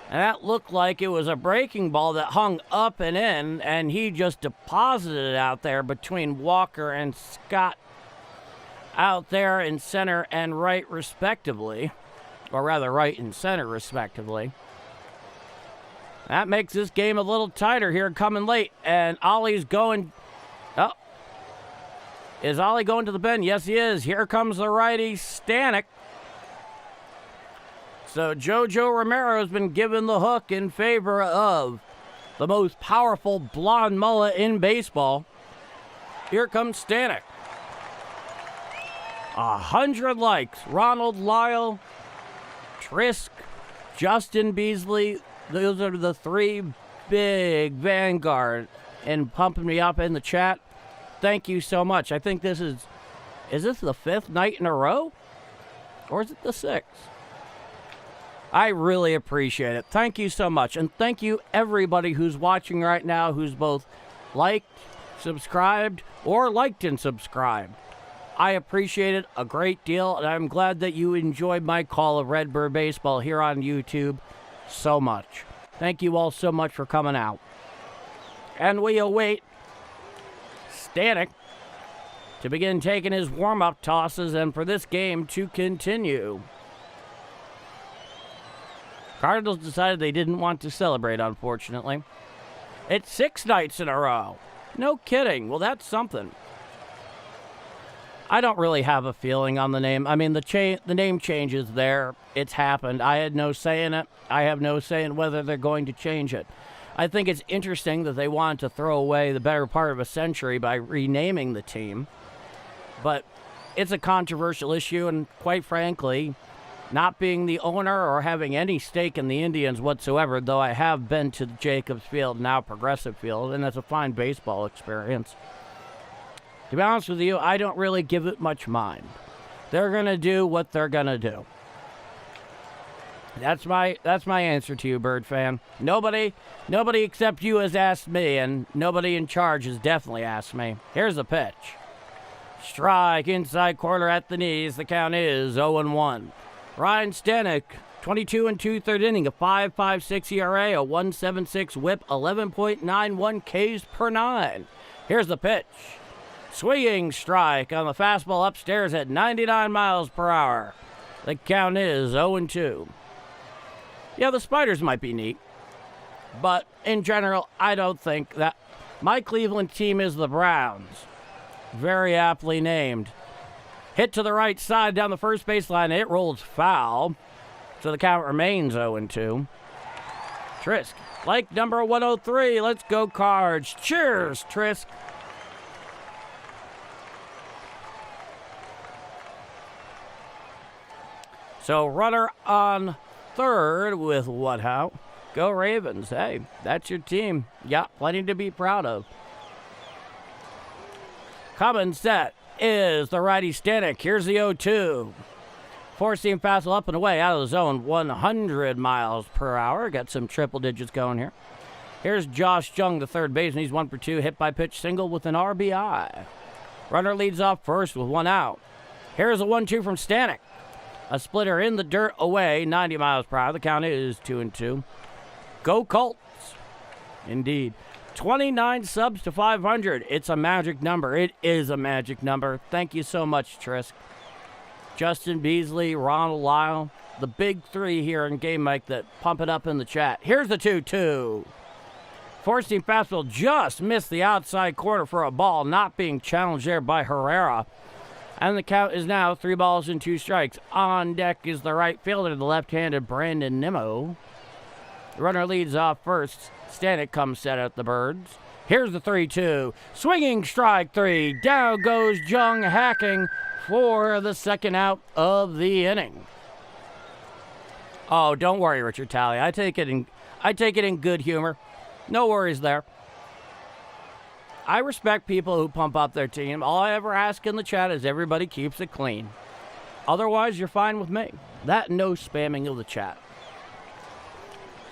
And that looked like it was a breaking ball that hung up and in, and he just deposited it out there between Walker and Scott out there in center and right respectively. Or rather, right and center respectively. That makes this game a little tighter here coming late. And Ollie's going... Oh. Is Ollie going to the pen? Yes, he is. Here comes the righty, Stanek. So JoJo Romero has been given the hook in favor of the most powerful blonde mullet in baseball. Here comes Stanek. 100 likes. Ronald Lyle, Trisk, Justin Beasley. Those are the 3 big vanguard and pumping me up in the chat. Thank you so much. I think this is this the 5th night in a row? Or is it the 6th? I really appreciate it. Thank you so much. And thank you everybody who's watching right now, who's both liked, subscribed, or liked and subscribed. I appreciate it a great deal, and I'm glad that you enjoyed my call of Redbird Baseball here on YouTube so much. Thank you all so much for coming out. And we await Stanek to begin taking his warm-up tosses and for this game to continue. Cardinals decided they didn't want to celebrate, unfortunately. It's 6 nights in a row. No kidding. Well, that's something. I don't really have a feeling on the name. I mean, the name change is there. It's happened. I had no say in it. I have no say in whether they're going to change it. I think it's interesting that they wanted to throw away the better part of a century by renaming the team. But it's a controversial issue, and quite frankly, not being the owner or having any stake in the Indians whatsoever, though I have been to Jacobs Field, now Progressive Field, and that's a fine baseball experience. To be honest with you, I don't really give it much mind. They're going to do what they're going to do. That's my answer to you, Bird fan. Nobody except you has asked me, and nobody in charge has definitely asked me. Here's the pitch. Strike, inside corner at the knees. The count is 0-1. Ryan Stanek, 22 and 2/3 inning, a 5.56 ERA, a 1.76 WHIP, 11.91 Ks per 9. Here's the pitch. Swinging strike on the fastball upstairs at 99 miles per hour. The count is 0-2. Yeah, the Spiders might be neat, but in general, I don't think that. My Cleveland team is the Browns. Very aptly named. Hit to the right side down the first baseline. It rolls foul. So the count remains 0-2. Trisk, like number 103. Let's go Cards. Cheers, Trisk. So runner on third with one out. Go Ravens. Hey, that's your team. Yeah, plenty to be proud of. Coming set is the righty Stanek. Here's the 0-2. Four-seam fastball up and away out of the zone. 100 miles per hour. Got some triple digits going here. Here's Josh Jung, the third baseman. He's 1 for 2. Hit by pitch single with an RBI. Runner leads off first with one out. Here's a 1-2 from Stanek. A splitter in the dirt away. 90 miles per hour. The count is 2-2. Go Colts. Indeed. 29 subs to 500. It's a magic number. It is a magic number. Thank you so much, Trisk. Justin Beasley, Ronald Lyle, the big three here in Game Mike that pump it up in the chat. Here's the 2-2. Four-seam fastball just missed the outside corner for a ball, not being challenged there by Herrera. And the count is now 3 balls and 2 strikes. On deck is the right fielder, the left-handed Brandon Nimmo. The runner leads off first. Stanek comes set at the Birds. Here's the 3-2. Swinging strike 3. Down goes Jung, hacking for the second out of the inning. Oh, don't worry, Richard Talley. I take it in good humor. No worries there. I respect people who pump up their team. All I ever ask in the chat is everybody keeps it clean. Otherwise, you're fine with me. That and no spamming of the chat.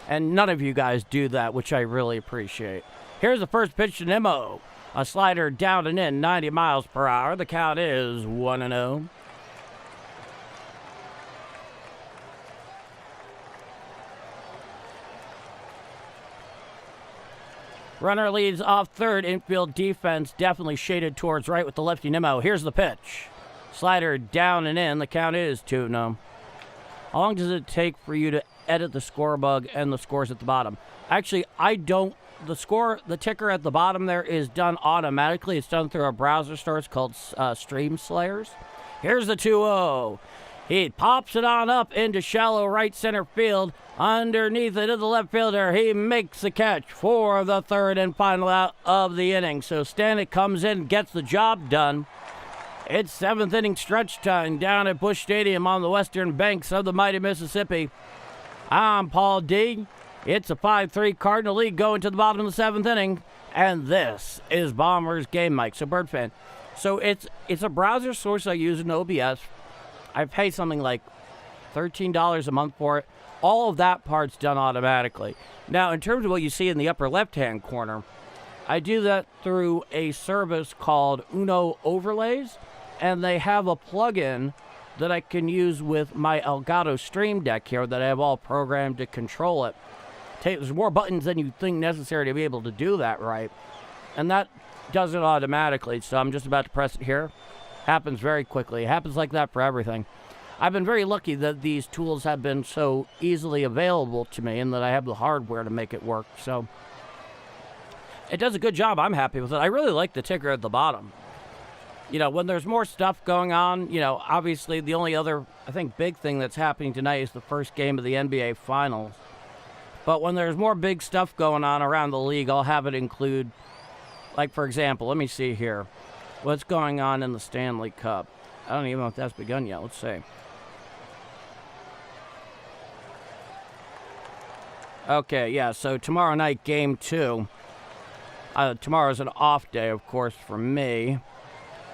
And none of you guys do that, which I really appreciate. Here's the first pitch to Nimmo. A slider down and in, 90 miles per hour. The count is 1-0. Runner leads off third. Infield defense definitely shaded towards right with the lefty Nimmo. Here's the pitch. Slider down and in. The count is 2-0. How long does it take for you to edit the score bug and the scores at the bottom? Actually, I don't. The ticker at the bottom there is done automatically. It's done through a browser store. It's called Stream Slayers. Here's the 2-0. He pops it on up into shallow right center field. Underneath it is the left fielder. He makes the catch for the third and final out of the inning. So Stanek comes in, gets the job done. It's 7th inning stretch time down at Busch Stadium on the western banks of the mighty Mississippi. I'm Paul D. It's a 5-3 Cardinal lead going to the bottom of the 7th inning. And this is Bombers Game Mike. So, Bird fan. So, it's a browser source I use in OBS. I pay something like $13 a month for it. All of that part's done automatically. Now, in terms of what you see in the upper left-hand corner, I do that through a service called Uno Overlays. and they have a plug-in that I can use with my Elgato Stream Deck here that I have all programmed to control it. There's more buttons than you think necessary to be able to do that right. And that does it automatically, so I'm just about to press it here. Happens very quickly. It happens like that for everything. I've been very lucky that these tools have been so easily available to me and that I have the hardware to make it work. So it does a good job. I'm happy with it. I really like the ticker at the bottom. You know, when there's more stuff going on, you know, obviously the only other, I think, big thing that's happening tonight is the first game of the NBA Finals. But when there's more big stuff going on around the league, I'll have it include, like, for example, let me see here. What's going on in the Stanley Cup? I don't even know if that's begun yet. Let's see. Okay, yeah, so tomorrow night, Game 2. Tomorrow's an off day, of course, for me.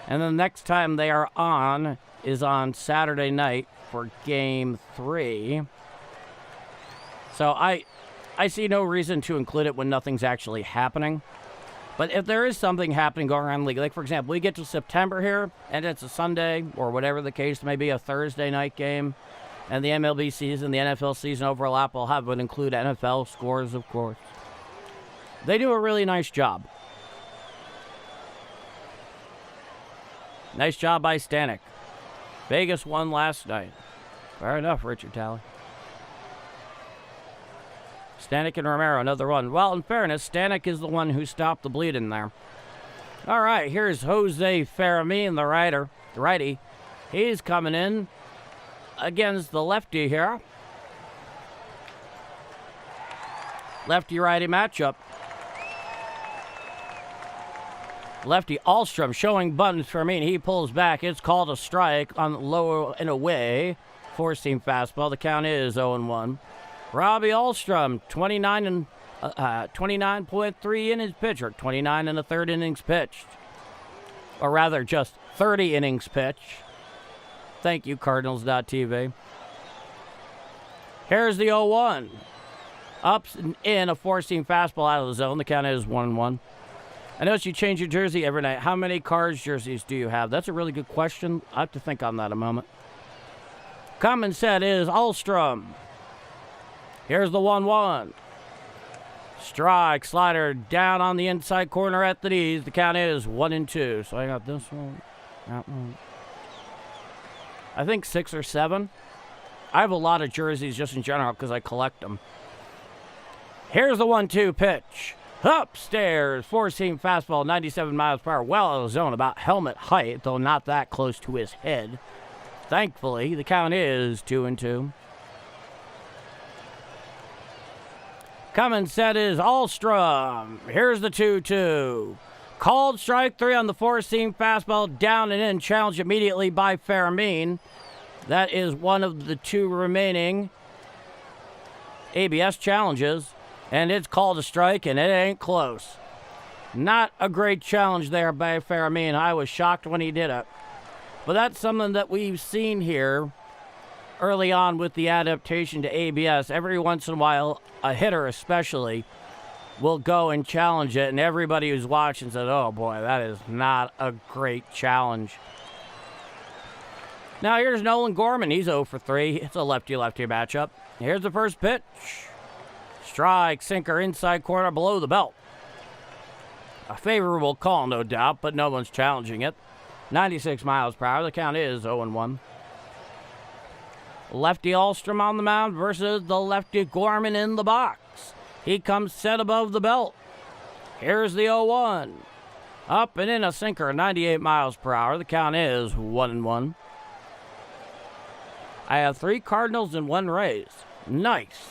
And the next time they are on is on Saturday night for Game 3. So I see no reason to include it when nothing's actually happening. But if there is something happening going around the league, like, for example, we get to September here, and it's a Sunday, or whatever the case may be, a Thursday night game, and the MLB season, the NFL season overlap, I'll have it include NFL scores, of course. They do a really nice job. Nice job by Stanek. Vegas won last night. Fair enough, Richard Talley. Stanek and Romero, another one. Well, in fairness, Stanek is the one who stopped the bleeding there. All right, here's Jose Fermin, the righty. He's coming in against the lefty here. Lefty-righty matchup. Lefty Alstrom showing buttons for me, and he pulls back. It's called a strike on low and away. Four-seam fastball. The count is 0-1. Robbie Alstrom, 29.3 innings pitched, or 29 and a third innings pitched. Or rather, just 30 innings pitched. Thank you, Cardinals.tv. Here's the 0-1. Ups and in, a four-seam fastball out of the zone. The count is 1-1. I notice you change your jersey every night. How many Cards jerseys do you have? That's a really good question. I have to think on that a moment. Common set is Alstrom. Here's the 1-1. Strike, slider down on the inside corner at the knees. The count is 1-2. So I got this one, that one. I think 6 or 7. I have a lot of jerseys just in general because I collect them. Here's the 1-2 pitch. Upstairs, four-seam fastball, 97 miles per hour, well out of the zone, about helmet height, though not that close to his head. Thankfully, the count is 2-2. Coming set is Alstrom. Here's the 2-2. Called strike 3 on the four-seam fastball, down and in, challenged immediately by Fermin. That is one of the 2 remaining ABS challenges. And it's called a strike, and it ain't close. Not a great challenge there by Fermin. I was shocked when he did it. But that's something that we've seen here early on with the adaptation to ABS. Every once in a while, a hitter especially, will go and challenge it, and everybody who's watching said, oh boy, that is not a great challenge. Now here's Nolan Gorman. He's 0 for 3. It's a lefty-lefty matchup. Here's the first pitch. Strike, sinker, inside corner, below the belt. A favorable call, no doubt, but no one's challenging it. 96 miles per hour. The count is 0-1. Lefty Alstrom on the mound versus the lefty Gorman in the box. He comes set above the belt. Here's the 0-1. Up and in, a sinker, 98 miles per hour. The count is 1-1. I have 3 Cardinals and 1 Rays. Nice.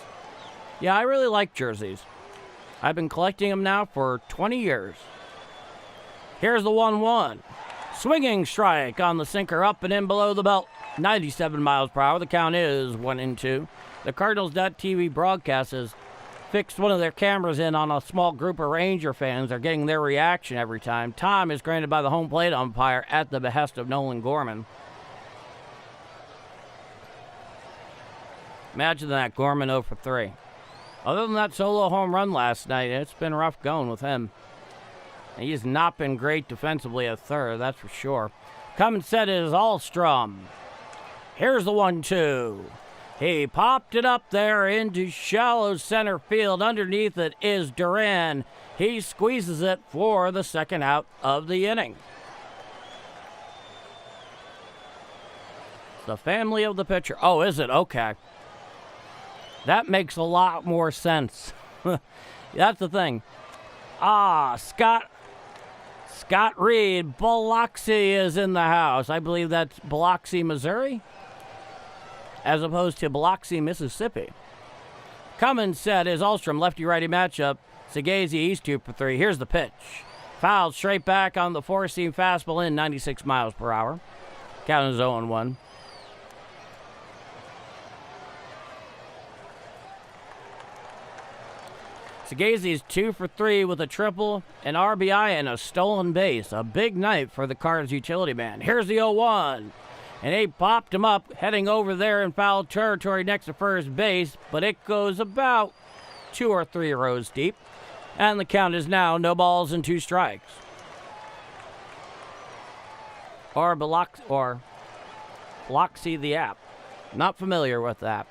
Yeah, I really like jerseys. I've been collecting them now for 20 years. Here's the 1-1. Swinging strike on the sinker, up and in below the belt. 97 miles per hour. The count is 1-2. The Cardinals.tv broadcast has fixed one of their cameras in on a small group of Ranger fans. They're getting their reaction every time. Time is granted by the home plate umpire at the behest of Nolan Gorman. Imagine that, Gorman 0 for 3. Other than that solo home run last night, it's been rough going with him. He's not been great defensively at third, that's for sure. Come set is Alstrom. Here's the 1-2. He popped it up there into shallow center field. Underneath it is Duran. He squeezes it for the second out of the inning. The family of the pitcher. Oh, is it? Okay. That makes a lot more sense. That's the thing. Scott Reed, Biloxi is in the house. I believe that's Biloxi, Missouri, as opposed to Biloxi, Mississippi. Coming set is Alstrom, lefty-righty matchup. Segazy, he's 2 for 3. Here's the pitch. Fouled straight back on the four-seam fastball in 96 miles per hour. Count is 0-1. Segazy is 2 for 3 with a triple, an RBI, and a stolen base. A big night for the Cardinals utility man. Here's the 0-1. And he popped him up, heading over there in foul territory next to first base, but it goes about 2 or 3 rows deep. And the count is now no balls and 2 strikes. Or Biloxi the app. Not familiar with that.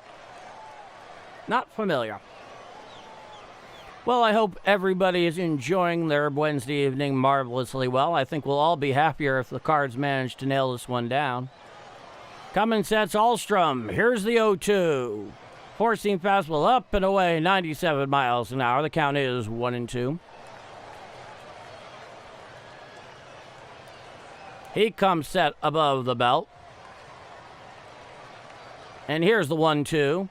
Not familiar. Well, I hope everybody is enjoying their Wednesday evening marvelously well. I think we'll all be happier if the Cards manage to nail this one down. Coming sets Alstrom. Here's the 0-2. Four-seam fastball up and away, 97 miles an hour. The count is 1-2. He comes set above the belt. And here's the 1-2.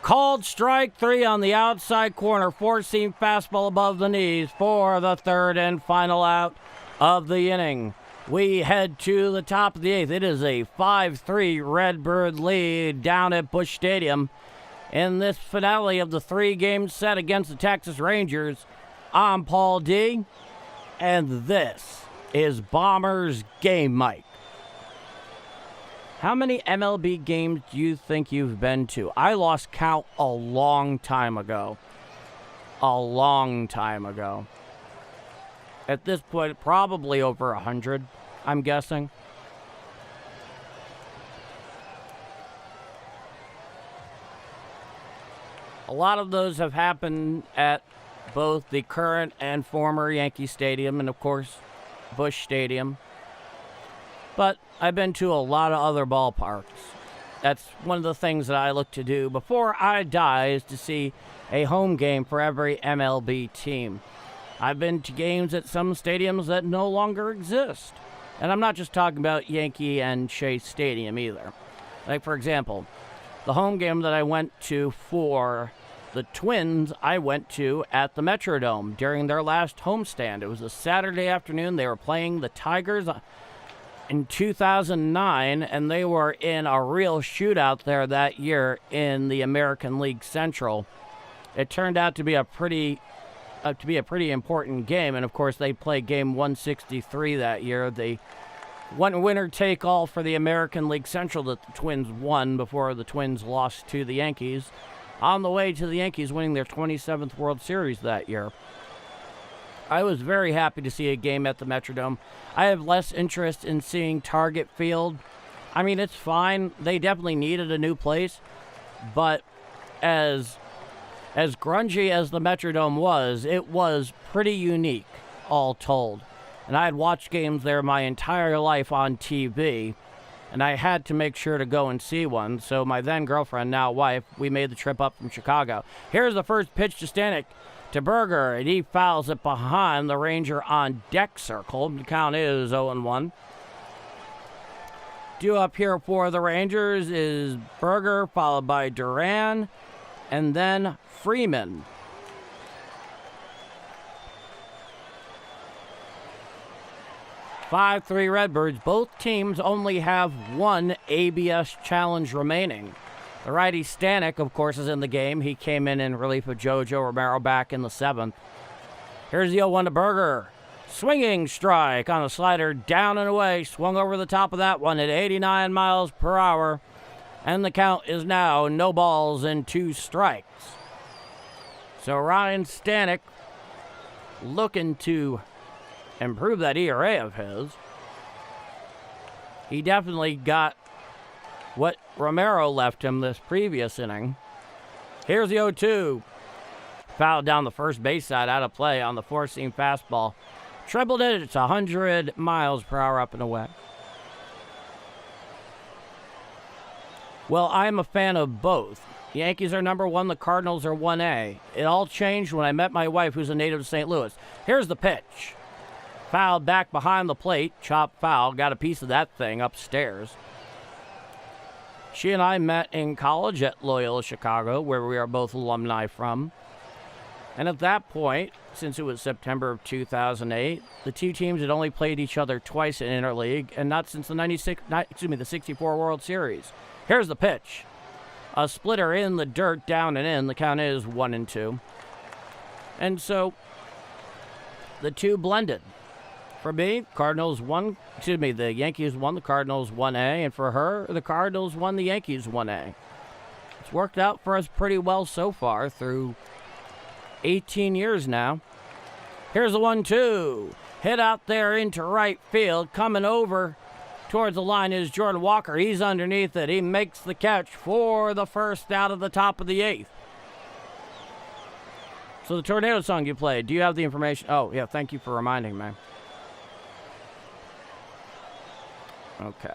Called strike 3 on the outside corner. Four-seam fastball above the knees for the third and final out of the inning. We head to the top of the 8th. It is a 5-3 Redbird lead down at Busch Stadium. In this finale of the 3-game set against the Texas Rangers, I'm Paul D. And this is Bombers Game Mike. How many MLB games do you think you've been to? I lost count a long time ago. A long time ago. At this point, probably over 100, I'm guessing. A lot of those have happened at both the current and former Yankee Stadium and, of course, Busch Stadium. But I've been to a lot of other ballparks. That's one of the things that I look to do before I die, is to see a home game for every MLB team. I've been to games at some stadiums that no longer exist. And I'm not just talking about Yankee and Shea Stadium either. Like, for example, the home game that I went to for the Twins, I went to at the Metrodome during their last homestand. It was a Saturday afternoon. They were playing the Tigers in 2009, and they were in a real shootout there that year in the American League Central. It turned out to be a pretty important game, and of course they played game 163 that year. They won winner-take-all for the American League Central that the Twins won before the Twins lost to the Yankees, on the way to the Yankees winning their 27th World Series that year. I was very happy to see a game at the Metrodome. I have less interest in seeing Target Field. I mean, it's fine. They definitely needed a new place. But as grungy as the Metrodome was, it was pretty unique, all told. And I had watched games there my entire life on TV, and I had to make sure to go and see one. So my then girlfriend, now wife, we made the trip up from Chicago. Here's the first pitch to Stanek. To Berger, and he fouls it behind the Ranger on deck circle. The count is 0-1. Due up here for the Rangers is Berger, followed by Duran, and then Freeman. "5-3 Redbirds." Both teams only have one ABS challenge remaining. The righty Stanek, of course, is in the game. He came in relief of JoJo Romero back in the 7th. Here's the 0-1 to Berger. Swinging strike on a slider, down and away. Swung over the top of that one at 89 miles per hour. And the count is now no balls and 2 strikes. So Ryan Stanek looking to improve that ERA of his. He definitely got what Romero left him this previous inning. Here's the 0-2. Foul down the first base side, out of play on the four-seam fastball. Tripled it. It's 100 miles per hour up and away. Well, I'm a fan of both. The Yankees are number 1, the Cardinals are 1A. It all changed when I met my wife, who's a native of St. Louis. Here's the pitch. Foul back behind the plate. Chop foul. Got a piece of that thing upstairs. She and I met in college at Loyola Chicago, where we are both alumni from. And at that point, since it was September of 2008, the two teams had only played each other twice in interleague, and not since the 64 World Series. Here's the pitch. A splitter in the dirt, down and in. The count is 1-2. And so the two blended. For me, the Yankees won, the Cardinals 1A, and for her, the Cardinals won, the Yankees 1A. It's worked out for us pretty well so far through 18 years now. Here's the 1-2. Hit out there into right field. Coming over towards the line is Jordan Walker. He's underneath it. He makes the catch for the first out of the top of the 8th. So the tornado song you played, do you have the information? Oh, yeah, thank you for reminding me. Okay.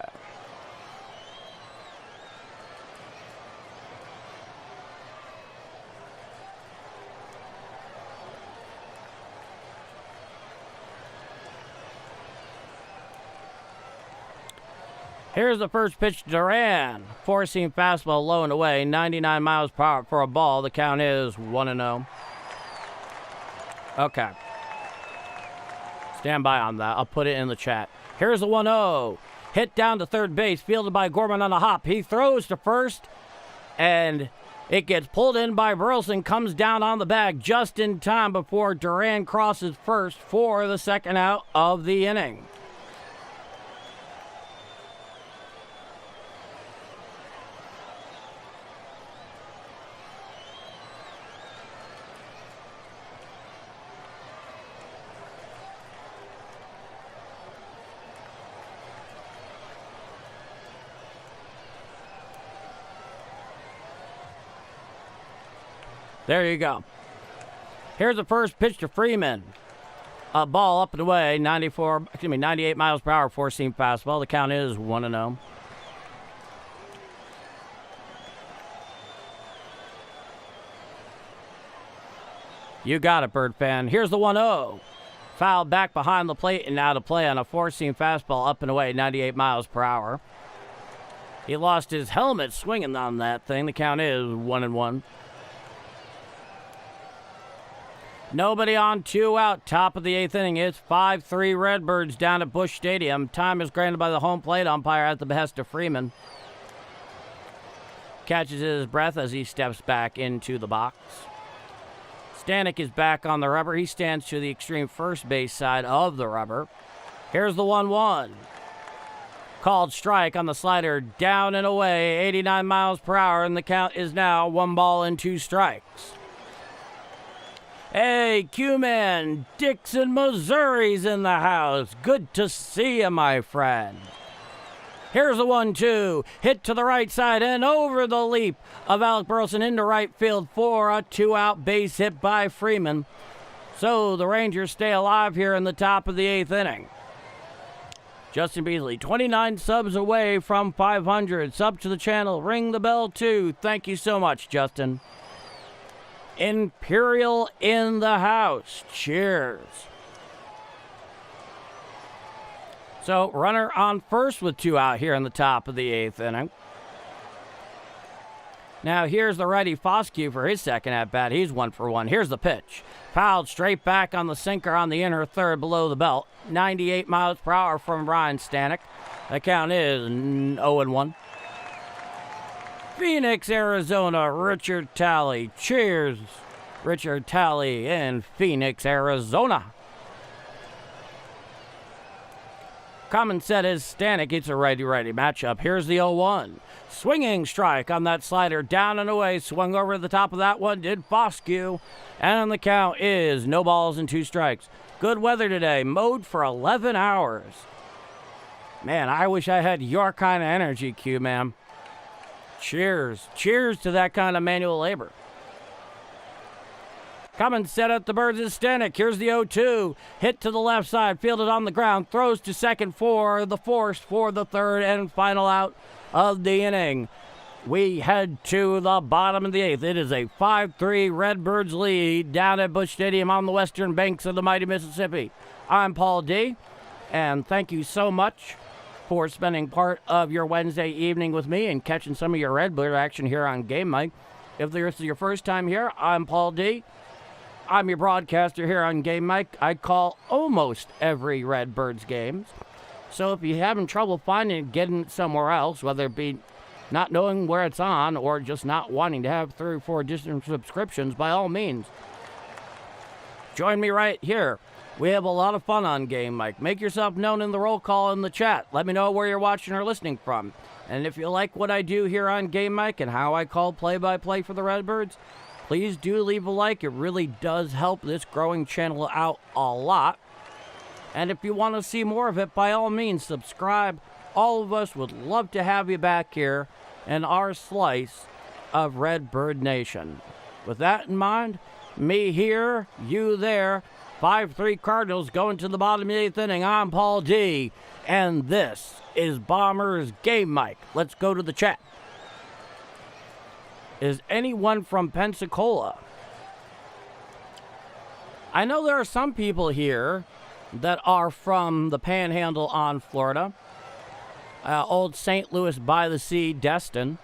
Here's the first pitch to Duran. Four-seam fastball low and away, 99 miles per hour for a ball. The count is 1-0. Okay. Stand by on that. I'll put it in the chat. Here's the 1-0. Hit down to third base, fielded by Gorman on the hop. He throws to first, and it gets pulled in by Burleson, comes down on the bag just in time before Duran crosses first for the second out of the inning. There you go. Here's the first pitch to Freeman. A ball up and away, 98 miles per hour, four-seam fastball. The count is 1-0. You got it, Bird fan. Here's the 1-0. Foul back behind the plate and out of play on a four-seam fastball up and away, 98 miles per hour. He lost his helmet swinging on that thing. The count is 1-1. Nobody on, 2 out, top of the 8th inning. It's 5-3 Redbirds down at Busch Stadium. Time is granted by the home plate umpire at the behest of Freeman. Catches his breath as he steps back into the box. Stanek is back on the rubber. He stands to the extreme first base side of the rubber. Here's the 1-1. Called strike on the slider, down and away, 89 miles per hour, and the count is now 1-2 strikes. Hey, Q-Man, Dixon, Missouri's in the house. Good to see you, my friend. Here's the 1-2. Hit to the right side and over the leap of Alec Burleson into right field for a 2-out base hit by Freeman. So the Rangers stay alive here in the top of the 8th inning. Justin Beasley, 29 subs away from 500. Sub to the channel. Ring the bell, too. Thank you so much, Justin. Imperial in the house. Cheers. So, runner on first with 2 out here in the top of the 8th inning. Now, here's the righty Foscue for his second at-bat. He's 1 for 1. Here's the pitch. Fouled straight back on the sinker on the inner third below the belt. 98 miles per hour from Ryan Stanek. The count is 0-1. Phoenix, Arizona, Richard Talley. Cheers, Richard Talley in Phoenix, Arizona. Common set is Stanek. It's a righty-righty matchup. Here's the 0-1. Swinging strike on that slider, down and away. Swung over the top of that one, did Foscue. And the count is no balls and 2 strikes. Good weather today. Mowed for 11 hours. Man, I wish I had your kind of energy, Q, man. Cheers. Cheers to that kind of manual labor. Coming set at the Birds is Stanek. Here's the 0-2. Hit to the left side. Fielded on the ground. Throws to second for the force for the third and final out of the inning. We head to the bottom of the eighth. It is a 5-3 Redbirds lead down at Busch Stadium on the western banks of the mighty Mississippi. I'm Paul D., and thank you so much for spending part of your Wednesday evening with me and catching some of your Redbird action here on Game Mike. If this is your first time here, I'm Paul D. I'm your broadcaster here on Game Mike. I call almost every Redbirds games. So if you're having trouble finding it, getting it somewhere else, whether it be not knowing where it's on or just not wanting to have 3 or 4 different subscriptions, by all means, join me right here. We have a lot of fun on Game Mike. Make yourself known in the roll call in the chat. Let me know where you're watching or listening from. And if you like what I do here on Game Mike and how I call play-by-play for the Redbirds, please do leave a like. It really does help this growing channel out a lot. And if you want to see more of it, by all means, subscribe. All of us would love to have you back here in our slice of Redbird Nation. With that in mind, me here, you there, 5-3 Cardinals going to the bottom of the 8th inning. I'm Paul D., and this is Bombers Game Mike. Let's go to the chat. Is anyone from Pensacola? I know there are some people here that are from the Panhandle on Florida. Old St. Louis by the Sea, Destin.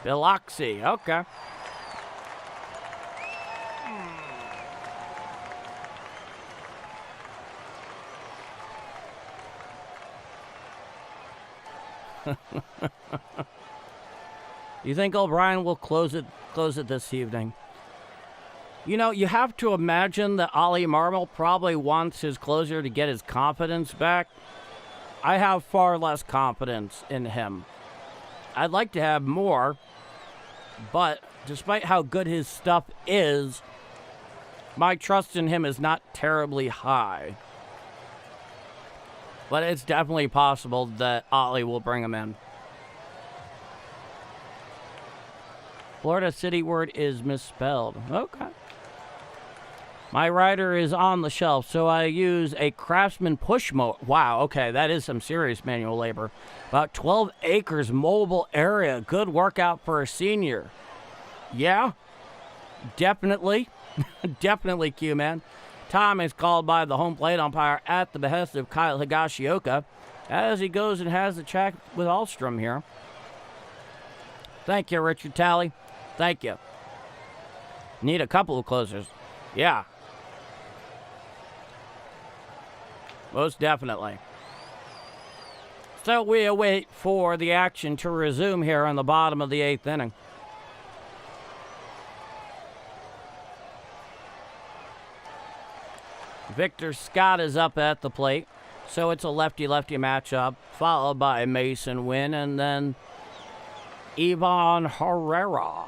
Biloxi, okay. You think O'Brien will close it this evening? You know, you have to imagine that Ollie Marmol probably wants his closer to get his confidence back. I have far less confidence in him. I'd like to have more, but despite how good his stuff is, my trust in him is not terribly high. But it's definitely possible that Ollie will bring him in. Florida City word is misspelled. Okay. My rider is on the shelf, so I use a Craftsman push mower. Wow, okay, that is some serious manual labor. About 12 acres mobile area. Good workout for a senior. Yeah, definitely. Definitely, Q-Man. Time is called by the home plate umpire at the behest of Kyle Higashioka as he goes and has the chat with Alstrom here. Thank you, Richard Talley. Thank you. Need a couple of closers. Yeah. Most definitely. So we await for the action to resume here on the bottom of the 8th inning. Victor Scott is up at the plate. So it's a lefty-lefty matchup, followed by Mason Wynn and then Ivan Herrera.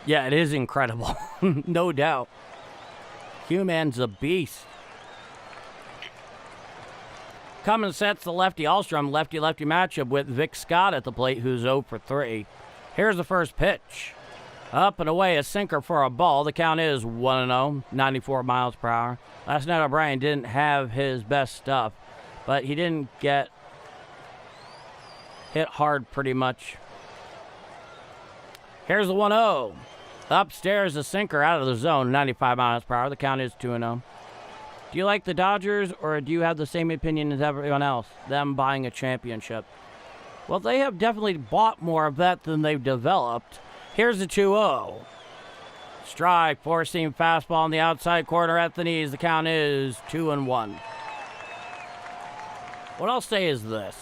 Yeah, it is incredible. No doubt. Human's a beast. Cummins sets the lefty Alstrom lefty-lefty matchup with Vic Scott at the plate, who's 0 for 3. Here's the first pitch. Up and away, a sinker for a ball. The count is 1-0, 94 miles per hour. Last night, O'Brien didn't have his best stuff, but he didn't get hit hard pretty much. Here's the 1-0. Upstairs, a sinker out of the zone, 95 miles per hour. The count is 2-0. Do you like the Dodgers, or do you have the same opinion as everyone else, them buying a championship? Well, they have definitely bought more of that than they've developed. Here's the 2-0. Strike, four-seam fastball on the outside corner at the knees. The count is 2-1. What I'll say is this,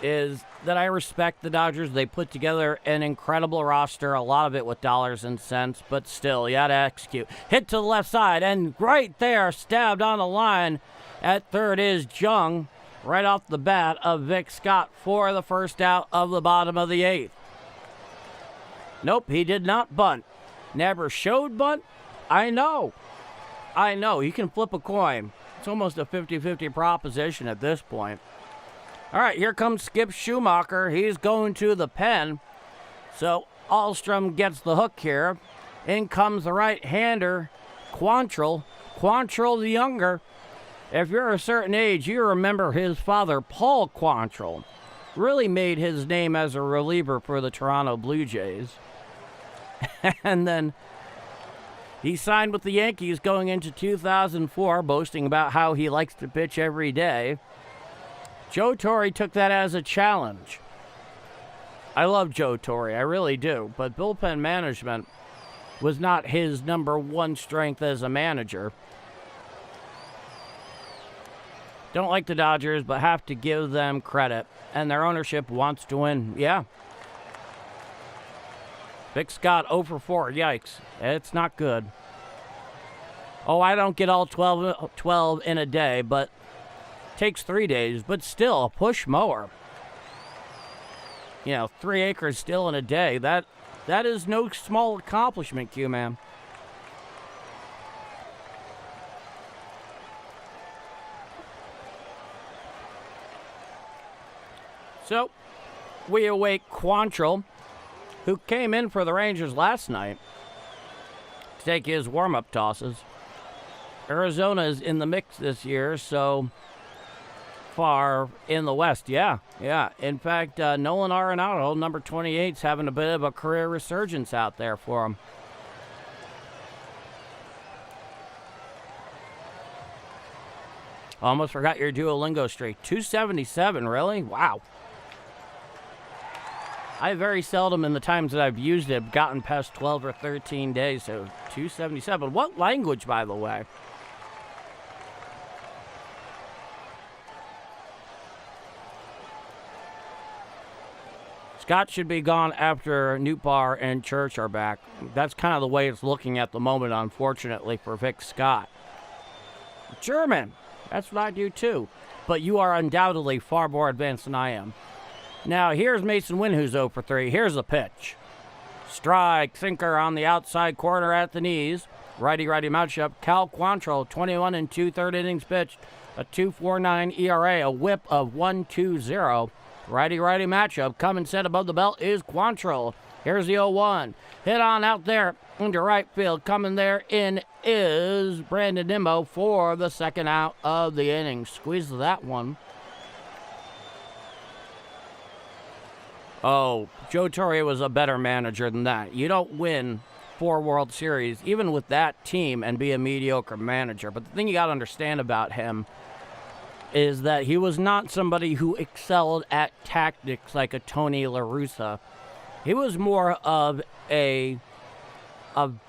is that I respect the Dodgers. They put together an incredible roster, a lot of it with dollars and cents, but still, you got to execute. Hit to the left side, and right there, stabbed on the line at third is Jung, right off the bat of Vic Scott for the first out of the bottom of the 8th. Nope, he did not bunt. Never showed bunt. I know. I know, you can flip a coin. It's almost a 50-50 proposition at this point. All right, here comes Skip Schumacher. He's going to the pen. So Ahlstrom gets the hook here. In comes the right-hander, Quantrill. Quantrill the younger. If you're a certain age, you remember his father, Paul Quantrill. Really made his name as a reliever for the Toronto Blue Jays. And then he signed with the Yankees going into 2004, boasting about how he likes to pitch every day. Joe Torre took that as a challenge. I love Joe Torre, I really do, but bullpen management was not his number one strength as a manager. Don't like the Dodgers, but have to give them credit. And their ownership wants to win. Yeah. Vic Scott 0 for 4. Yikes. It's not good. Oh, I don't get all 12 in a day, but takes 3 days. But still, a push mower. 3 acres still in a day. That is no small accomplishment, Q-Man. So, we await Quantrill, who came in for the Rangers last night to take his warm-up tosses. Arizona is in the mix this year, so far in the West. Yeah. In fact, Nolan Arenado, number 28, is having a bit of a career resurgence out there for him. Almost forgot your Duolingo streak. 277, really? Wow. I very seldom in the times that I've used it gotten past 12 or 13 days, so 277. What language, by the way? Scott should be gone after Nootbaar and Church are back. That's kind of the way it's looking at the moment, unfortunately, for Vic Scott. German. That's what I do, too. But you are undoubtedly far more advanced than I am. Now, here's Mason Wynn, who's 0 for 3. Here's the pitch. Strike, sinker on the outside corner at the knees. Righty-righty matchup. Cal Quantrill, 21 and 2/3 innings pitched. A 2.49 ERA, a whip of 1.20. Righty-righty matchup. Coming set above the belt is Quantrill. Here's the 0-1. Hit on out there into right field. Coming there in is Brandon Nimmo for the second out of the inning. Squeeze that one. Oh, Joe Torre was a better manager than that. You don't win 4 World Series, even with that team, and be a mediocre manager. But the thing you got to understand about him is that he was not somebody who excelled at tactics like a Tony La Russa. He was more of a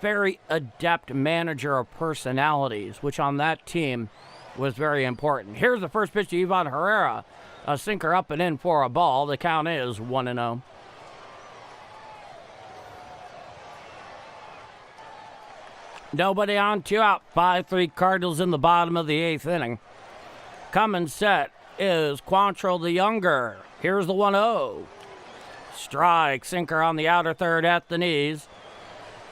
very adept manager of personalities, which on that team was very important. Here's the first pitch to Ivan Herrera. A sinker up and in for a ball. The count is 1-0. Nobody on, 2 out. 5-3 Cardinals in the bottom of the 8th inning. Coming set is Quantrill the younger. Here's the 1-0. Strike, sinker on the outer third at the knees.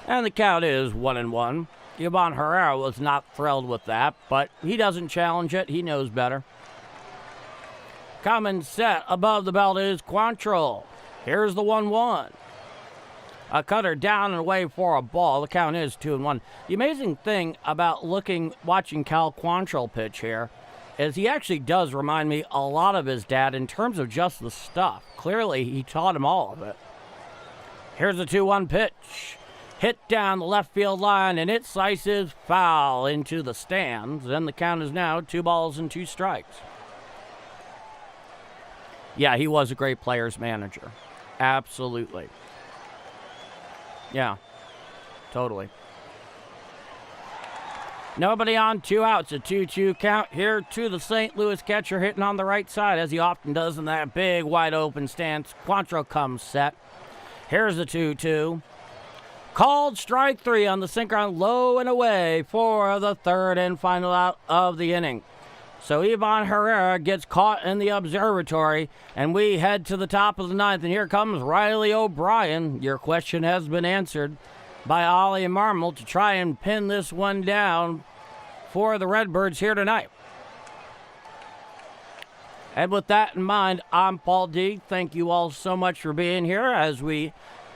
And the count is 1-1. Ivan Herrera was not thrilled with that, but he doesn't challenge it. He knows better. Coming set above the belt is Quantrill. Here's the 1-1. A cutter down and away for a ball. The count is 2-1. The amazing thing about watching Cal Quantrill pitch here is he actually does remind me a lot of his dad in terms of just the stuff. Clearly, he taught him all of it. Here's the 2-1 pitch. Hit down the left field line, and it slices foul into the stands. And the count is now 2-2 strikes. Yeah, he was a great players manager. Absolutely. Yeah, totally. Nobody on, 2 outs, a 2-2 count here to the St. Louis catcher hitting on the right side, as he often does in that big wide open stance. Quantrill comes set. Here's the 2-2. Called strike 3 on the sinker on low and away for the third and final out of the inning. So Ivan Herrera gets caught in the observatory, and we head to the top of the 9th, and here comes Riley O'Brien. Your question has been answered by Ollie Marmol to try and pin this one down for the Redbirds here tonight. And with that in mind, I'm Paul D. Thank you all so much for being here as we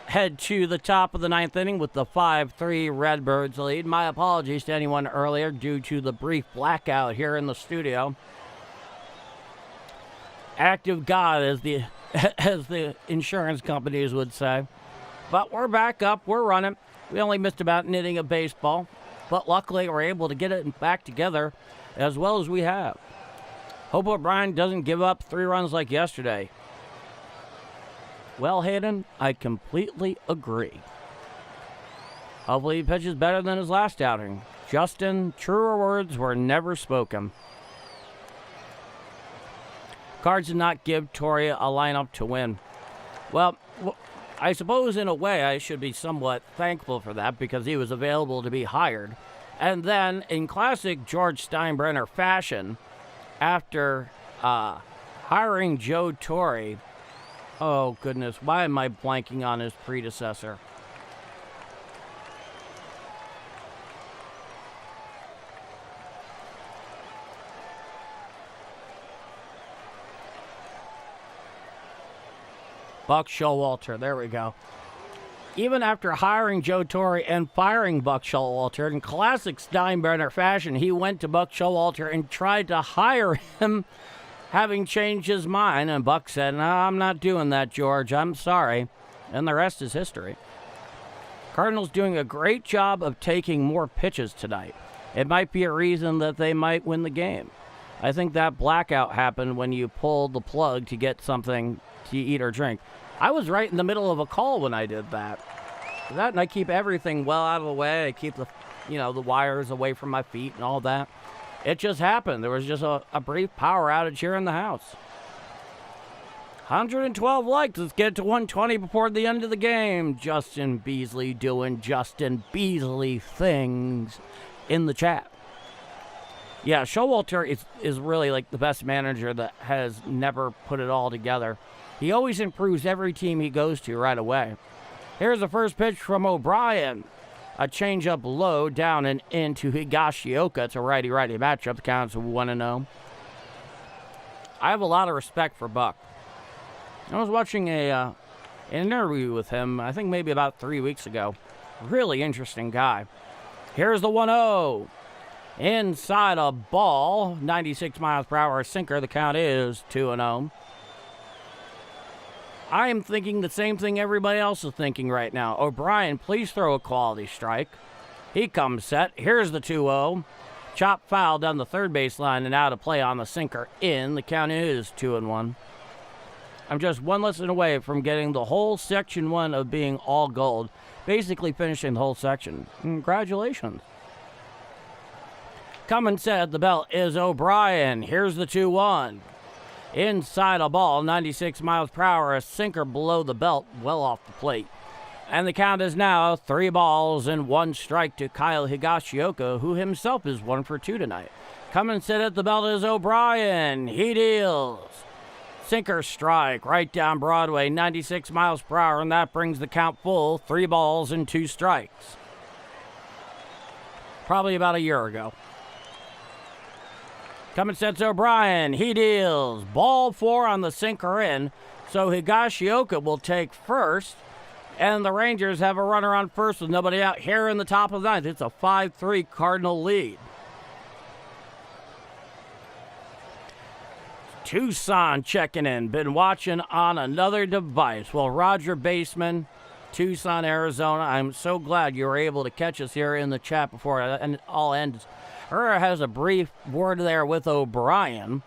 head to the top of the ninth inning with the 5-3 Redbirds lead. My apologies to anyone earlier due to the brief blackout here in the studio. Active God, as the insurance companies would say. But we're back up. We're running. We only missed about an inning of baseball, but luckily we're able to get it back together as well as we have. Hope O'Brien doesn't give up 3 runs like yesterday. Well, Hayden, I completely agree. Hopefully he pitches better than his last outing. Justin, truer words were never spoken. Cards did not give Torrey a lineup to win. Well, I suppose in a way I should be somewhat thankful for that because he was available to be hired. And then, in classic George Steinbrenner fashion, after hiring Joe Torre, oh goodness, why am I blanking on his predecessor? Buck Showalter, there we go. Even after hiring Joe Torre and firing Buck Showalter, in classic Steinbrenner fashion, he went to Buck Showalter and tried to hire him, having changed his mind. And Buck said, "No, I'm not doing that, George. I'm sorry." And the rest is history. Cardinals doing a great job of taking more pitches tonight. It might be a reason that they might win the game. I think that blackout happened when you pulled the plug to get something to eat or drink. I was right in the middle of a call when I did that. And I keep everything well out of the way. I keep the wires away from my feet and all that. It just happened. There was just a brief power outage here in the house. 112 likes. Let's get to 120 before the end of the game. Justin Beasley doing Justin Beasley things in the chat. Yeah, Showalter is really like the best manager that has never put it all together. He always improves every team he goes to right away. Here's the first pitch from O'Brien. A changeup low down and into Higashioka. It's a righty-righty matchup. The count's 1-0. I have a lot of respect for Buck. I was watching an interview with him, I think maybe about 3 weeks ago. Really interesting guy. Here's the 1-0. Inside a ball. 96 miles per hour sinker. The count is 2-0. I am thinking the same thing everybody else is thinking right now. O'Brien, please throw a quality strike. He comes set. Here's the 2-0. Chop foul down the third base line and out of play on the sinker in. The count is 2-1. I'm just one lesson away from getting the whole section 1 of being all gold. Basically finishing the whole section. Congratulations. Coming set at the belt is O'Brien. Here's the 2-1. Inside a ball, 96 miles per hour, a sinker below the belt, well off the plate. And the count is now 3 balls and 1 strike to Kyle Higashioka, who himself is 1 for 2 tonight. Coming set at the belt is O'Brien. He deals. Sinker strike right down Broadway, 96 miles per hour, and that brings the count full, 3 balls and 2 strikes. Probably about a year ago. Coming sets O'Brien. He deals. Ball 4 on the sinker in. So Higashioka will take first. And the Rangers have a runner on first with nobody out here in the top of the ninth. It's a 5-3 Cardinal lead. Tucson checking in. Been watching on another device. Well, Roger Baseman, Tucson, Arizona. I'm so glad you were able to catch us here in the chat before it all ends. Herrera has a brief word there with O'Brien.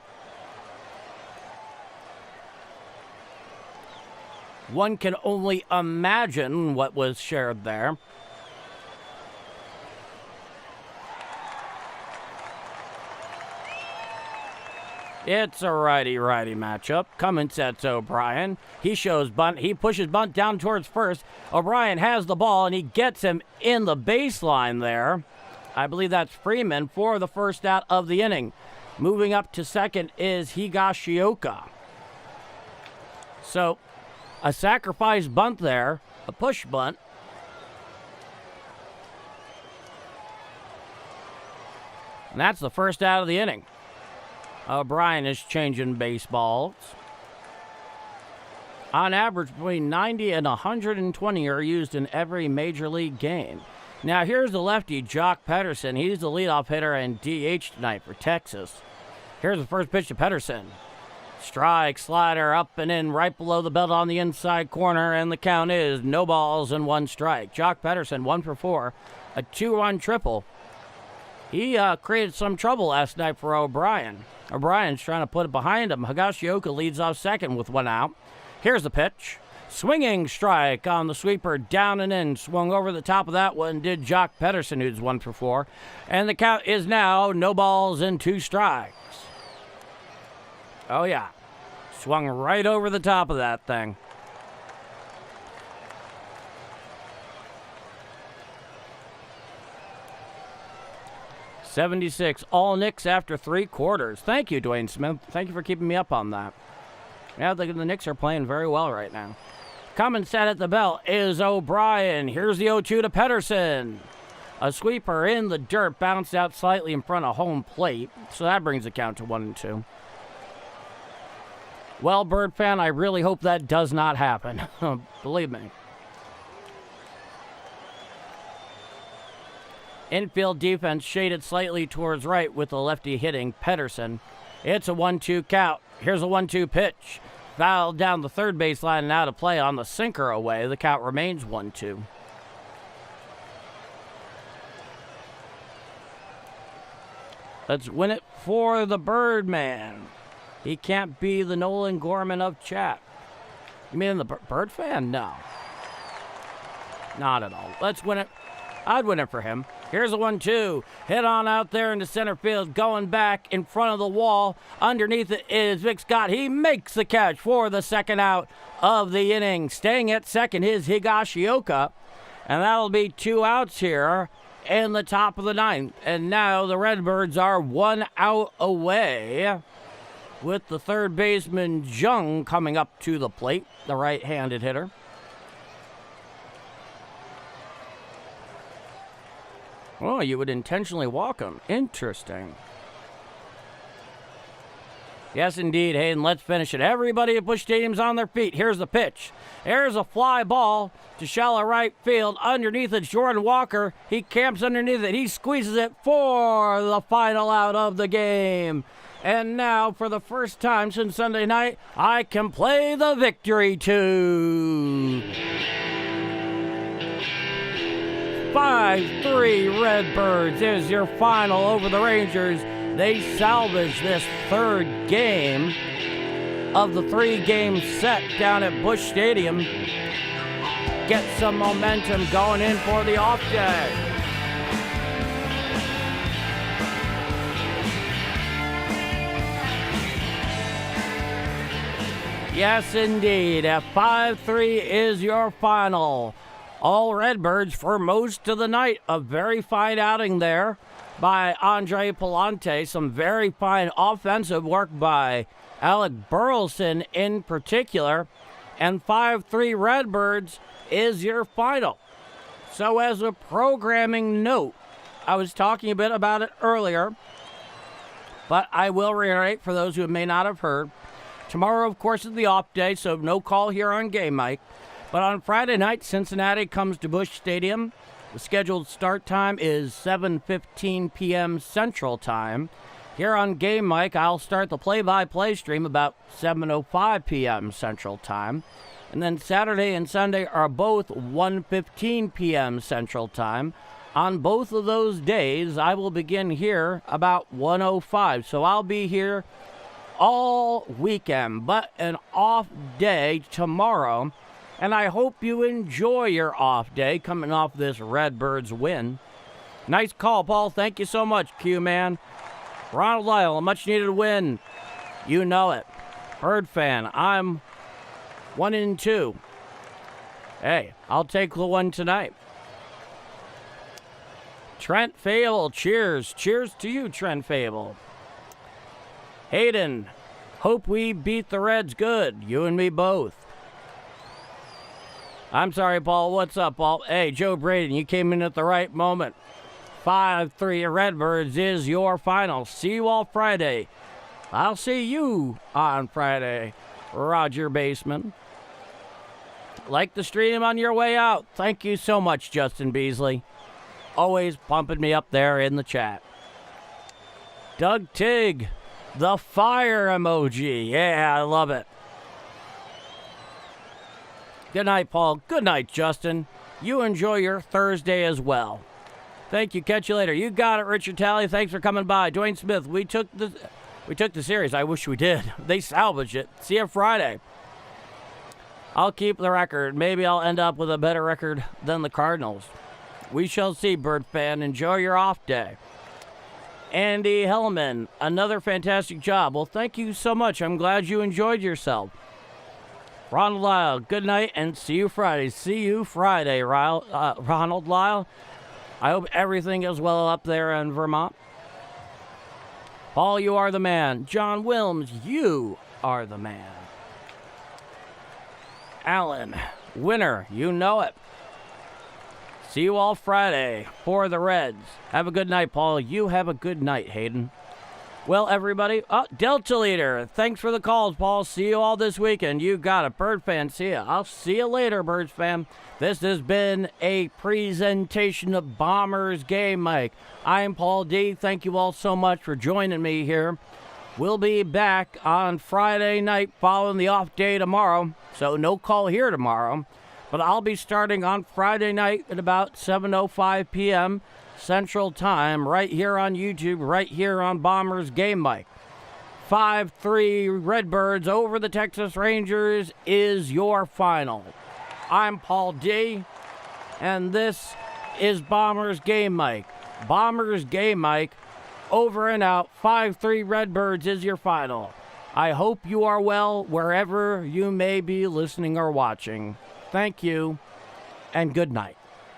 One can only imagine what was shared there. It's a righty-righty matchup. Coming sets O'Brien. He shows bunt. He pushes bunt down towards first. O'Brien has the ball, and he gets him in the baseline there. I believe that's Freeman for the first out of the inning. Moving up to second is Higashioka. So, a sacrifice bunt there, a push bunt. And that's the first out of the inning. O'Brien is changing baseballs. On average, between 90 and 120 are used in every major league game. Now, here's the lefty, Jock Pederson. He's the leadoff hitter and DH tonight for Texas. Here's the first pitch to Pederson. Strike, slider, up and in, right below the belt on the inside corner, and the count is no balls and 1 strike. Jock Pederson, 1 for 4, a 2-run triple. He created some trouble last night for O'Brien. O'Brien's trying to put it behind him. Higashioka leads off second with 1 out. Here's the pitch. Swinging strike on the sweeper, down and in. Swung over the top of that one, did Jock Pederson, who's 1 for 4. And the count is now no balls and 2 strikes. Oh, yeah. Swung right over the top of that thing. .76, all Knicks after 3 quarters. Thank you, Dwayne Smith. Thank you for keeping me up on that. Yeah, the Knicks are playing very well right now. Coming set at the belt is O'Brien. Here's the 0-2 to Pederson. A sweeper in the dirt, bounced out slightly in front of home plate. So that brings the count to 1-2. Well, Bird fan, I really hope that does not happen. Believe me. Infield defense shaded slightly towards right with the lefty hitting Pederson. It's a 1-2 count. Here's a 1-2 pitch. Fouled down the third baseline and out of play on the sinker away. The count remains 1-2. Let's win it for the Birdman. He can't be the Nolan Gorman of chat. You mean the Bird fan? No. Not at all. Let's win it. I'd win it for him. Here's a 1-2. Hit on out there into center field. Going back in front of the wall. Underneath it is Vic Scott. He makes the catch for the second out of the inning. Staying at second is Higashioka. And that'll be 2 outs here in the top of the 9th. And now the Redbirds are 1 out away, with the third baseman Jung coming up to the plate, the right-handed hitter. Oh, you would intentionally walk him. Interesting. Yes, indeed, Hayden. Let's finish it. Everybody at Busch Stadium's on their feet. Here's the pitch. There's a fly ball to shallow right field. Underneath it, Jordan Walker. He camps underneath it. He squeezes it for the final out of the game. And now, for the first time since Sunday night, I can play the victory tune. 5-3 Redbirds is your final over the Rangers. They salvage this third game of the 3-game set down at Busch Stadium. Get some momentum going in for the off day. Yes, indeed. At 5-3 is your final. All Redbirds for most of the night. A very fine outing there by Andre Pallante. Some very fine offensive work by Alec Burleson in particular. And 5-3 Redbirds is your final. So as a programming note, I was talking a bit about it earlier, but I will reiterate for those who may not have heard. Tomorrow, of course, is the off day, so no call here on Game Mike. But on Friday night, Cincinnati comes to Busch Stadium. The scheduled start time is 7:15 p.m. Central Time. Here on Game Mike, I'll start the play-by-play stream about 7:05 p.m. Central Time. And then Saturday and Sunday are both 1:15 p.m. Central Time. On both of those days, I will begin here about 1:05. So I'll be here all weekend, but an off day tomorrow. And I hope you enjoy your off day coming off this Redbirds win. Nice call, Paul. Thank you so much, Q-Man. Ronald Lyle, a much-needed win. You know it. Bird fan, I'm 1-2. Hey, I'll take the one tonight. Trent Fable, cheers. Cheers to you, Trent Fable. Hayden, hope we beat the Reds good. You and me both. I'm sorry, Paul. What's up, Paul? Hey, Joe Braden, you came in at the right moment. 5-3 Redbirds is your final. See you all Friday. I'll see you on Friday. Roger Baseman. Like the stream on your way out. Thank you so much, Justin Beasley. Always pumping me up there in the chat. Doug Tigg, the fire emoji. Yeah, I love it. Good night, Paul. Good night, Justin. You enjoy your Thursday as well. Thank you. Catch you later. You got it, Richard Talley. Thanks for coming by. Dwayne Smith, we took the series. I wish we did. They salvaged it. See you Friday. I'll keep the record. Maybe I'll end up with a better record than the Cardinals. We shall see, Bird fan. Enjoy your off day. Andy Hellman, another fantastic job. Well, thank you so much. I'm glad you enjoyed yourself. Ronald Lyle, good night and see you Friday. See you Friday, Ronald Lyle. I hope everything is well up there in Vermont. Paul, you are the man. John Wilms, you are the man. Alan, winner, you know it. See you all Friday for the Reds. Have a good night, Paul. You have a good night, Hayden. Well, everybody, Delta Leader, thanks for the calls, Paul. See you all this weekend. You got it. Bird fan, see ya. I'll see you later, Birds fan. This has been a presentation of Bombers Game Mike. I'm Paul D. Thank you all so much for joining me here. We'll be back on Friday night following the off day tomorrow, so no call here tomorrow. But I'll be starting on Friday night at about 7:05 p.m. Central Time, right here on YouTube, right here on Bombers Game Mike. 5-3 Redbirds over the Texas Rangers is your final. I'm Paul D, and this is Bombers Game Mike. Bombers Game Mike, over and out. 5-3 Redbirds is your final. I hope you are well wherever you may be listening or watching. Thank you, and good night.